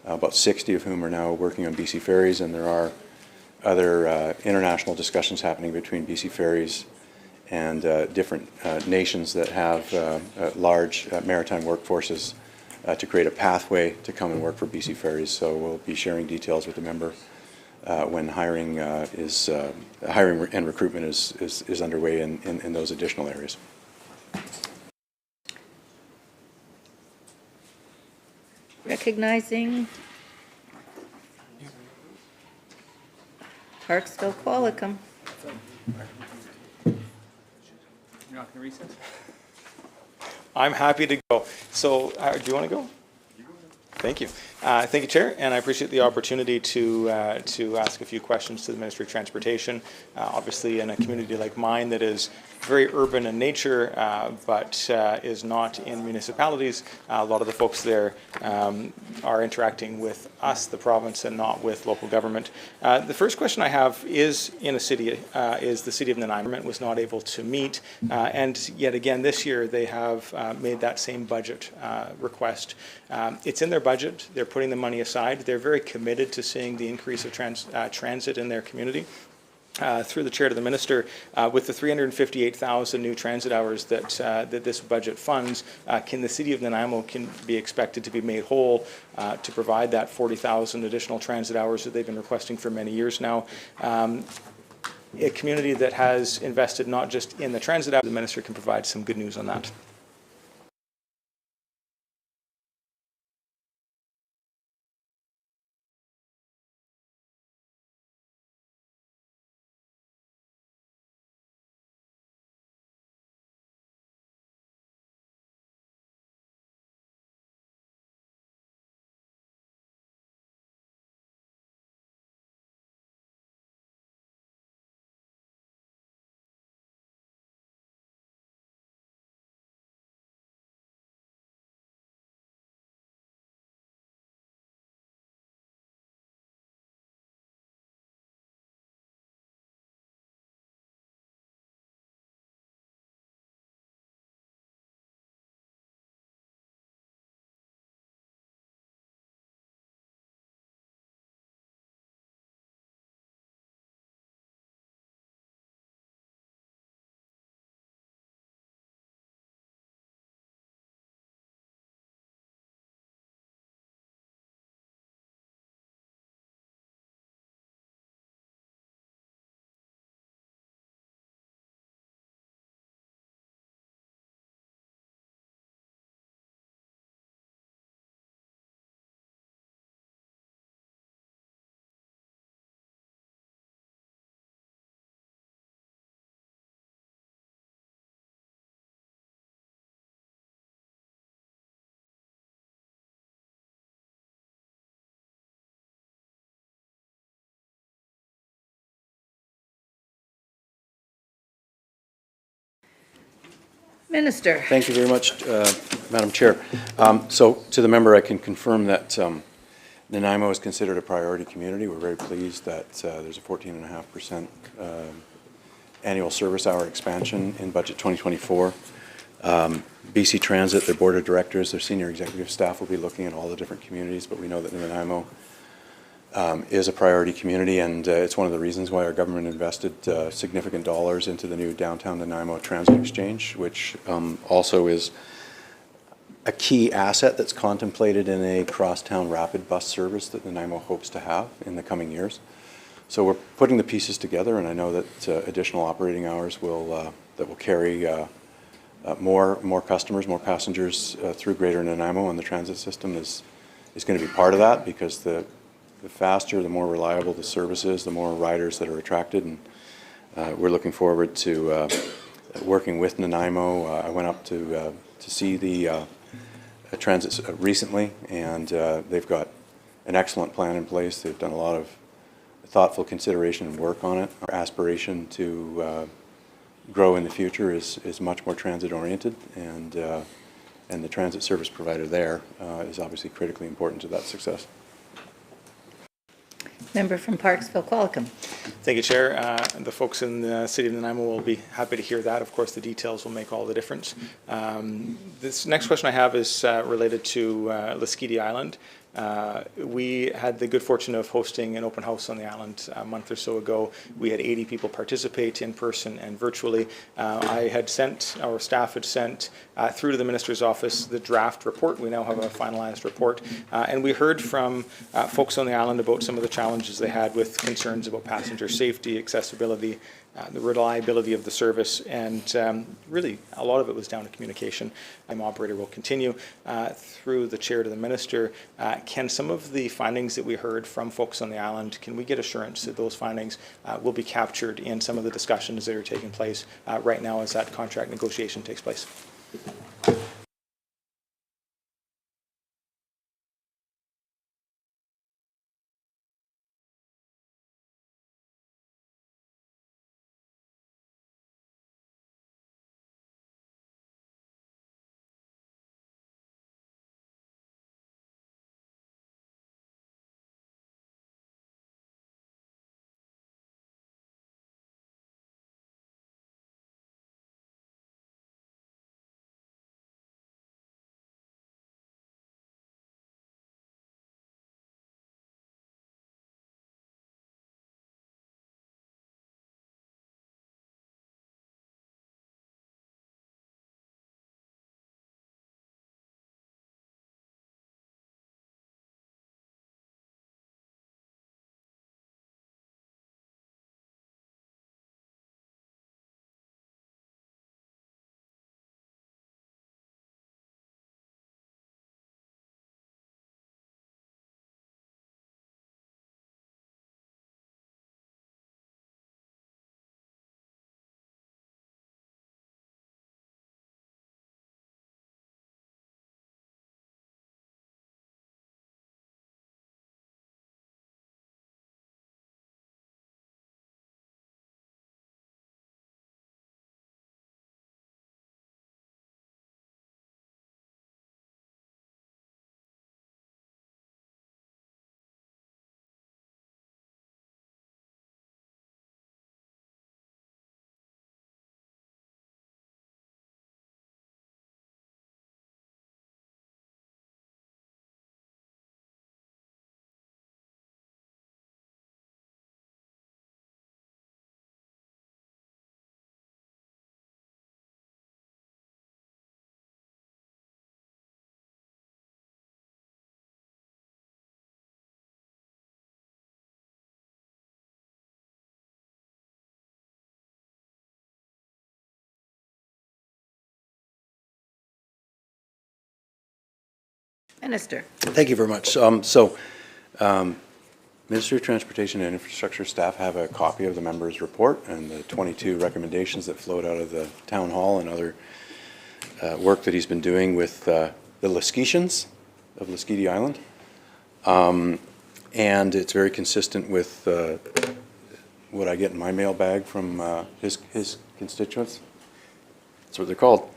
about 60 of whom are now working on BC Ferries, and there are other international discussions happening between BC Ferries and different nations that have large maritime workforces to create a pathway to come and work for BC Ferries. So we'll be sharing details with the member when hiring and recruitment is underway in those additional areas. Recognizing Parksville Qualicum. You're not going to recess? I'm happy to go. So, do you want to go? Thank you. Thank you, Chair, and I appreciate the opportunity to ask a few questions to the Ministry of Transportation. Obviously, in a community like mine that is very urban in nature, but is not in municipalities, a lot of the folks there are interacting with us, the province, and not with local government. The first question I have is in a city, is the City of Nanaimo was not able to meet, and yet again this year they have made that same budget request. It's in their budget. They're putting the money aside. They're very committed to seeing the increase of transit in their community. Through the chair to the minister, with the 358,000 new transit hours that this budget funds, can the City of Nanaimo be expected to be made whole to provide that 40,000 additional transit hours that they've been requesting for many years now? A community that has invested not just in the transit hours, the minister can provide some good news on that. Minister. Thank you very much, Madam Chair. So to the member, I can confirm that Nanaimo is considered a priority community. We're very pleased that there's a 14.5% annual service hour expansion in budget 2024. BC Transit, their board of directors, their senior executive staff will be looking at all the different communities, but we know that Nanaimo is a priority community, and it's one of the reasons why our government invested significant dollars into the new downtown Nanaimo Transit Exchange, which also is a key asset that's contemplated in a crosstown rapid bus service that Nanaimo hopes to have in the coming years. So we're putting the pieces together, and I know that additional operating hours will carry more customers, more passengers through Greater Nanaimo, and the transit system is going to be part of that, because the faster, the more reliable the service is, the more riders that are attracted, and we're looking forward to working with Nanaimo. I went up to see the transit recently, and they've got an excellent plan in place. They've done a lot of thoughtful consideration and work on it. Our aspiration to grow in the future is much more transit oriented, and the transit service provider there is obviously critically important to that success. Member from Parksville Qualicum. Thank you, Chair. The folks in the City of Nanaimo will be happy to hear that. Of course, the details will make all the difference. This next question I have is related to Lasqueti Island. We had the good fortune of hosting an open house on the island a month or so ago. We had 80 people participate in person and virtually. Our staff had sent through to the Minister's office the draft report. We now have a finalized report. And we heard from folks on the island about some of the challenges they had with concerns about passenger safety, accessibility, the reliability of the service, and really a lot of it was down to communication. Operator will continue through the chair to the minister. Can some of the findings that we heard from folks on the island, can we get assurance that those findings will be captured in some of the discussions that are taking place right now as that contract negotiation takes place? Minister. Thank you very much. Ministry of Transportation and Infrastructure staff have a copy of the member's report and the 22 recommendations that flowed out of the town hall and other work that he's been doing with the Lesquitians of Lesquiti Island. And it's very consistent with what I get in my mailbag from his constituents. That's what they're called.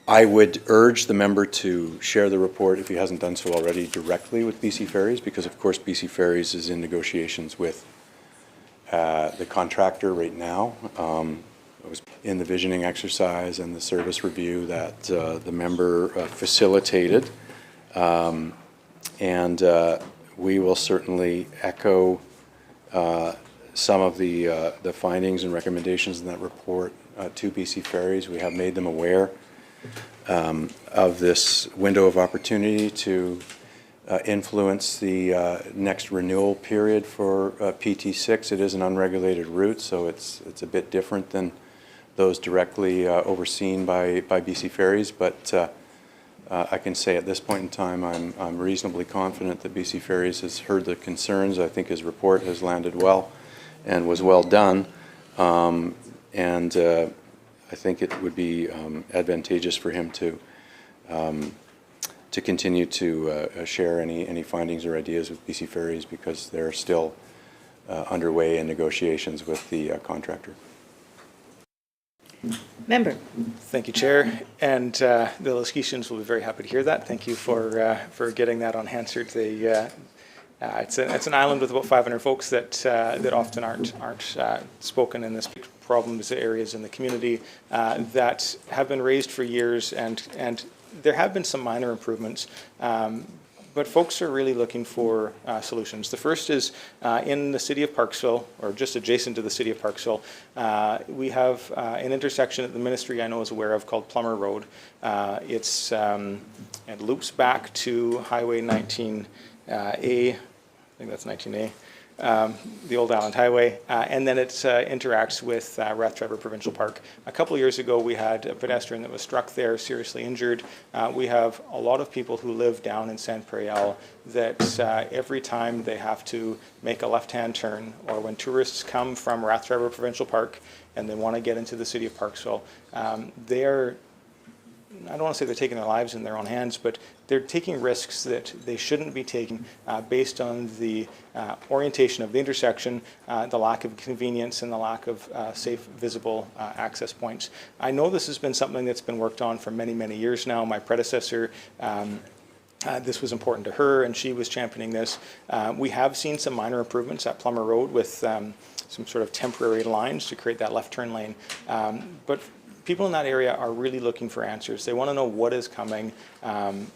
I would urge the member to share the report, if he hasn't done so already, directly with BC Ferries, because of course BC Ferries is in negotiations with the contractor right now. It was in the visioning exercise and the service review that the member facilitated. And we will certainly echo some of the findings and recommendations in that report to BC Ferries. We have made them aware of this window of opportunity to influence the next renewal period for PT6. It is an unregulated route, so it's a bit different than those directly overseen by BC Ferries, but I can say at this point in time I'm reasonably confident that BC Ferries has heard the concerns. I think his report has landed well and was well done, and I think it would be advantageous for him to continue to share any findings or ideas with BC Ferries, because they're still underway in negotiations with the contractor. Member. Thank you, Chair. And the Lesquitians will be very happy to hear that. Thank you for getting that on Hansard. It's an island with about 500 folks that often aren't spoken in this problems areas in the community that have been raised for years, and there have been some minor improvements, but folks are really looking for solutions. The first is in the city of Parksville, or just adjacent to the city of Parksville, we have an intersection that the ministry I know is aware of called Plummer Road. It loops back to Highway 19A, I think that's 19A. The Old Island Highway, and then it interacts with Rathtrevor Provincial Park. A couple of years ago, we had a pedestrian that was struck there, seriously injured. We have a lot of people who live down in Saint Prairial that every time they have to make a left-hand turn, or when tourists come from Rathtrevor Provincial Park and they want to get into the city of Parksville, I don't want to say they're taking their lives in their own hands, but they're taking risks that they shouldn't be taking based on the orientation of the intersection, the lack of convenience, and the lack of safe, visible access points. I know this has been something that's been worked on for many, many years now. My predecessor, this was important to her, and she was championing this. We have seen some minor improvements at Plummer Road with some sort of temporary lines to create that left turn lane. But people in that area are really looking for answers. They want to know what is coming,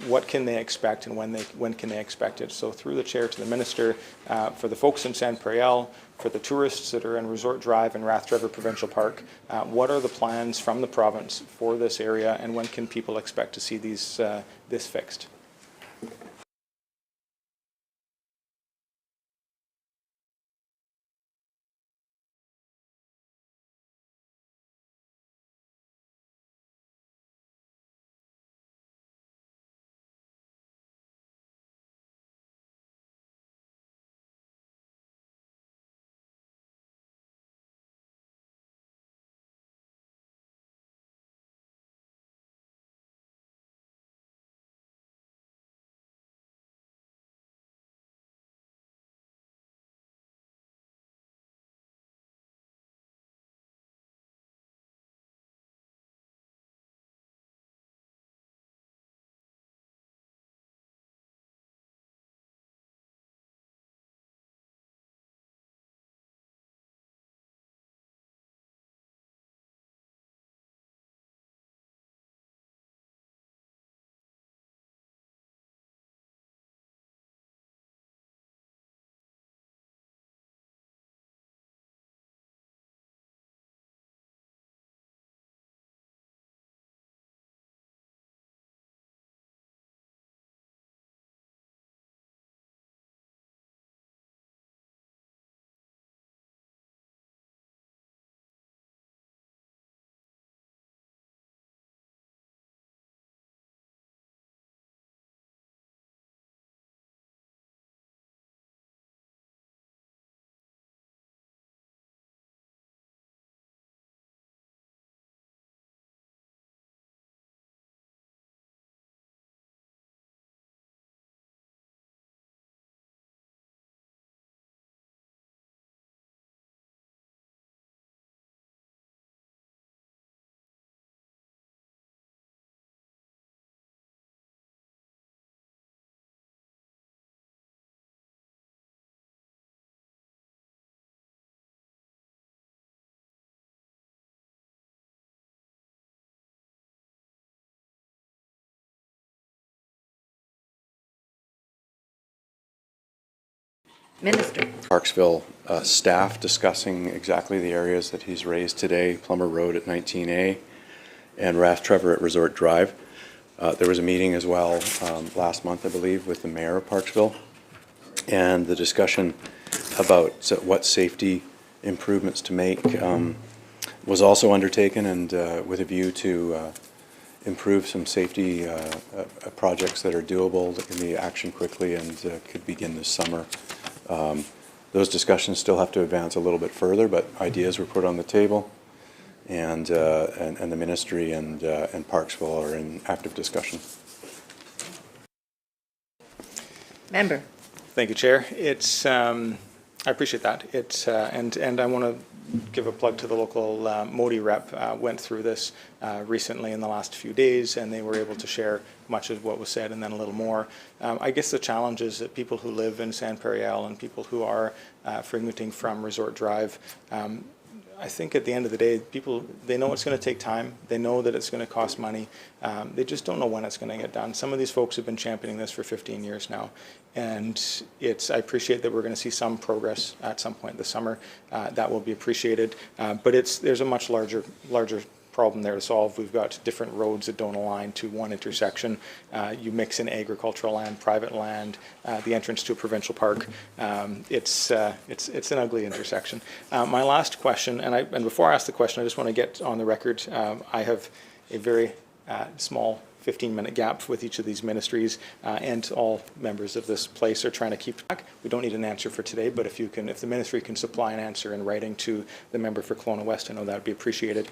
what can they expect, and when can they expect it. So through the chair to the minister, for the folks in Saint Prairial, for the tourists that are in Resort Drive and Rathtrevor Provincial Park, what are the plans from the province for this area, and when can people expect to see this fixed? Minister. Parksville staff discussing exactly the areas that he's raised today, Plummer Road at 19A and Rathtrevor at Resort Drive. There was a meeting as well last month, I believe, with the mayor of Parksville, and the discussion about what safety improvements to make was also undertaken, and with a view to improve some safety projects that are doable, that can be actioned quickly and could begin this summer. Those discussions still have to advance a little bit further, but ideas were put on the table, and the ministry and Parksville are in active discussion. Member. Thank you, Chair. I appreciate that. And I want to give a plug to the local Modi rep. Went through this recently in the last few days, and they were able to share much of what was said and then a little more. I guess the challenge is that people who live in Saint Prairial and people who are frequenting from Resort Drive, I think at the end of the day, people, they know it's going to take time. They know that it's going to cost money. They just don't know when it's going to get done. Some of these folks have been championing this for 15 years now. And I appreciate that we're going to see some progress at some point this summer. That will be appreciated. But there's a much larger problem there to solve. We've got different roads that don't align to one intersection. You mix in agricultural land, private land, the entrance to a provincial park. It's an ugly intersection. My last question, and before I ask the question, I just want to get on the record. I have a very small 15-minute gap with each of these ministries, and all members of this place are trying to keep track. We don't need an answer for today, but if the ministry can supply an answer in writing to the member for Kelowna West, I know that would be appreciated.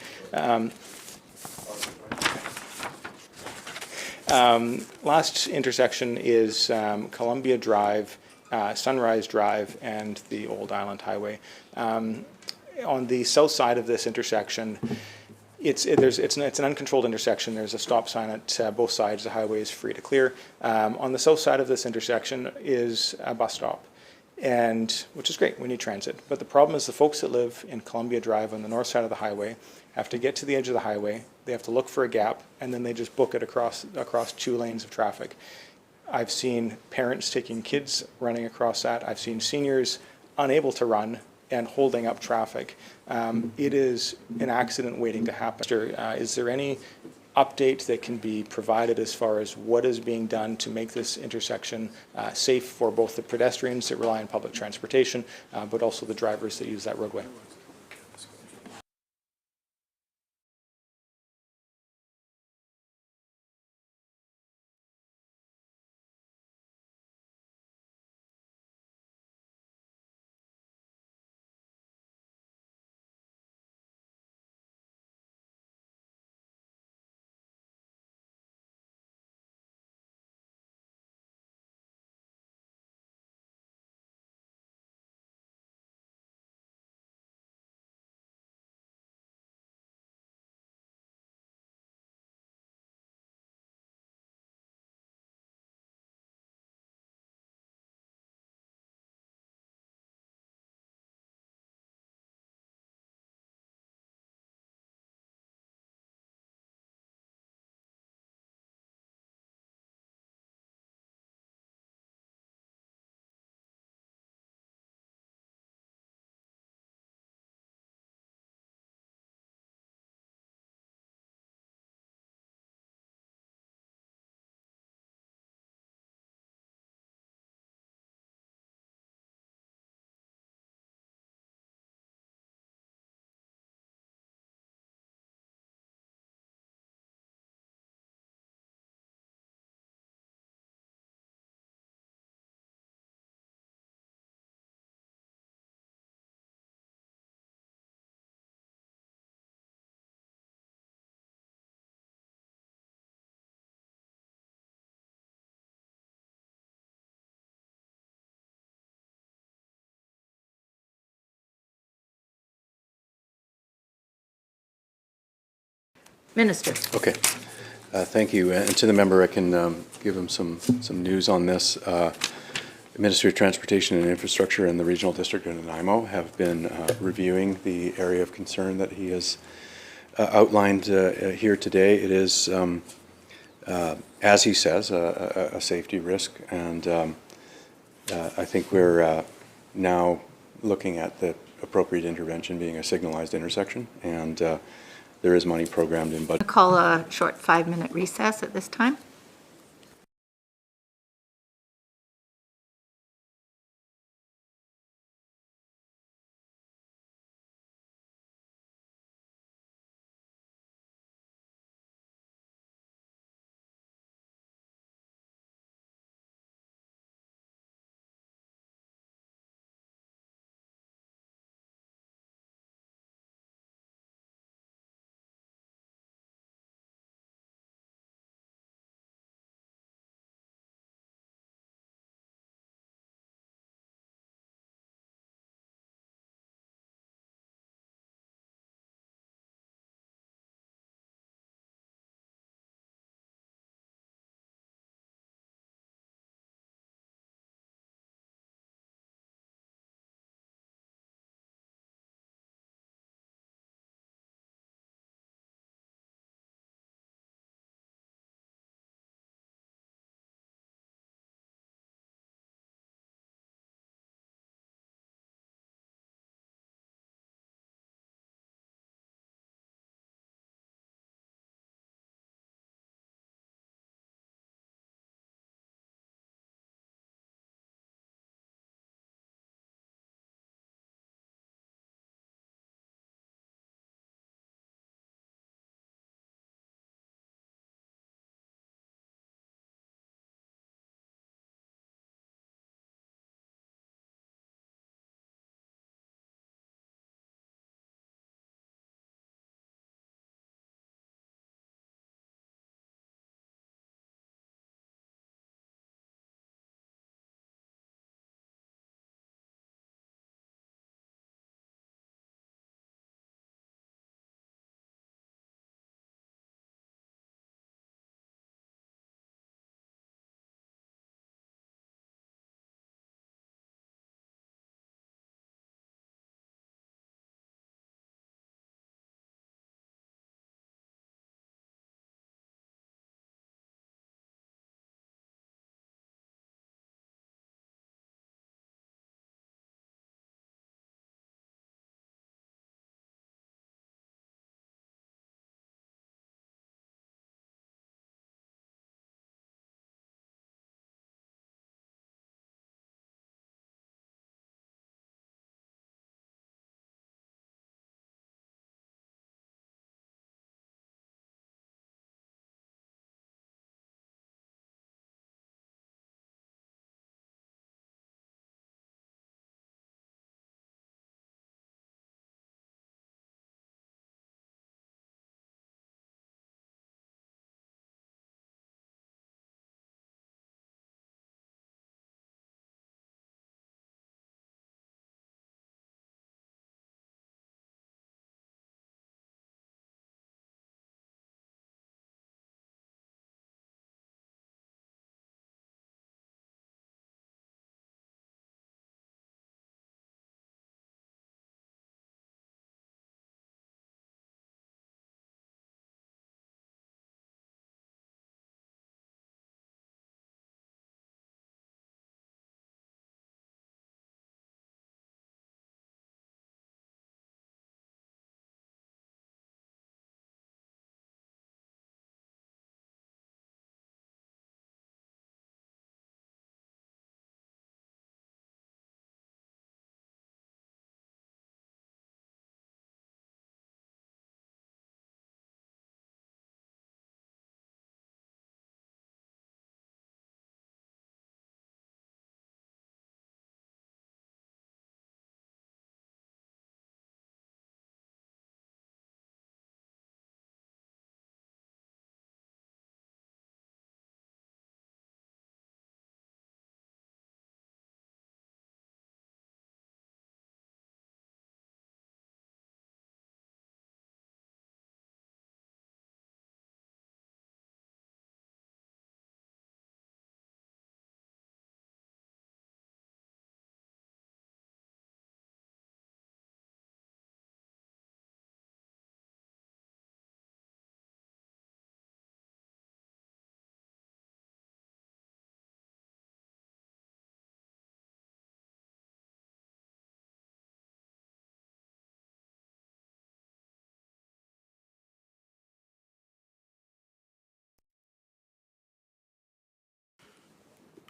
Last intersection is Columbia Drive, Sunrise Drive, and the Old Island Highway. On the south side of this intersection, it's an uncontrolled intersection. There's a stop sign at both sides. The highway is free to clear. On the south side of this intersection is a bus stop, which is great. We need transit. But the problem is the folks that live in Columbia Drive on the north side of the highway have to get to the edge of the highway. They have to look for a gap, and then they just book it across 2 lanes of traffic. I've seen parents taking kids running across that. I've seen seniors unable to run and holding up traffic. It is an accident waiting to happen. Is there any update that can be provided as far as what is being done to make this intersection safe for both the pedestrians that rely on public transportation, but also the drivers that use that roadway? Minister. Okay. Thank you. And to the member, I can give him some news on this. The Ministry of Transportation and Infrastructure and the Regional District of Nanaimo have been reviewing the area of concern that he has outlined here today. It is, as he says, a safety risk, and I think we're now looking at the appropriate intervention being a signalized intersection, and there is money programmed in budget. Call a short 5-minute recess at this time.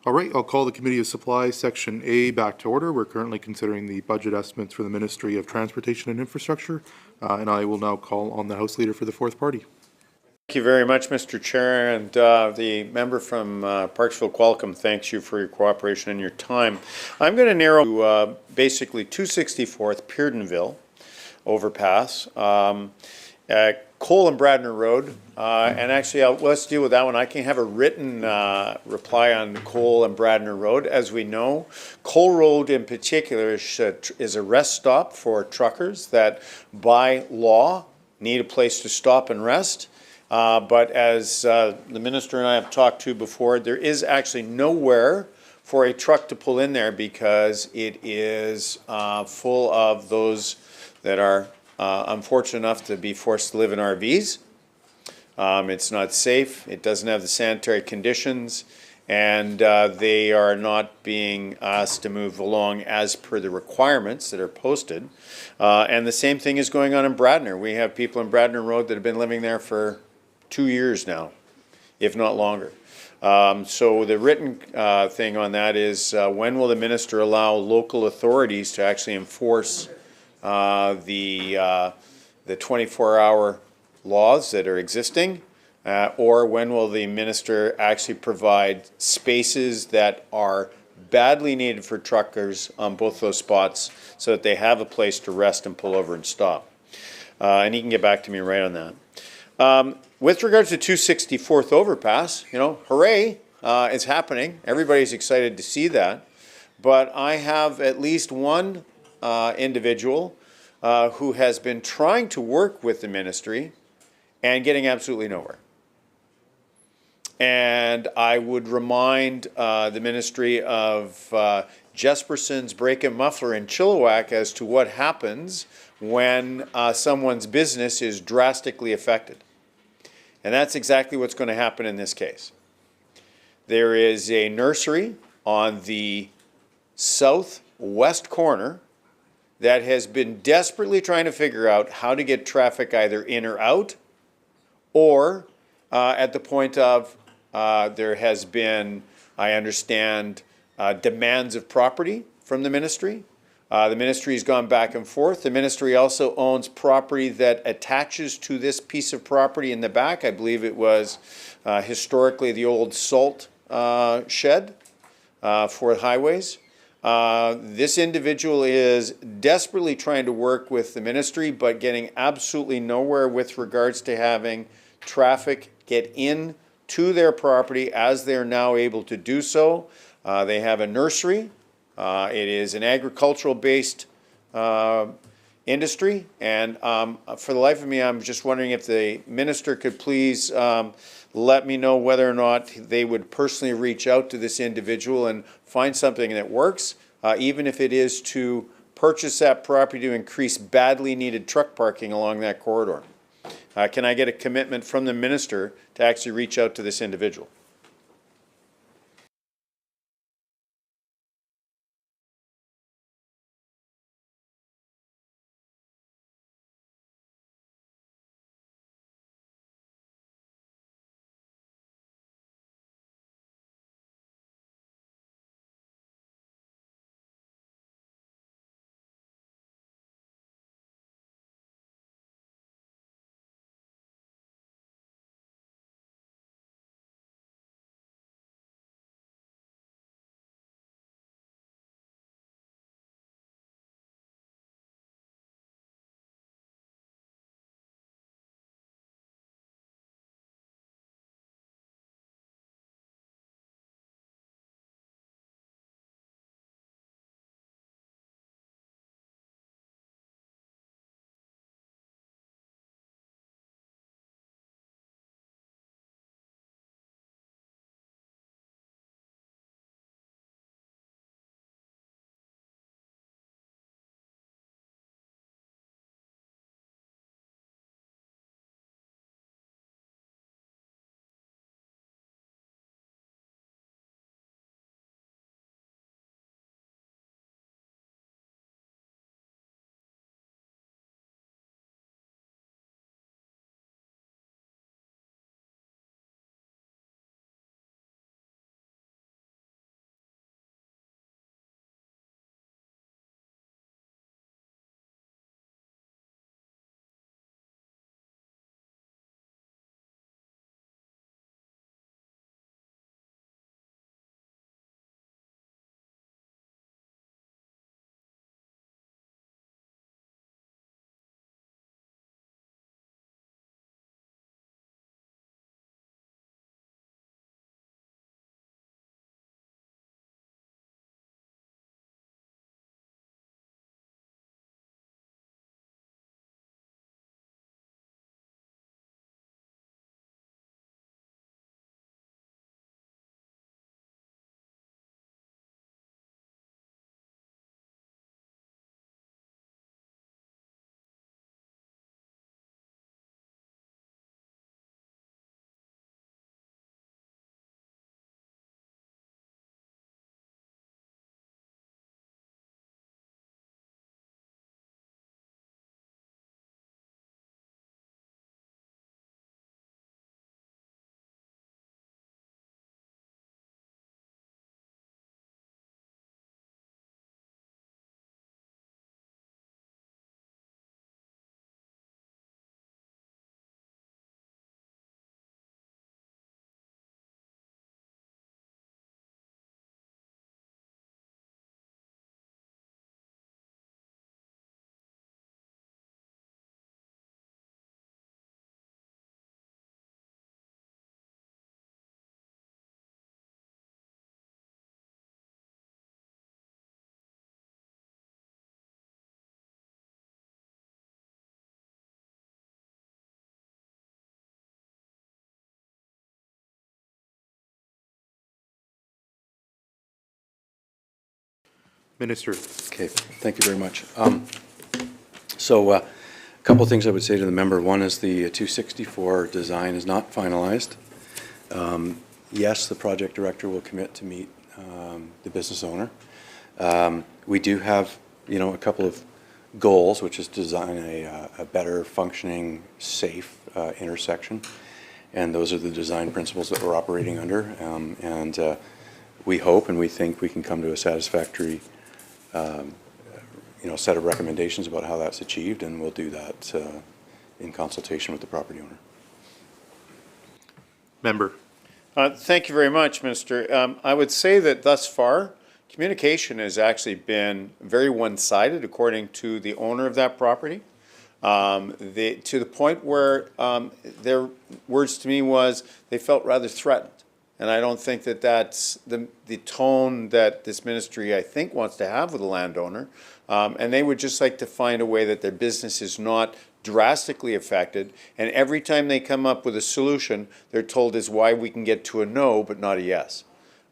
All right, I'll call the Committee of Supply, Section A, back to order. We're currently considering the budget estimates for the Ministry of Transportation and Infrastructure, and I will now call on the House Leader for the fourth party. Thank you very much, Mr. Chair, and the member from Parksville Qualicum thanks you for your cooperation and your time. I'm going to narrow to basically 264th Peardenville overpass, Cole and Bradner Road, and actually let's deal with that one. I can have a written reply on Cole and Bradner Road. As we know, Cole Road in particular is a rest stop for truckers that by law need a place to stop and rest. But as the minister and I have talked to before, there is actually nowhere for a truck to pull in there because it is full of those that are unfortunate enough to be forced to live in RVs. It's not safe, it doesn't have the sanitary conditions, and they are not being asked to move along as per the requirements that are posted. And the same thing is going on in Bradner. We have people in Bradner Road that have been living there for 2 years now, if not longer. So the written thing on that is when will the minister allow local authorities to actually enforce the 24-hour laws that are existing, or when will the minister actually provide spaces that are badly needed for truckers on both those spots so that they have a place to rest and pull over and stop? And he can get back to me right on that. With regards to 264th overpass, you know, hooray, it's happening. Everybody's excited to see that. But I have at least one individual who has been trying to work with the ministry and getting absolutely nowhere. And I would remind the ministry of Jesperson's break-in muffler in Chilliwack as to what happens when someone's business is drastically affected. And that's exactly what's going to happen in this case. There is a nursery on the southwest corner that has been desperately trying to figure out how to get traffic either in or out, or at the point of there has been, I understand, demands of property from the ministry. The ministry has gone back and forth. The ministry also owns property that attaches to this piece of property in the back. I believe it was historically the old salt shed for highways. This individual is desperately trying to work with the ministry, but getting absolutely nowhere with regards to having traffic get in to their property as they're now able to do so. They have a nursery. It is an agricultural-based industry, and for the life of me, I'm just wondering if the minister could please let me know whether or not they would personally reach out to this individual and find something that works, even if it is to purchase that property to increase badly needed truck parking along that corridor. Can I get a commitment from the minister to actually reach out to this individual? Minister. Okay, thank you very much. So a couple of things I would say to the member. One is the 264 design is not finalized. Yes, the project director will commit to meet the business owner. We do have, a couple of goals, which is design a better functioning, safe intersection. And those are the design principles that we're operating under. And we hope and we think we can come to a satisfactory set of recommendations about how that's achieved, and we'll do that in consultation with the property owner. Member. Thank you very much, Minister. I would say that thus far, communication has actually been very one-sided according to the owner of that property. To the point where their words to me was they felt rather threatened. And I don't think that that's the tone that this ministry, I think, wants to have with the landowner. And they would just like to find a way that their business is not drastically affected. And every time they come up with a solution, they're told is why we can get to a no, but not a yes.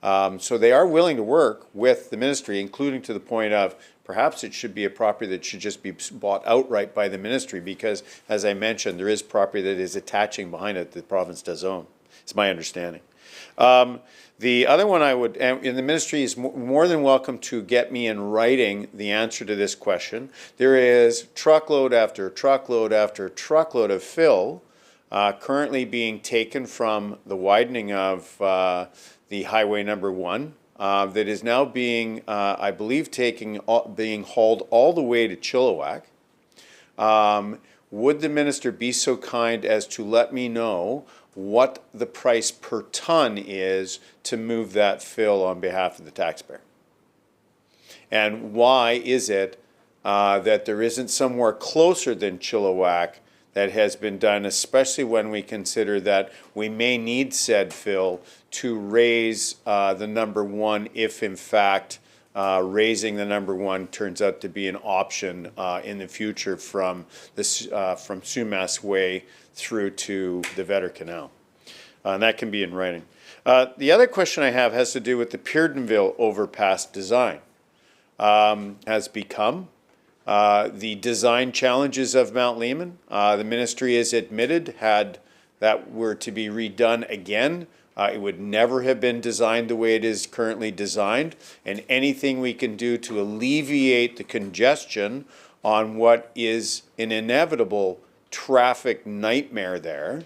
So they are willing to work with the ministry, including to the point of perhaps it should be a property that should just be bought outright by the ministry because, as I mentioned, there is property that is attaching behind it that the province does own. It's my understanding. The other one I would, and the ministry is more than welcome to get me in writing the answer to this question. There is truckload after truckload after truckload of fill currently being taken from the widening of the highway number 1 that is now being, I believe, being hauled all the way to Chilliwack. Would the minister be so kind as to let me know what the price per ton is to move that fill on behalf of the taxpayer? And why is it that there isn't somewhere closer than Chilliwack that has been done, especially when we consider that we may need said fill to raise the number 1 if, in fact, raising the number 1 turns out to be an option in the future from Sumas Way through to the Vetter Canal. And that can be in writing. The other question I have has to do with the Peardenville overpass design. Has become the design challenges of Mount Lehman. The ministry has admitted had that were to be redone again, it would never have been designed the way it is currently designed, and anything we can do to alleviate the congestion on what is an inevitable traffic nightmare there.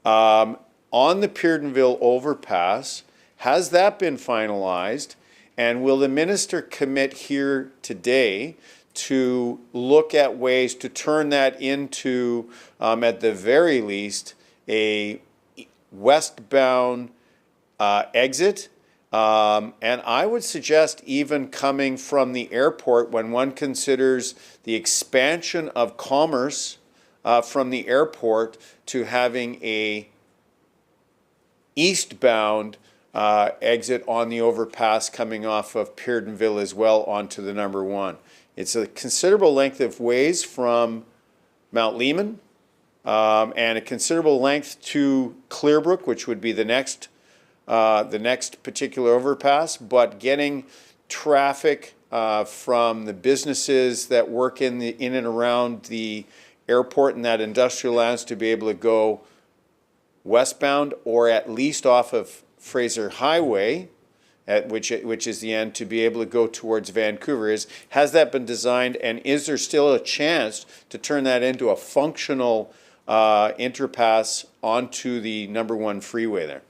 On the Peardenville overpass, has that been finalized? And will the minister commit here today to look at ways to turn that into, at the very least, a westbound exit? And I would suggest even coming from the airport when one considers the expansion of commerce from the airport to having a eastbound exit on the overpass coming off of Peardenville as well onto the number 1. It's a considerable length of ways from Mount Lehman and a considerable length to Clearbrook, which would be the next particular overpass, but getting traffic from the businesses that work in and around the airport and that industrial lands to be able to go westbound or at least off of Fraser Highway, which is the end, to be able to go towards Vancouver. Has that been designed, and is there still a chance to turn that into a functional interpass onto the number 1 freeway there?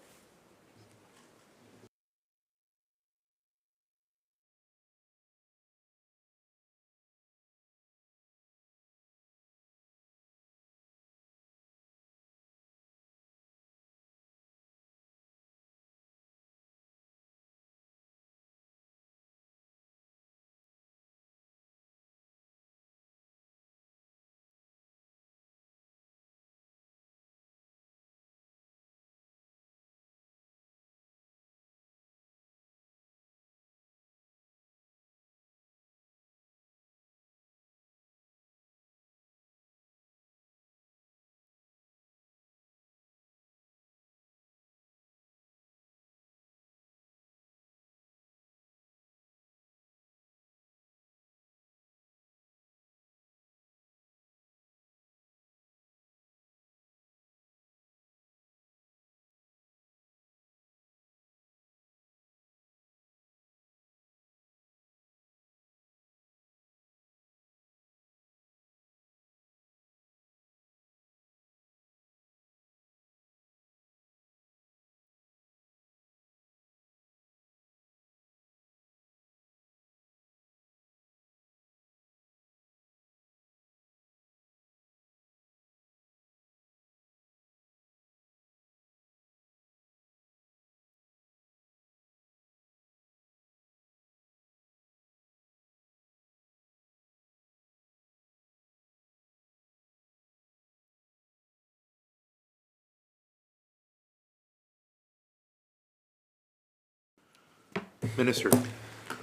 Minister.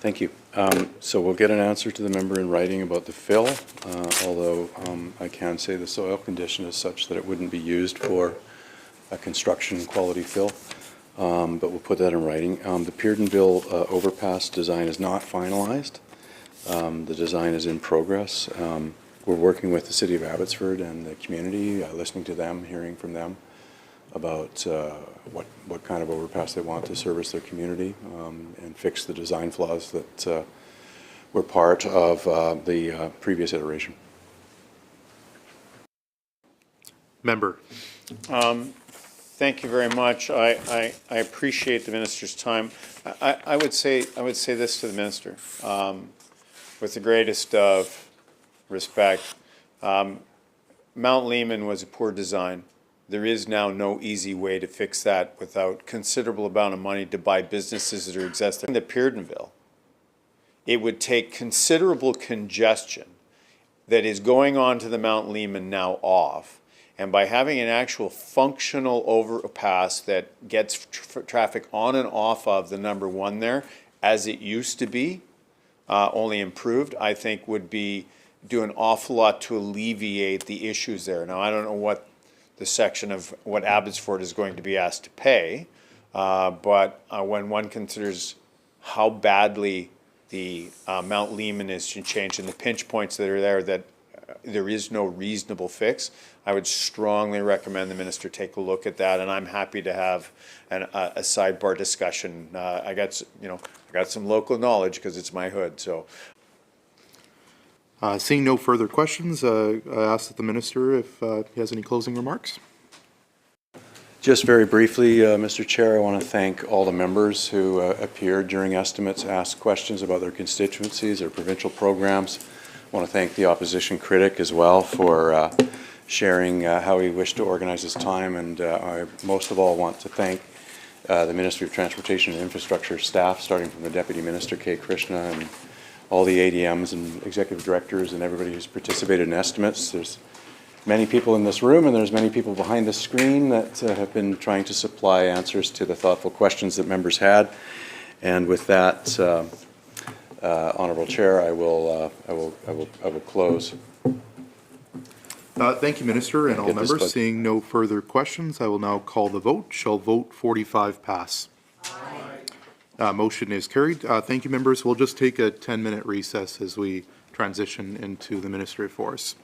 Thank you. So we'll get an answer to the member in writing about the fill, although I can say the soil condition is such that it wouldn't be used for a construction quality fill, but we'll put that in writing. The Peardenville overpass design is not finalized. The design is in progress. We're working with the City of Abbotsford and the community, listening to them, hearing from them about what kind of overpass they want to service their community and fix the design flaws that were part of the previous iteration. Member. Thank you very much. I appreciate the minister's time. I would say this to the minister, with the greatest of respect. Mount Lehman was a poor design. There is now no easy way to fix that without considerable amount of money to buy businesses that are existing. In the Peardenville, it would take considerable congestion that is going on to the Mount Lehman now off. And by having an actual functional overpass that gets traffic on and off of the number 1 there, as it used to be, only improved, I think would do an awful lot to alleviate the issues there. Now, I don't know what the section of what Abbotsford is going to be asked to pay, but when one considers how badly the Mount Lehman is changed and the pinch points that are there, that there is no reasonable fix, I would strongly recommend the minister take a look at that, and I'm happy to have a sidebar discussion. I got some local knowledge because it's my hood. So, Seeing no further questions, I ask that the minister if he has any closing remarks. Just very briefly, Mr. Chair, I want to thank all the members who appeared during estimates, asked questions about their constituencies, their provincial programs. I want to thank the opposition critic as well for sharing how he wished to organize his time, and I most of all want to thank the Ministry of Transportation and Infrastructure staff, starting from the Deputy Minister, K. Krishna, and all the ADMs and executive directors and everybody who's participated in estimates. There's many people in this room and there's many people behind the screen that have been trying to supply answers to the thoughtful questions that members had. And with that, Honourable Chair, I will close. Thank you, Minister, and all members. Seeing no further questions, I will now call the vote. Shall vote 45 pass? Motion is carried. Thank you, members. We'll just take a 10-minute recess as we transition into the Ministry of Forests.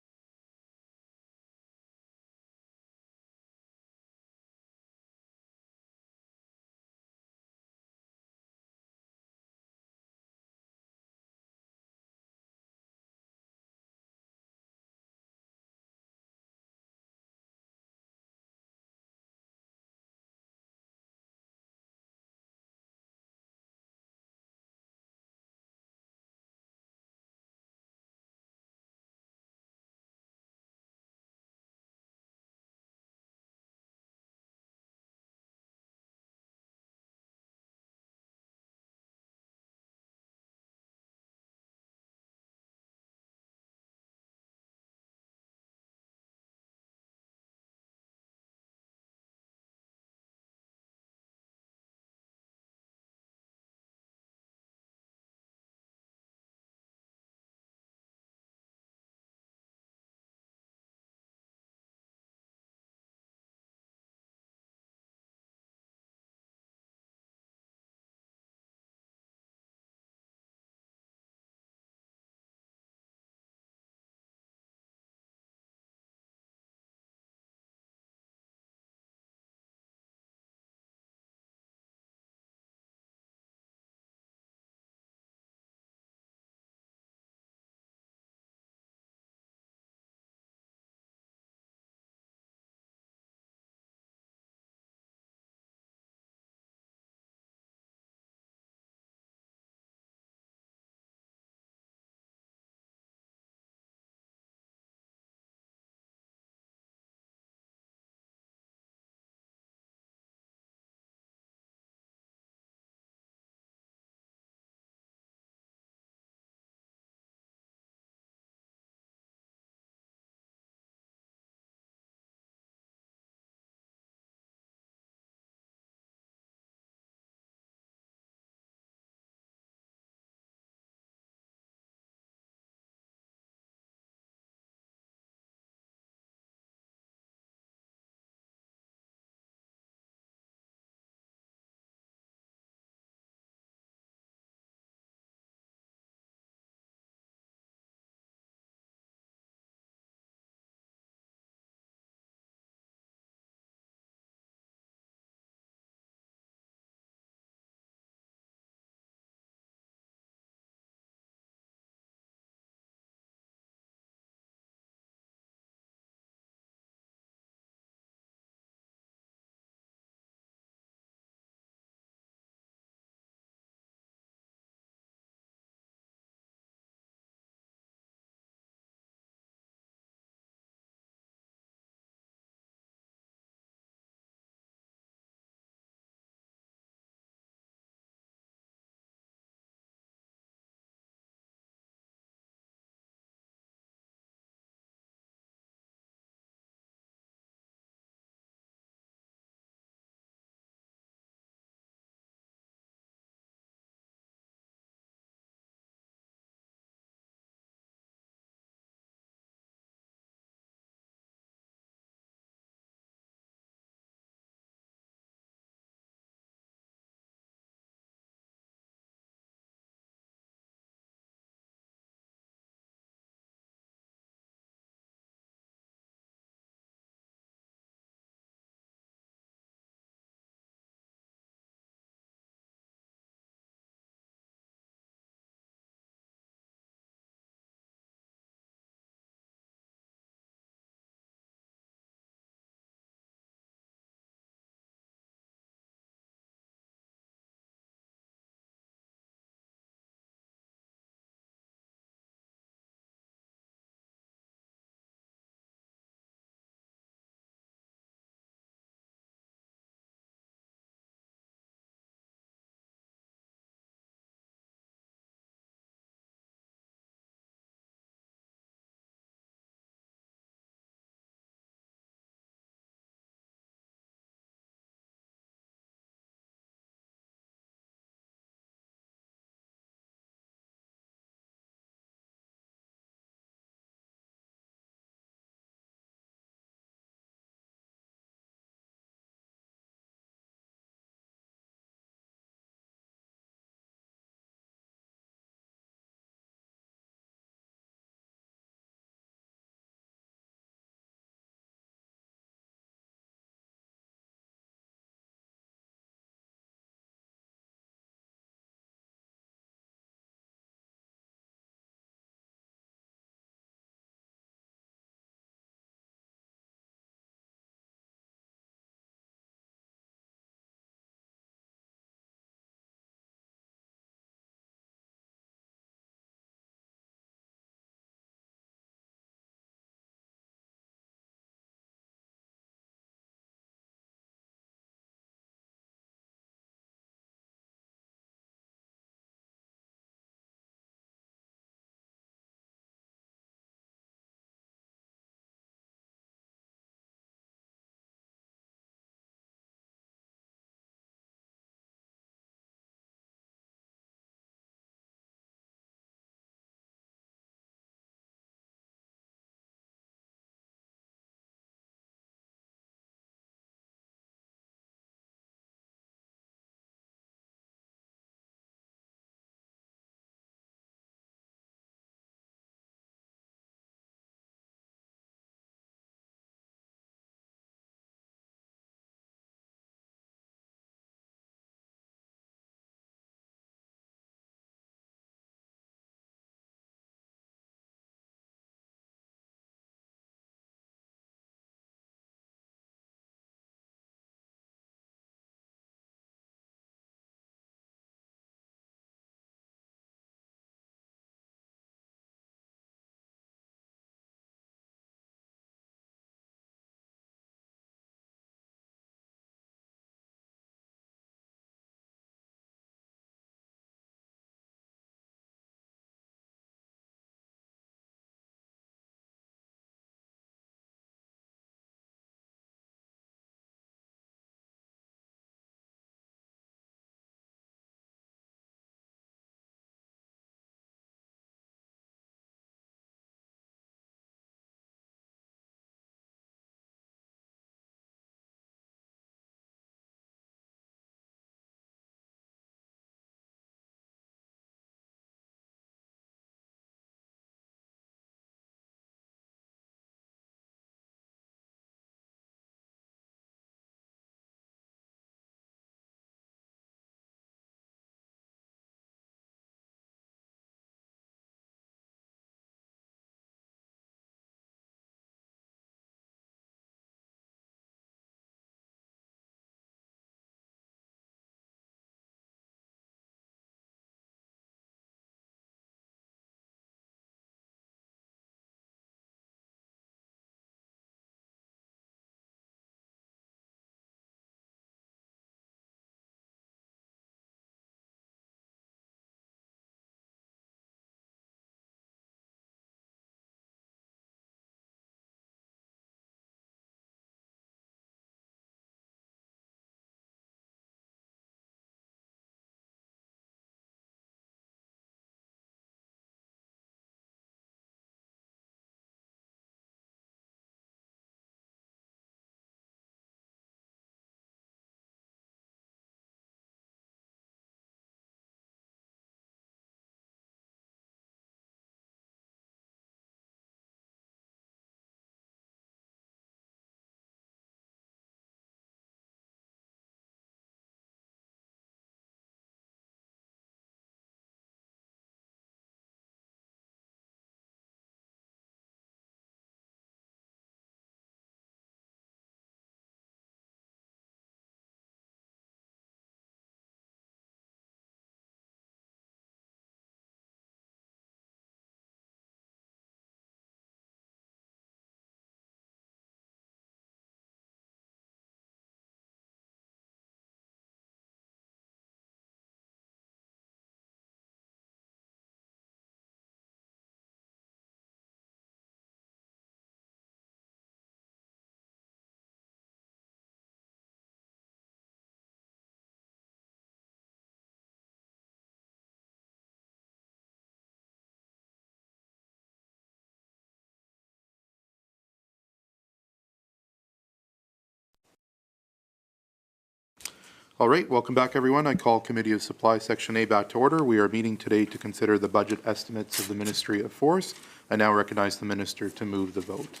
All right, welcome back, everyone. I call Committee of Supply Section A back to order. We are meeting today to consider the budget estimates of the Ministry of Forests. I now recognize the Minister to move the vote.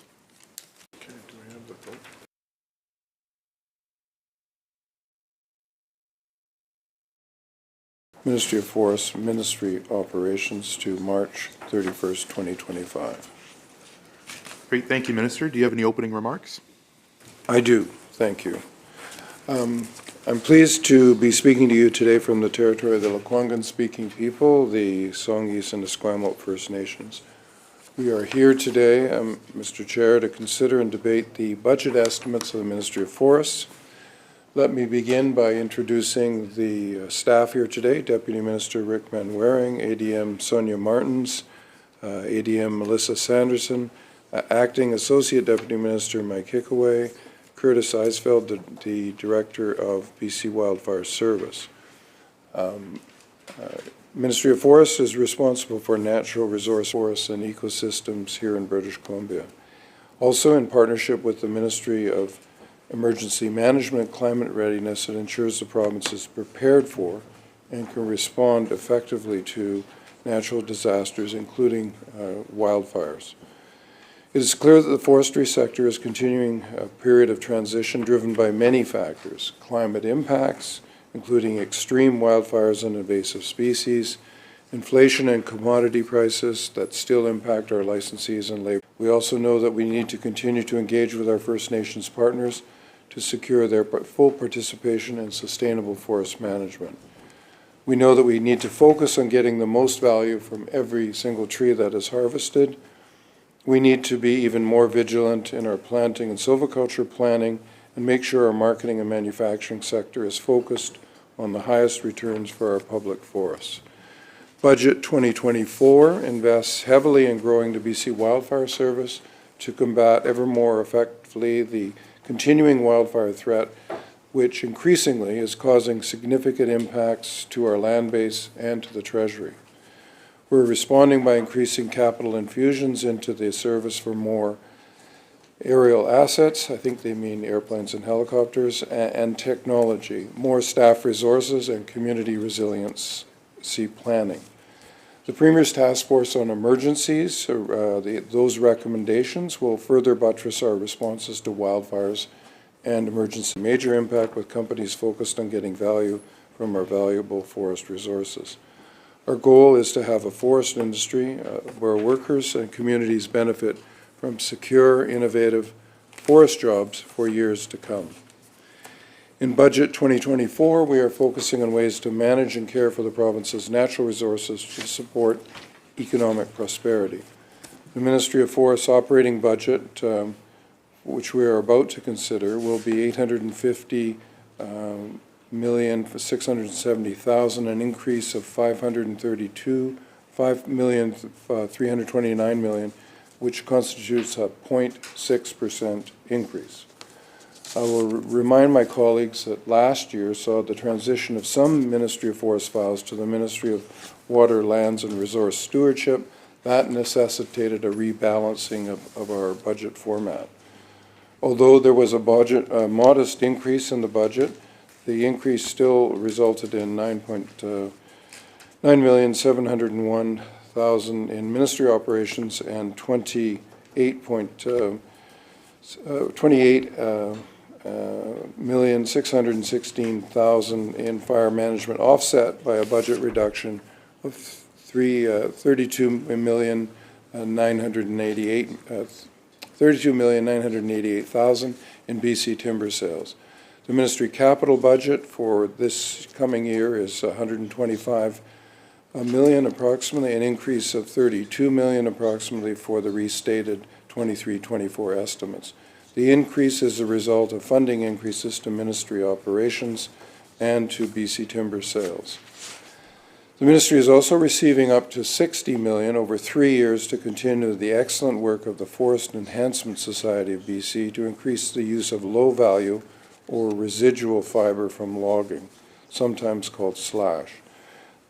Okay, do we have the vote? Ministry of Forests, Ministry Operations to March 31st, 2025. Great, thank you, Minister. Do you have any opening remarks? I do, thank you. I'm pleased to be speaking to you today from the territory of the Lekwungen-speaking people, the Songhees and the Esquimalt First Nations. We are here today, Mr. Chair, to consider and debate the budget estimates of the Ministry of Forests. Let me begin by introducing the staff here today: Deputy Minister Rick Manwaring, ADM Sonia Martins, ADM Melissa Sanderson, Acting Associate Deputy Minister Mike Hickaway, Curtis Eisfeld, the Director of BC Wildfire Service. Ministry of Forests is responsible for natural resource forests and ecosystems here in British Columbia. Also, in partnership with the Ministry of Emergency Management and Climate Readiness, it ensures the province is prepared for and can respond effectively to natural disasters, including wildfires. It is clear that the forestry sector is continuing a period of transition driven by many factors: climate impacts, including extreme wildfires and invasive species, inflation and commodity prices that still impact our licensees and labor. We also know that we need to continue to engage with our First Nations partners to secure their full participation in sustainable forest management. We know that we need to focus on getting the most value from every single tree that is harvested. We need to be even more vigilant in our planting and silviculture planning and make sure our marketing and manufacturing sector is focused on the highest returns for our public forests. Budget 2024 invests heavily in growing the BC Wildfire Service to combat ever more effectively the continuing wildfire threat, which increasingly is causing significant impacts to our land base and to the Treasury. We're responding by increasing capital infusions into the service for more aerial assets, I think they mean airplanes and helicopters, and technology, more staff resources, and community resiliency planning. The Premier's Task Force on Emergencies, those recommendations will further buttress our responses to wildfires and emergency. Major impact with companies focused on getting value from our valuable forest resources. Our goal is to have a forest industry where workers and communities benefit from secure, innovative forest jobs for years to come. In Budget 2024, we are focusing on ways to manage and care for the province's natural resources to support economic prosperity. The Ministry of Forests operating budget, which we are about to consider, will be $850,670,000, an increase of $5,329,000, which constitutes a 0.6% increase. I will remind my colleagues that last year saw the transition of some Ministry of Forest files to the Ministry of Water, Lands and Resource Stewardship. That necessitated a rebalancing of our budget format. Although there was a modest increase in the budget, the increase still resulted in $9,701,000 in ministry operations and $28,616,000 in fire management, offset by a budget reduction of $32,988,000 in BC timber sales. The ministry capital budget for this coming year is $125 million approximately, an increase of $32 million approximately for the restated 23-24 estimates. The increase is a result of funding increases to ministry operations and to BC timber sales. The ministry is also receiving up to $60 million over 3 years to continue the excellent work of the Forest Enhancement Society of BC to increase the use of low-value or residual fiber from logging, sometimes called slash.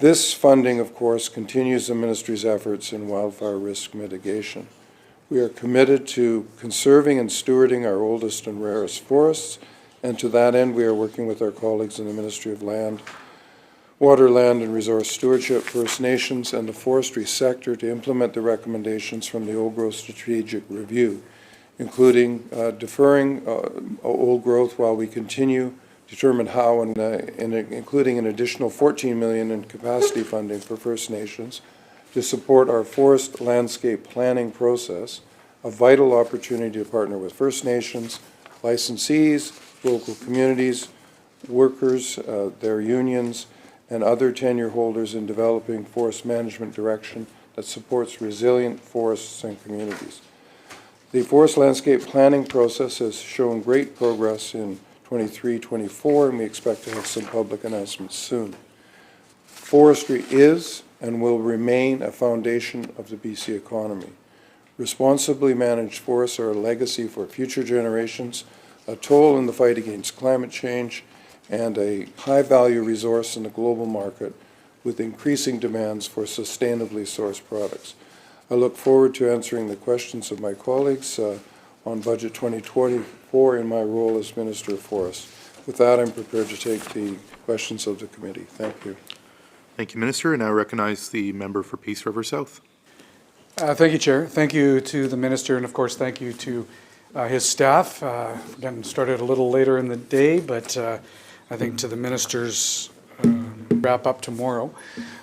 This funding, of course, continues the ministry's efforts in wildfire risk mitigation. We are committed to conserving and stewarding our oldest and rarest forests And to that end, we are working with our colleagues in the Ministry of Land, Water, Land and Resource Stewardship, First Nations, and the forestry sector to implement the recommendations from the Old Growth Strategic Review, including deferring old growth while we continue to determine how, and including an additional $14 million in capacity funding for First Nations to support our forest landscape planning process, a vital opportunity to partner with First Nations, licensees, local communities, workers, their unions, and other tenure holders in developing forest management direction that supports resilient forests and communities. The forest landscape planning process has shown great progress in 23-24, and we expect to have some public announcements soon. Forestry is and will remain a foundation of the BC economy. Responsibly managed forests are a legacy for future generations, a toll in the fight against climate change, and a high-value resource in the global market with increasing demands for sustainably sourced products. I look forward to answering the questions of my colleagues on Budget 2024 in my role as Minister of Forests. With that, I'm prepared to take the questions of the committee. Thank you. Thank you, Minister, and I recognize the member for Peace River South. Thank you, Chair. Thank you to the Minister, and of course, thank you to his staff. Again, started a little later in the day, but I think to the Minister's wrap up tomorrow.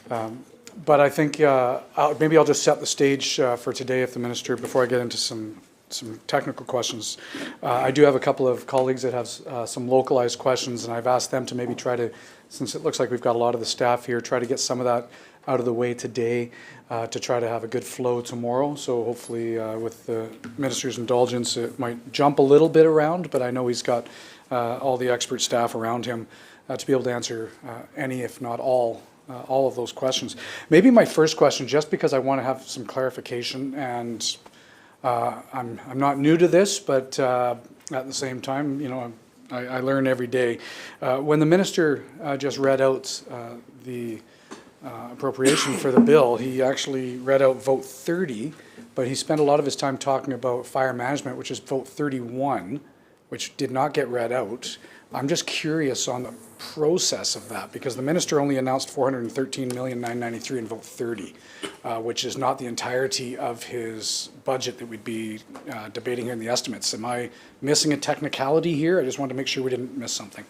But I think maybe I'll just set the stage for today if the Minister, before I get into some technical questions. I do have a couple of colleagues that have some localized questions, and I've asked them to maybe try to, since it looks like we've got a lot of the staff here, try to get some of that out of the way today to try to have a good flow tomorrow. So hopefully with the Minister's indulgence, it might jump a little bit around, but I know he's got all the expert staff around him to be able to answer any, if not all of those questions. Maybe my first question, just because I want to have some clarification, and I'm not new to this, but at the same time, you know, I learn every day. When the Minister just read out the appropriation for the bill, he actually read out vote 30, but he spent a lot of his time talking about fire management, which is vote 31, which did not get read out. I'm just curious on the process of that, because the Minister only announced $413,993 in vote 30, which is not the entirety of his budget that we'd be debating here in the estimates. Am I missing a technicality here? I just wanted to make sure we didn't miss something.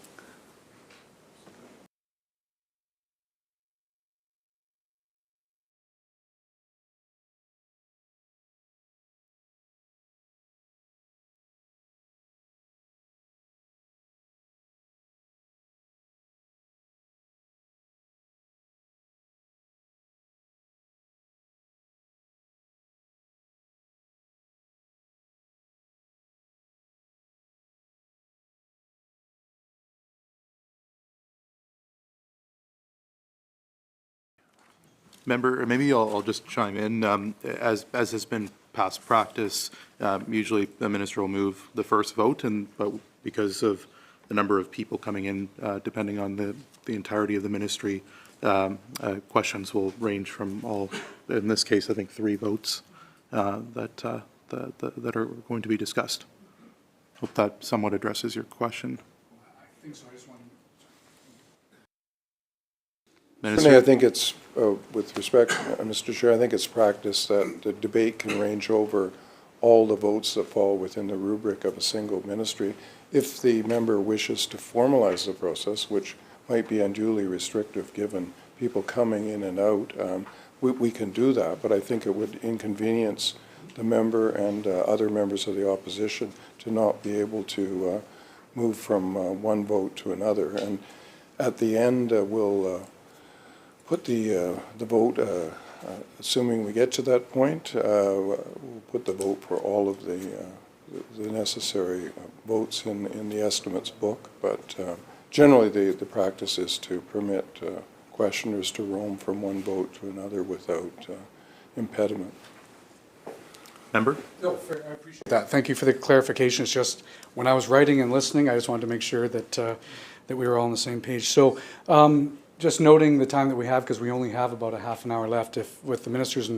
Member, maybe I'll just chime in. As has been past practice, usually the Minister will move the first vote, but because of the number of people coming in, depending on the entirety of the ministry, questions will range from all, in this case, I think 3 votes that are going to be discussed. Hope that somewhat addresses your question. I think so. I just want Minister? I think it's, with respect, Mr. Chair, I think it's practice that the debate can range over all the votes that fall within the rubric of a single ministry. If the member wishes to formalize the process, which might be unduly restrictive given people coming in and out, we can do that, but I think it would inconvenience the member and other members of the opposition to not be able to move from one vote to another. And at the end, we'll put the vote, assuming we get to that point, we'll put the vote for all of the necessary votes in the estimates book. But generally, the practice is to permit questioners to roam from one vote to another without impediment. Member? No, fair, I appreciate that. Thank you for the clarification. It's just when I was writing and listening, I just wanted to make sure that that we were all on the same page. So just noting the time that we have, because we only have about a half an hour left, if with the Minister's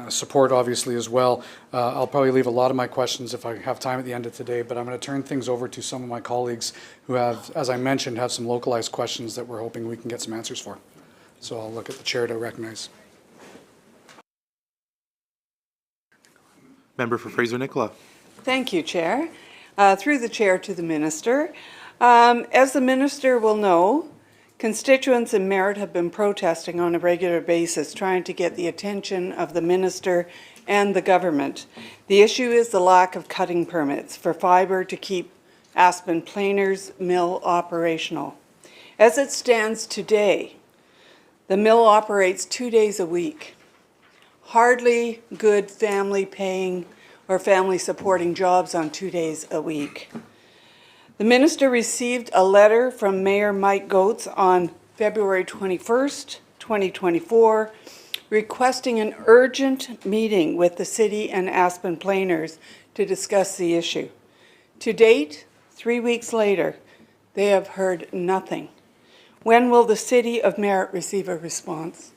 support obviously as well. I'll probably leave a lot of my questions if I have time at the end of today, but I'm going to turn things over to some of my colleagues who have, as I mentioned, have some localized questions that we're hoping we can get some answers for. So I'll look at the chair to recognize. Member for Fraser-Nicola. Thank you, Chair. Through the chair to the minister. As the minister will know, constituents in Merritt have been protesting on a regular basis, trying to get the attention of the minister and the government. The issue is the lack of cutting permits for fibre to keep Aspen Planers mill operational. As it stands today, the mill operates 2 days a week. Hardly good family paying or family supporting jobs on 2 days a week. The minister received a letter from Mayor Mike Goetz on February 21st, 2024, requesting an urgent meeting with the city and Aspen Planers to discuss the issue. To date, 3 weeks later, they have heard nothing. When will the city of Merritt receive a response?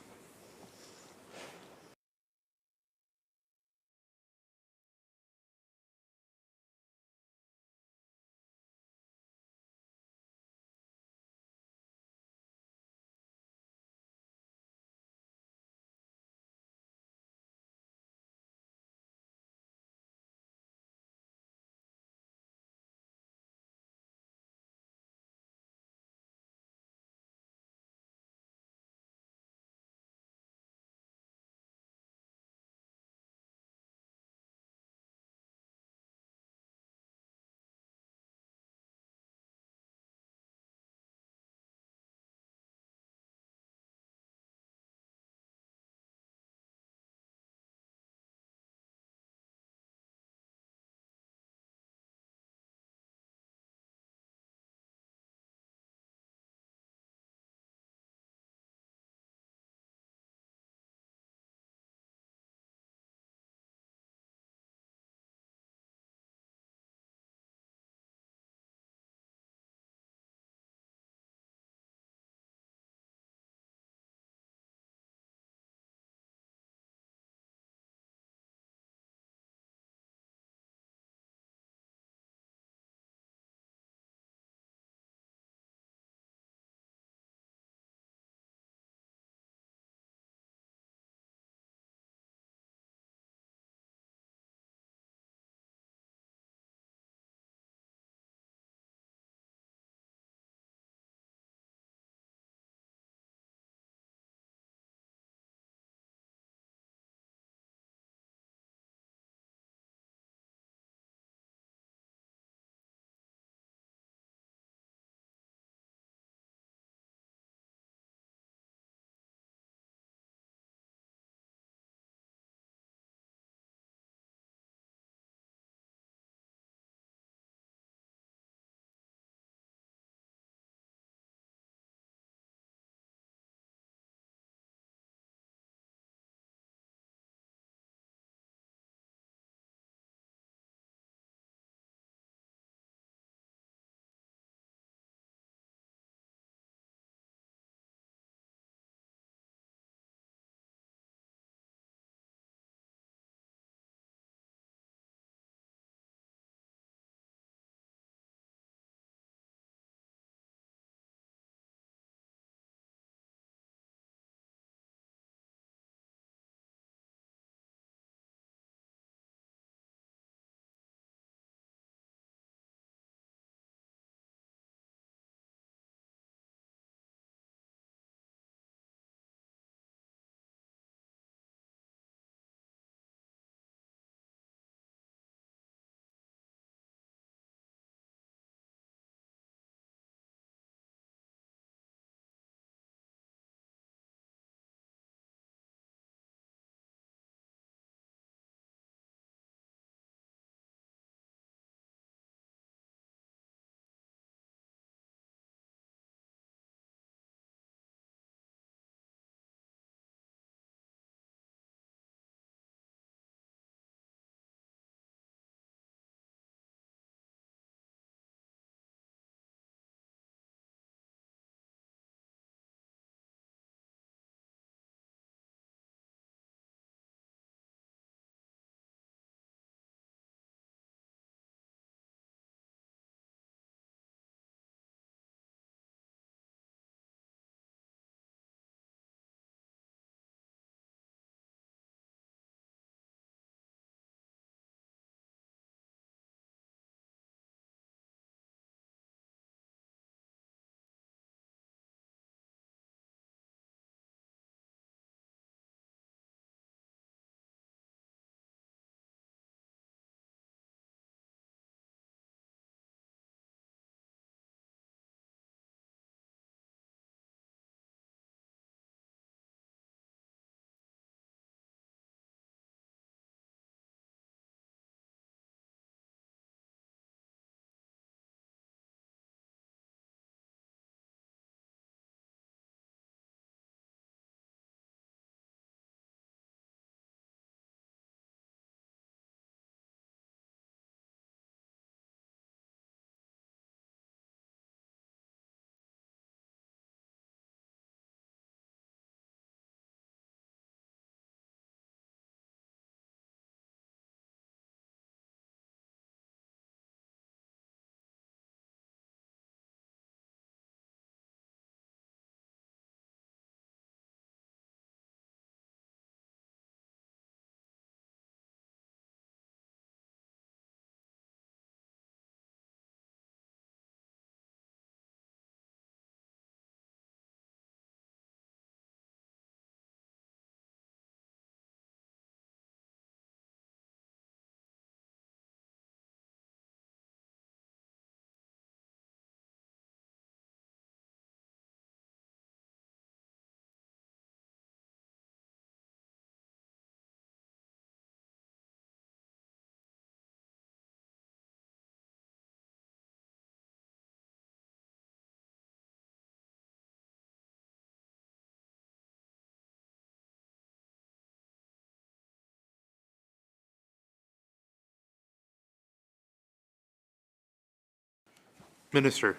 Minister.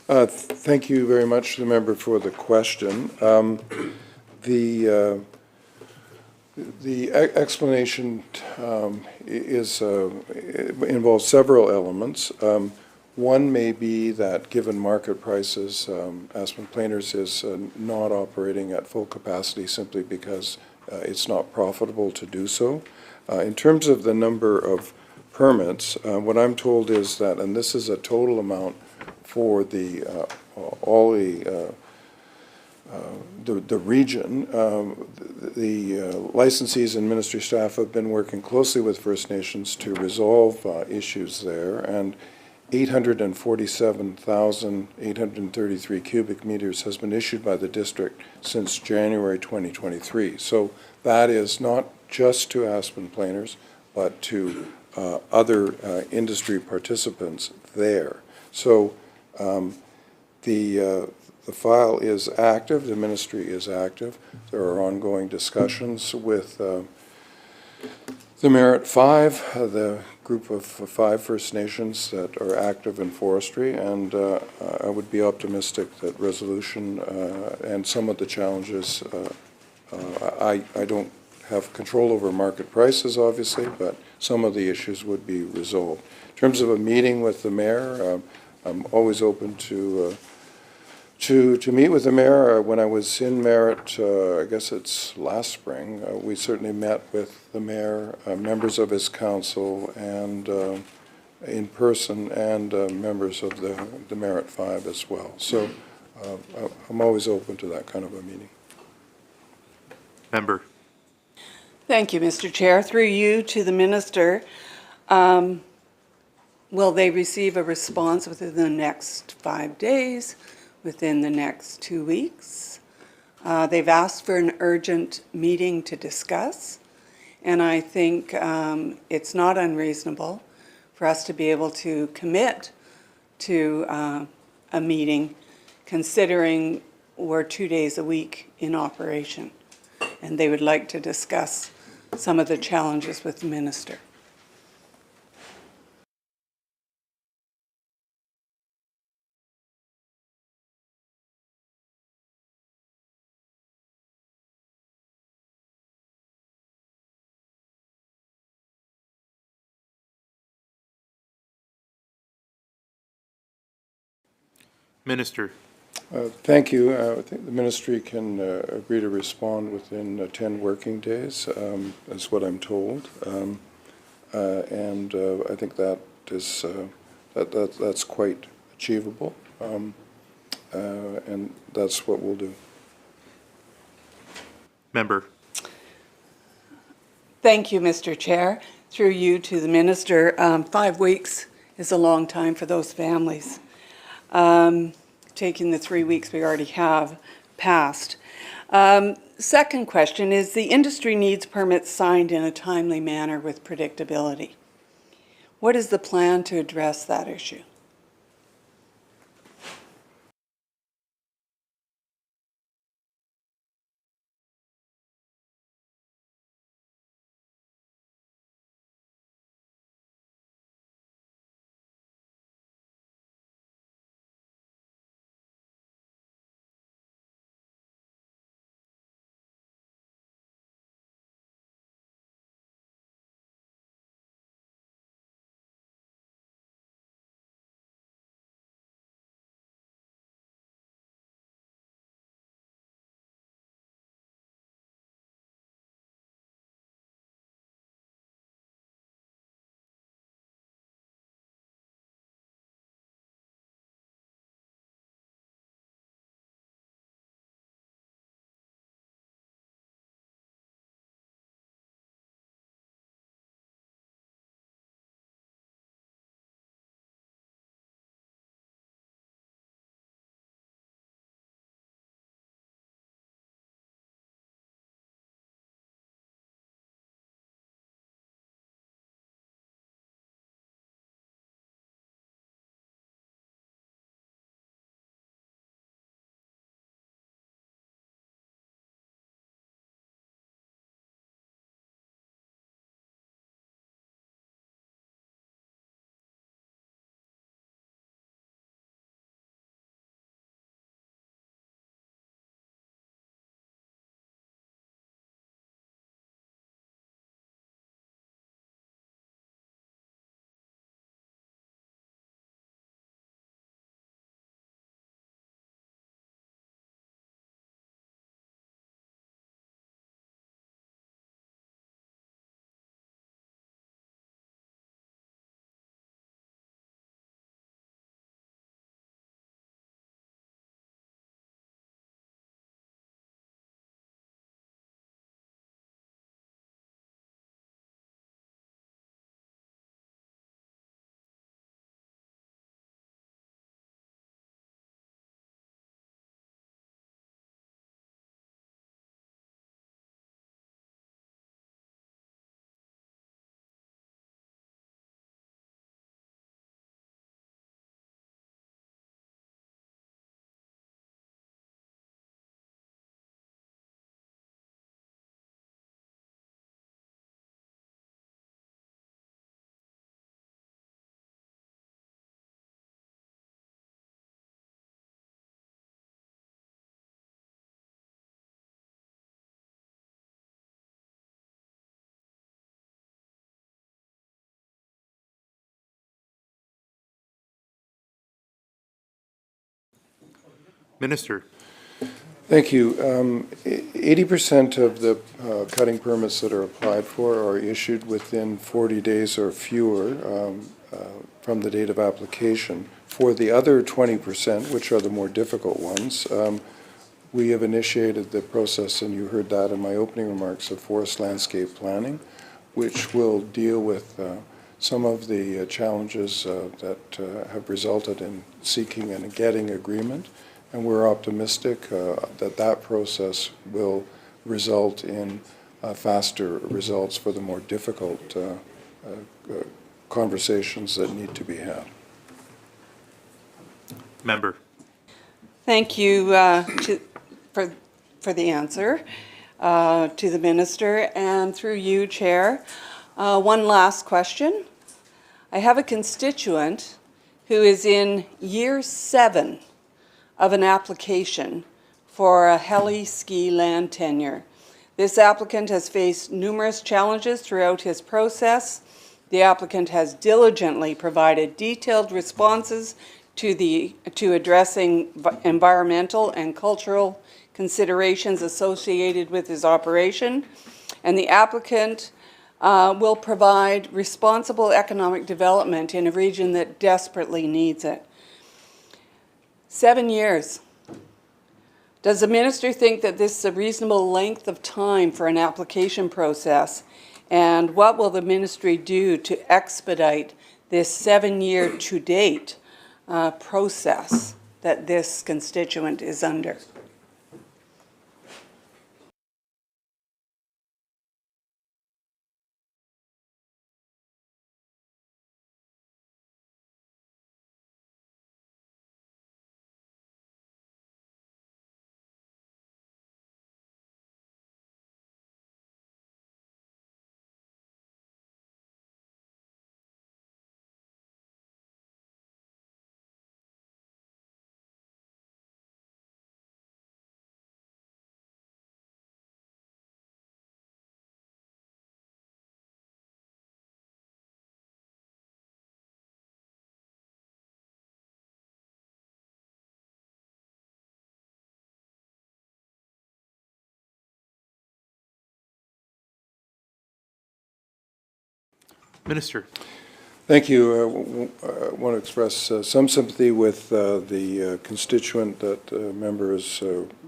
Thank you very much to the member for the question. The explanation involves several elements. One may be that given market prices, Aspen Plainers is not operating at full capacity simply because it's not profitable to do so. In terms of the number of permits, what I'm told is that, and this is a total amount for all the region, the licensees and ministry staff have been working closely with First Nations to resolve issues there, and 847,833 cubic meters has been issued by the district since January 2023. So that is not just to Aspen Plainers, but to other industry participants there. So the file is active, the ministry is active. There are ongoing discussions with the Merit 5, the group of 5 First Nations that are active in forestry, and I would be optimistic that resolution and some of the challenges, I don't have control over market prices, obviously, but some of the issues would be resolved. In terms of a meeting with the mayor, I'm always open to meet with the mayor. When I was in Merritt, I guess it's last spring, we certainly met with the mayor, members of his council, and in person, and members of the Merritt 5 as well. So I'm always open to that kind of a meeting. Member. Thank you, Mr. Chair. Through you to the minister, will they receive a response within the next 5 days, within the next 2 weeks? They've asked for an urgent meeting to discuss, and I think it's not unreasonable for us to be able to commit to a meeting, considering we're 2 days a week in operation, and they would like to discuss some of the challenges with the minister. Minister. Thank you. I think the ministry can agree to respond within 10 working days, is what I'm told. And I think that is that's quite achievable, and that's what we'll do. Member. Thank you, Mr. Chair. Through you to the minister, 5 weeks is a long time for those families. Taking the 3 weeks we already have passed. Second question is, the industry needs permits signed in a timely manner with predictability. What is the plan to address that issue? Minister. Thank you. 80% of the cutting permits that are applied for are issued within 40 days or fewer from the date of application. For the other 20%, which are the more difficult ones, we have initiated the process, and you heard that in my opening remarks, of forest landscape planning, which will deal with some of the challenges that have resulted in seeking and getting agreement. And we're optimistic that that process will result in faster results for the more difficult conversations that need to be had. Member. Thank you for the answer to the minister, and through you, Chair. One last question. I have a constituent who is in year 7 of an application for a heli ski land tenure. This applicant has faced numerous challenges throughout his process. The applicant has diligently provided detailed responses to addressing environmental and cultural considerations associated with his operation, and the applicant will provide responsible economic development in a region that desperately needs it. 7 years. Does the minister think that this is a reasonable length of time for an application process? And what will the ministry do to expedite this 7-year to date process that this constituent is under? Minister. Thank you. I want to express some sympathy with the constituent that the member is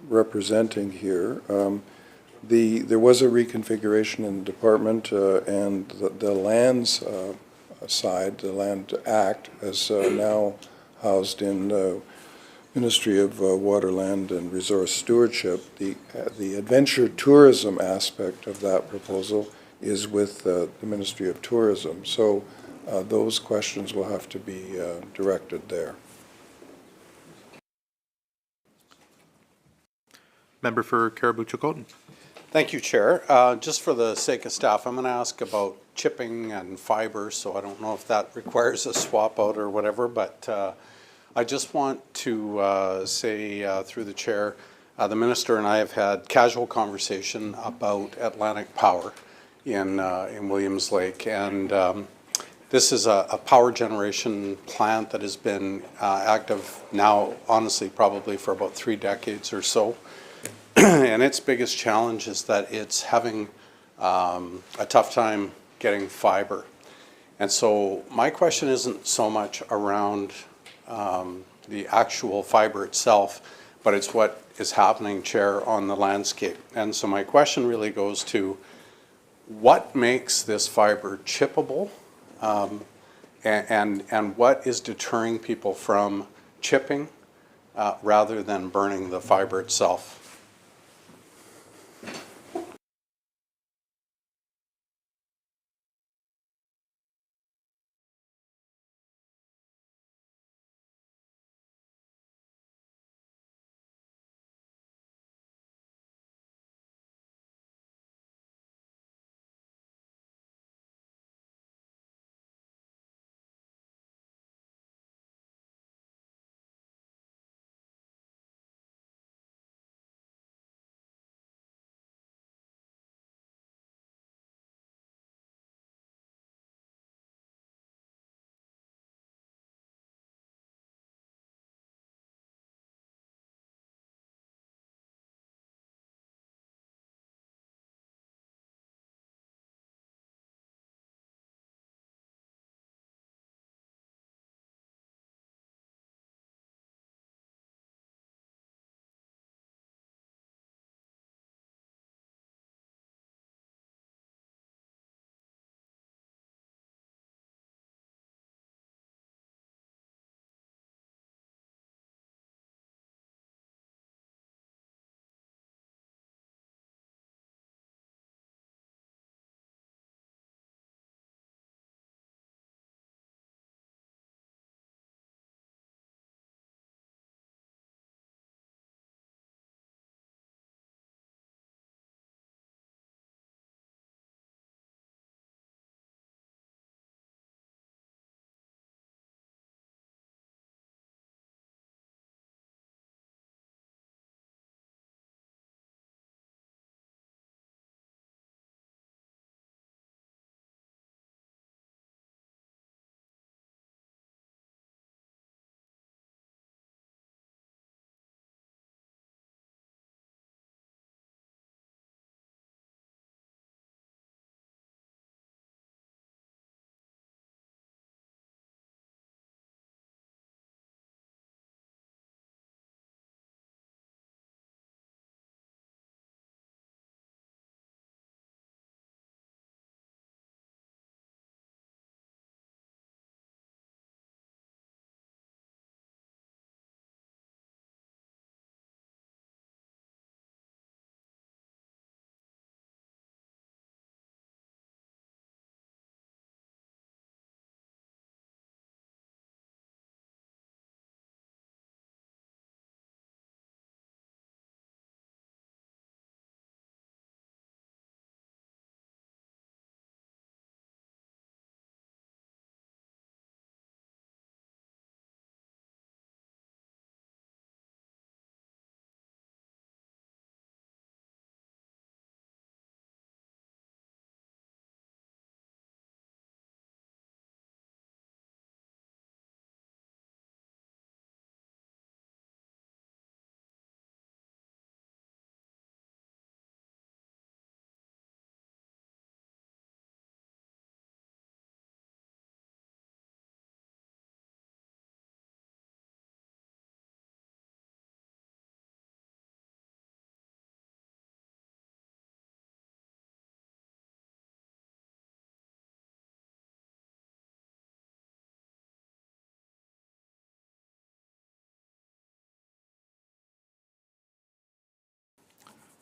representing here. There was a reconfiguration in the department, and the lands side, the Land Act, is now housed in the Ministry of Water, Land and Resource Stewardship. The adventure tourism aspect of that proposal is with the Ministry of Tourism. So those questions will have to be directed there. Member for Caribou-Chilcotin. Thank you, Chair. Just for the sake of staff, I'm going to ask about chipping and fiber, so I don't know if that requires a swap out or whatever, but I just want to say through the Chair, the Minister and I have had casual conversation about Atlantic Power in Williams Lake, and this is a power generation plant that has been active now, honestly, probably for about 3 decades or so. And its biggest challenge is that it's having a tough time getting fiber. And so my question isn't so much around the actual fiber itself, but it's what is happening, Chair, on the landscape. And so my question really goes to what makes this fiber chippable, and what is deterring people from chipping rather than burning the fiber itself?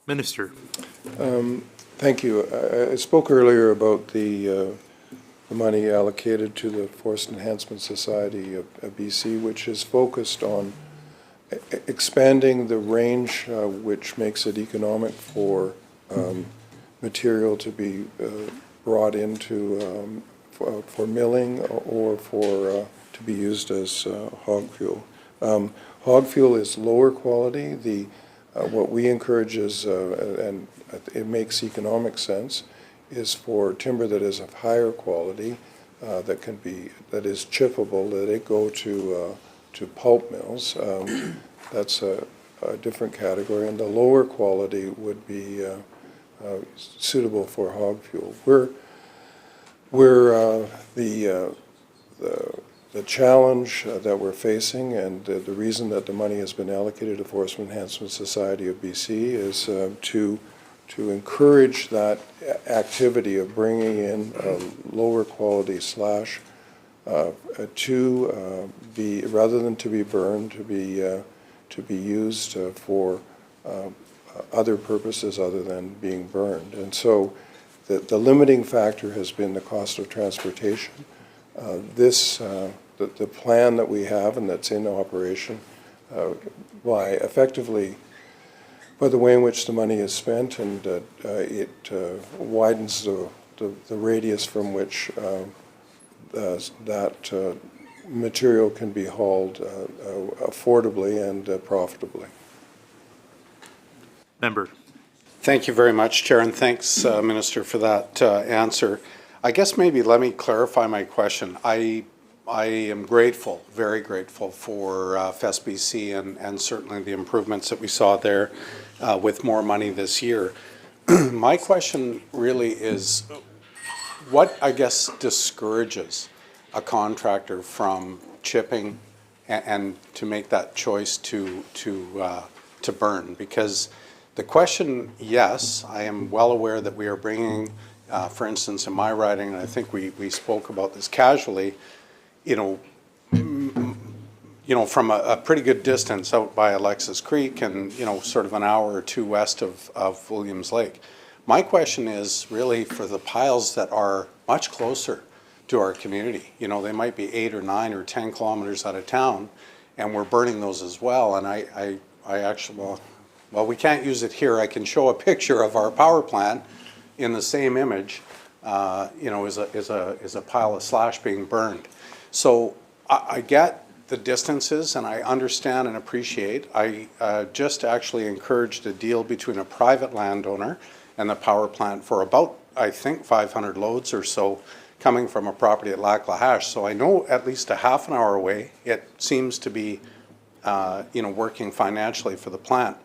Minister. Thank you. I spoke earlier about the money allocated to the Forest Enhancement Society of BC, which is focused on expanding the range which makes it economic for material to be brought into for milling or for to be used as hog fuel. Hog fuel is lower quality. What we encourage is, and it makes economic sense, is for timber that is of higher quality, that is chippable, that it go to pulp mills. That's a different category, and the lower quality would be suitable for hog fuel. The challenge that we're facing, and the reason that the money has been allocated to Forest Enhancement Society of BC is to encourage that activity of bringing in lower quality slash to be, rather than to be burned, to be used for other purposes other than being burned. And so the limiting factor has been the cost of transportation. The plan that we have and that's in operation by the way in which the money is spent, and it widens the radius from which that material can be hauled affordably and profitably. Member. Thank you very much, Chair, and thanks, Minister, for that answer. I guess maybe let me clarify my question. I am grateful, very grateful for FSBC and certainly the improvements that we saw there with more money this year. My question really is, what, I guess, discourages a contractor from chipping and to make that choice to burn? Because the question, yes, I am well aware that we are bringing, for instance, in my riding, and I think we spoke about this casually, from a pretty good distance out by Alexis Creek and, sort of an hour or two west of Williams Lake. My question is really for the piles that are much closer to our community. They might be 8 or 9 or 10 kilometers out of town, and we're burning those as well. And I actually, well, we can't use it here. I can show a picture of our power plant in the same image, is a pile of slash being burned. So I get the distances, and I understand and appreciate. I just actually encouraged a deal between a private landowner and the power plant for about, I think, 500 loads or so coming from a property at Lac La Hache. So I know at least a half an hour away, it seems to be, working financially for the plant.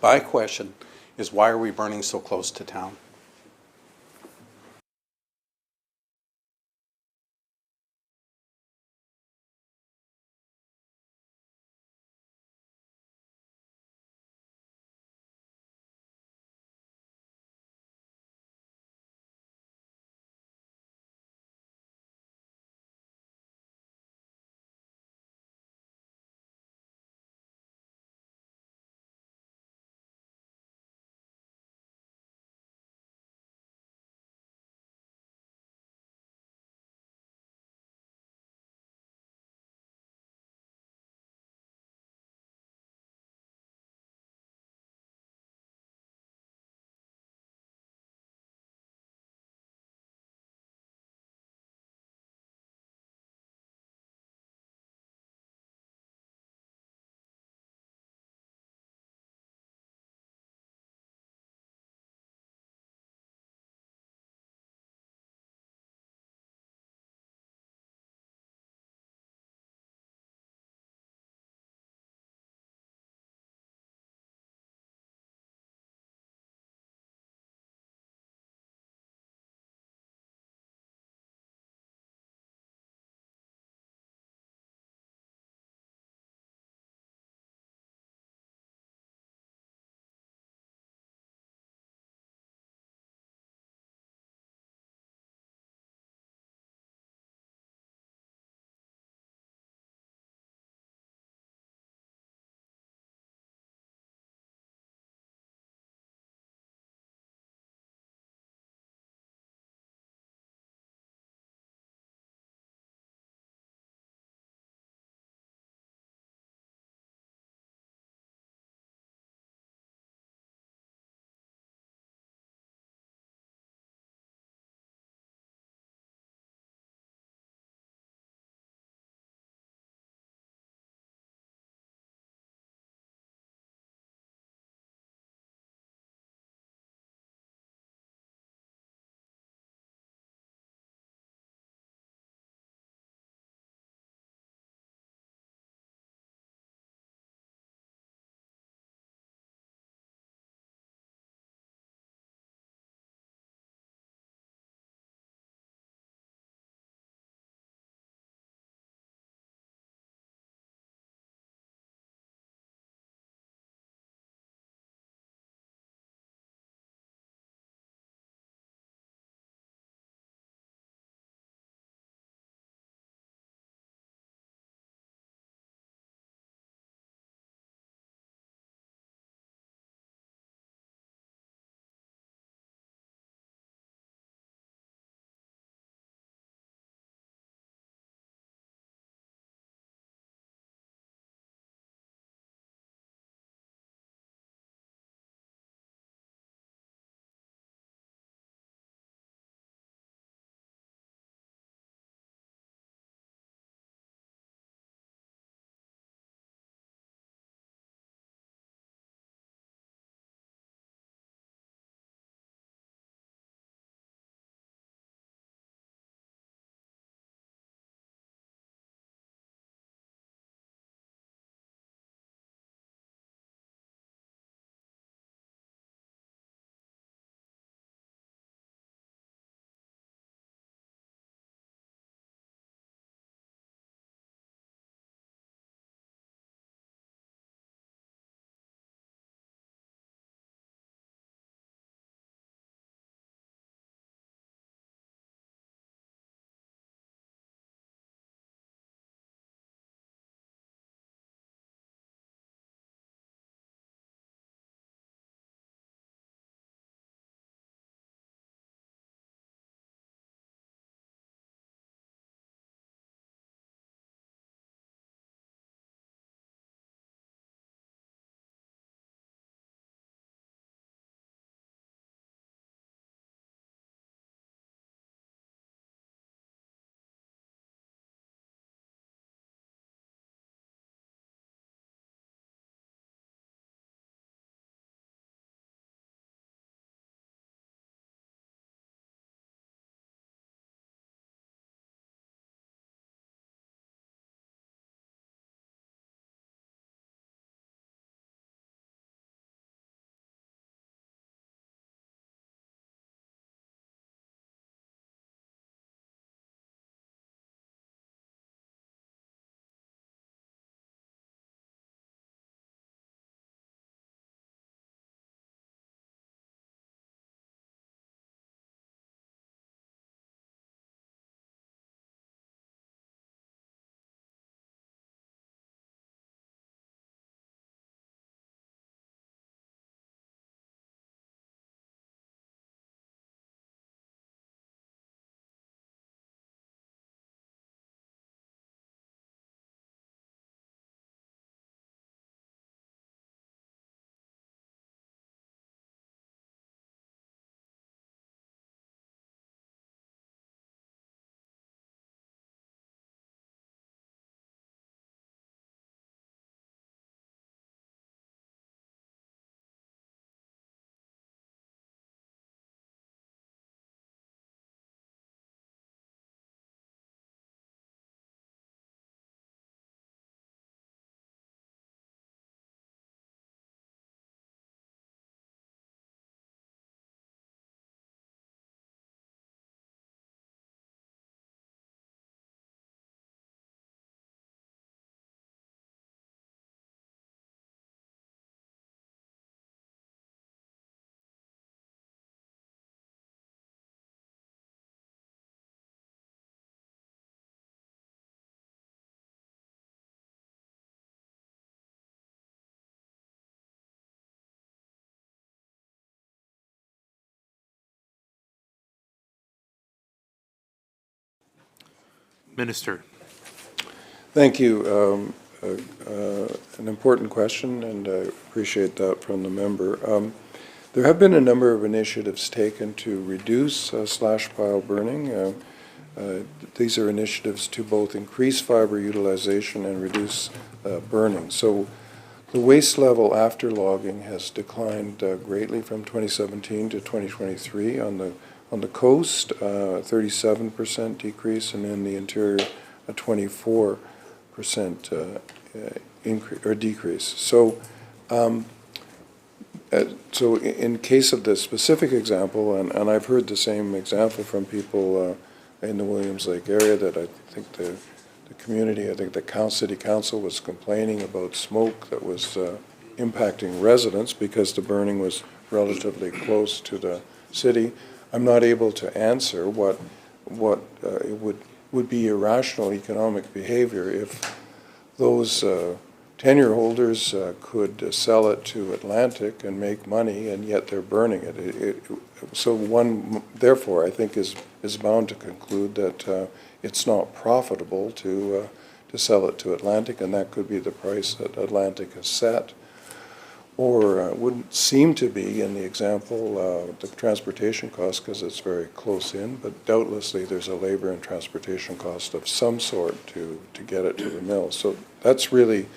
My question is, why are we burning so close to town? Minister. Thank you. An important question, and I appreciate that from the member. There have been a number of initiatives taken to reduce slash pile burning. These are initiatives to both increase fiber utilization and reduce burning. So the waste level after logging has declined greatly from 2017 to 2023 on the coast, 37% decrease, and in the interior, a 24% increase or decrease. So, so in case of this specific example, and I've heard the same example from people in the Williams Lake area, that I think the community, I think the city council was complaining about smoke that was impacting residents because the burning was relatively close to the city. I'm not able to answer what it would be irrational economic behavior if those tenure holders could sell it to Atlantic and make money, and yet they're burning it. So one, therefore, I think is bound to conclude that it's not profitable to sell it to Atlantic, and that could be the price that Atlantic has set. Or wouldn't seem to be in the example the transportation cost, because it's very close in, but doubtlessly there's a labor and transportation cost of some sort to get it to the mill. So that's really,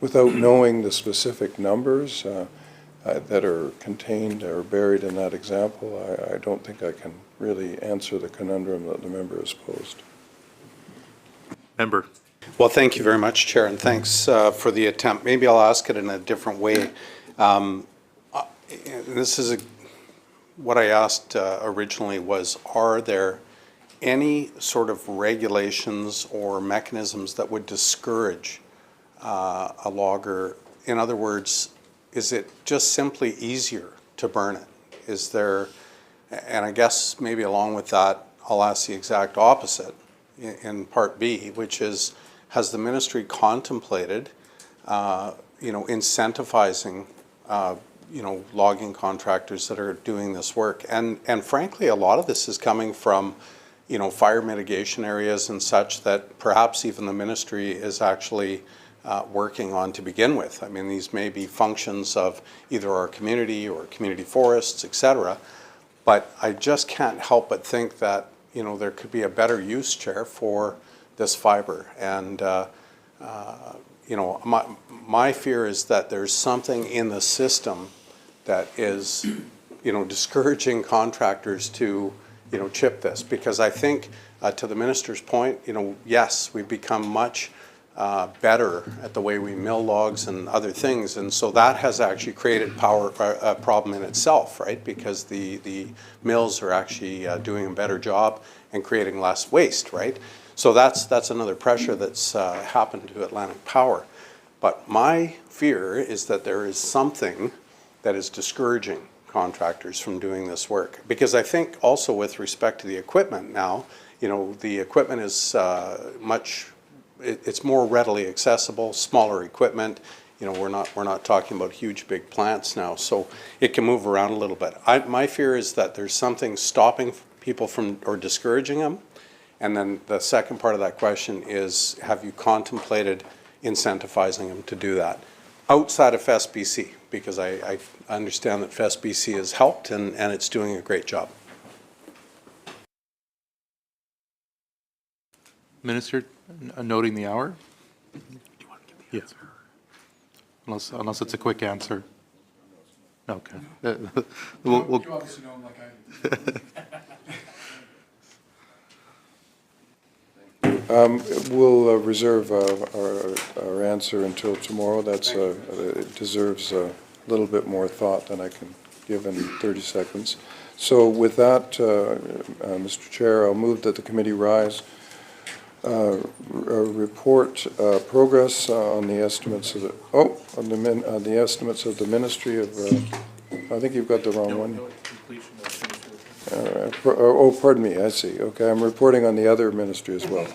without knowing the specific numbers that are contained or buried in that example, I don't think I can really answer the conundrum that the member has posed. Member. Well, thank you very much, Chair, and thanks for the attempt. Maybe I'll ask it in a different way. This is what I asked originally was, are there any sort of regulations or mechanisms that would discourage a logger? In other words, is it just simply easier to burn it? Is there, and I guess maybe along with that, I'll ask the exact opposite in Part B, which is, has the ministry contemplated, incentivizing, logging contractors that are doing this work? And frankly, a lot of this is coming from, fire mitigation areas and such that perhaps even the ministry is actually working on to begin with. I mean, these may be functions of either our community or community forests, et cetera. But I just can't help but think that, there could be a better use, Chair, for this fiber. And, my fear is that there's something in the system that is, discouraging contractors to, chip this. Because I think, to the minister's point, yes, we've become much better at the way we mill logs and other things, and so that has actually created a problem in itself, right? Because the mills are actually doing a better job and creating less waste, right? So that's another pressure that's happened to Atlantic Power. But my fear is that there is something that is discouraging contractors from doing this work. Because I think also with respect to the equipment now, the equipment is it's more readily accessible, smaller equipment. We're not talking about huge big plants now, so it can move around a little bit. My fear is that there's something stopping people from, or discouraging them. And then the second part of that question is, have you contemplated incentivizing them to do that outside of FESBC? Because I understand that FESBC has helped and it's doing a great job. Minister, noting the hour? Yes. Unless it's a quick answer. Okay. We'll You obviously know him like I do. We'll reserve our answer until tomorrow. It deserves a little bit more thought than I can give in 30 seconds. So with that, Mr. Chair, I'll move that the committee rise, report progress on the estimates of the estimates of the Ministry of. I think you've got the wrong one. Pardon me, I see. Okay, I'm reporting on the other ministry as well.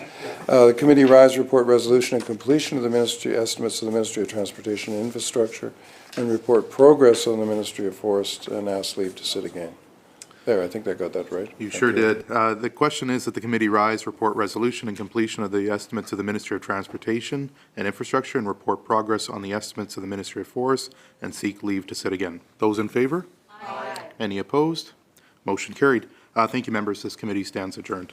The committee rise, report resolution and completion of the ministry estimates of the Ministry of Transportation and Infrastructure, and report progress on the Ministry of Forests, and ask leave to sit again. There, I think I got that right. You Thank sure did. The question is that the committee rise, report resolution and completion of the estimates of the Ministry of Transportation and Infrastructure and report progress on the estimates of the Ministry of Forests and seek leave to sit again. Those in favor? Aye. Any opposed? Motion carried. Thank you, members. This committee stands adjourned.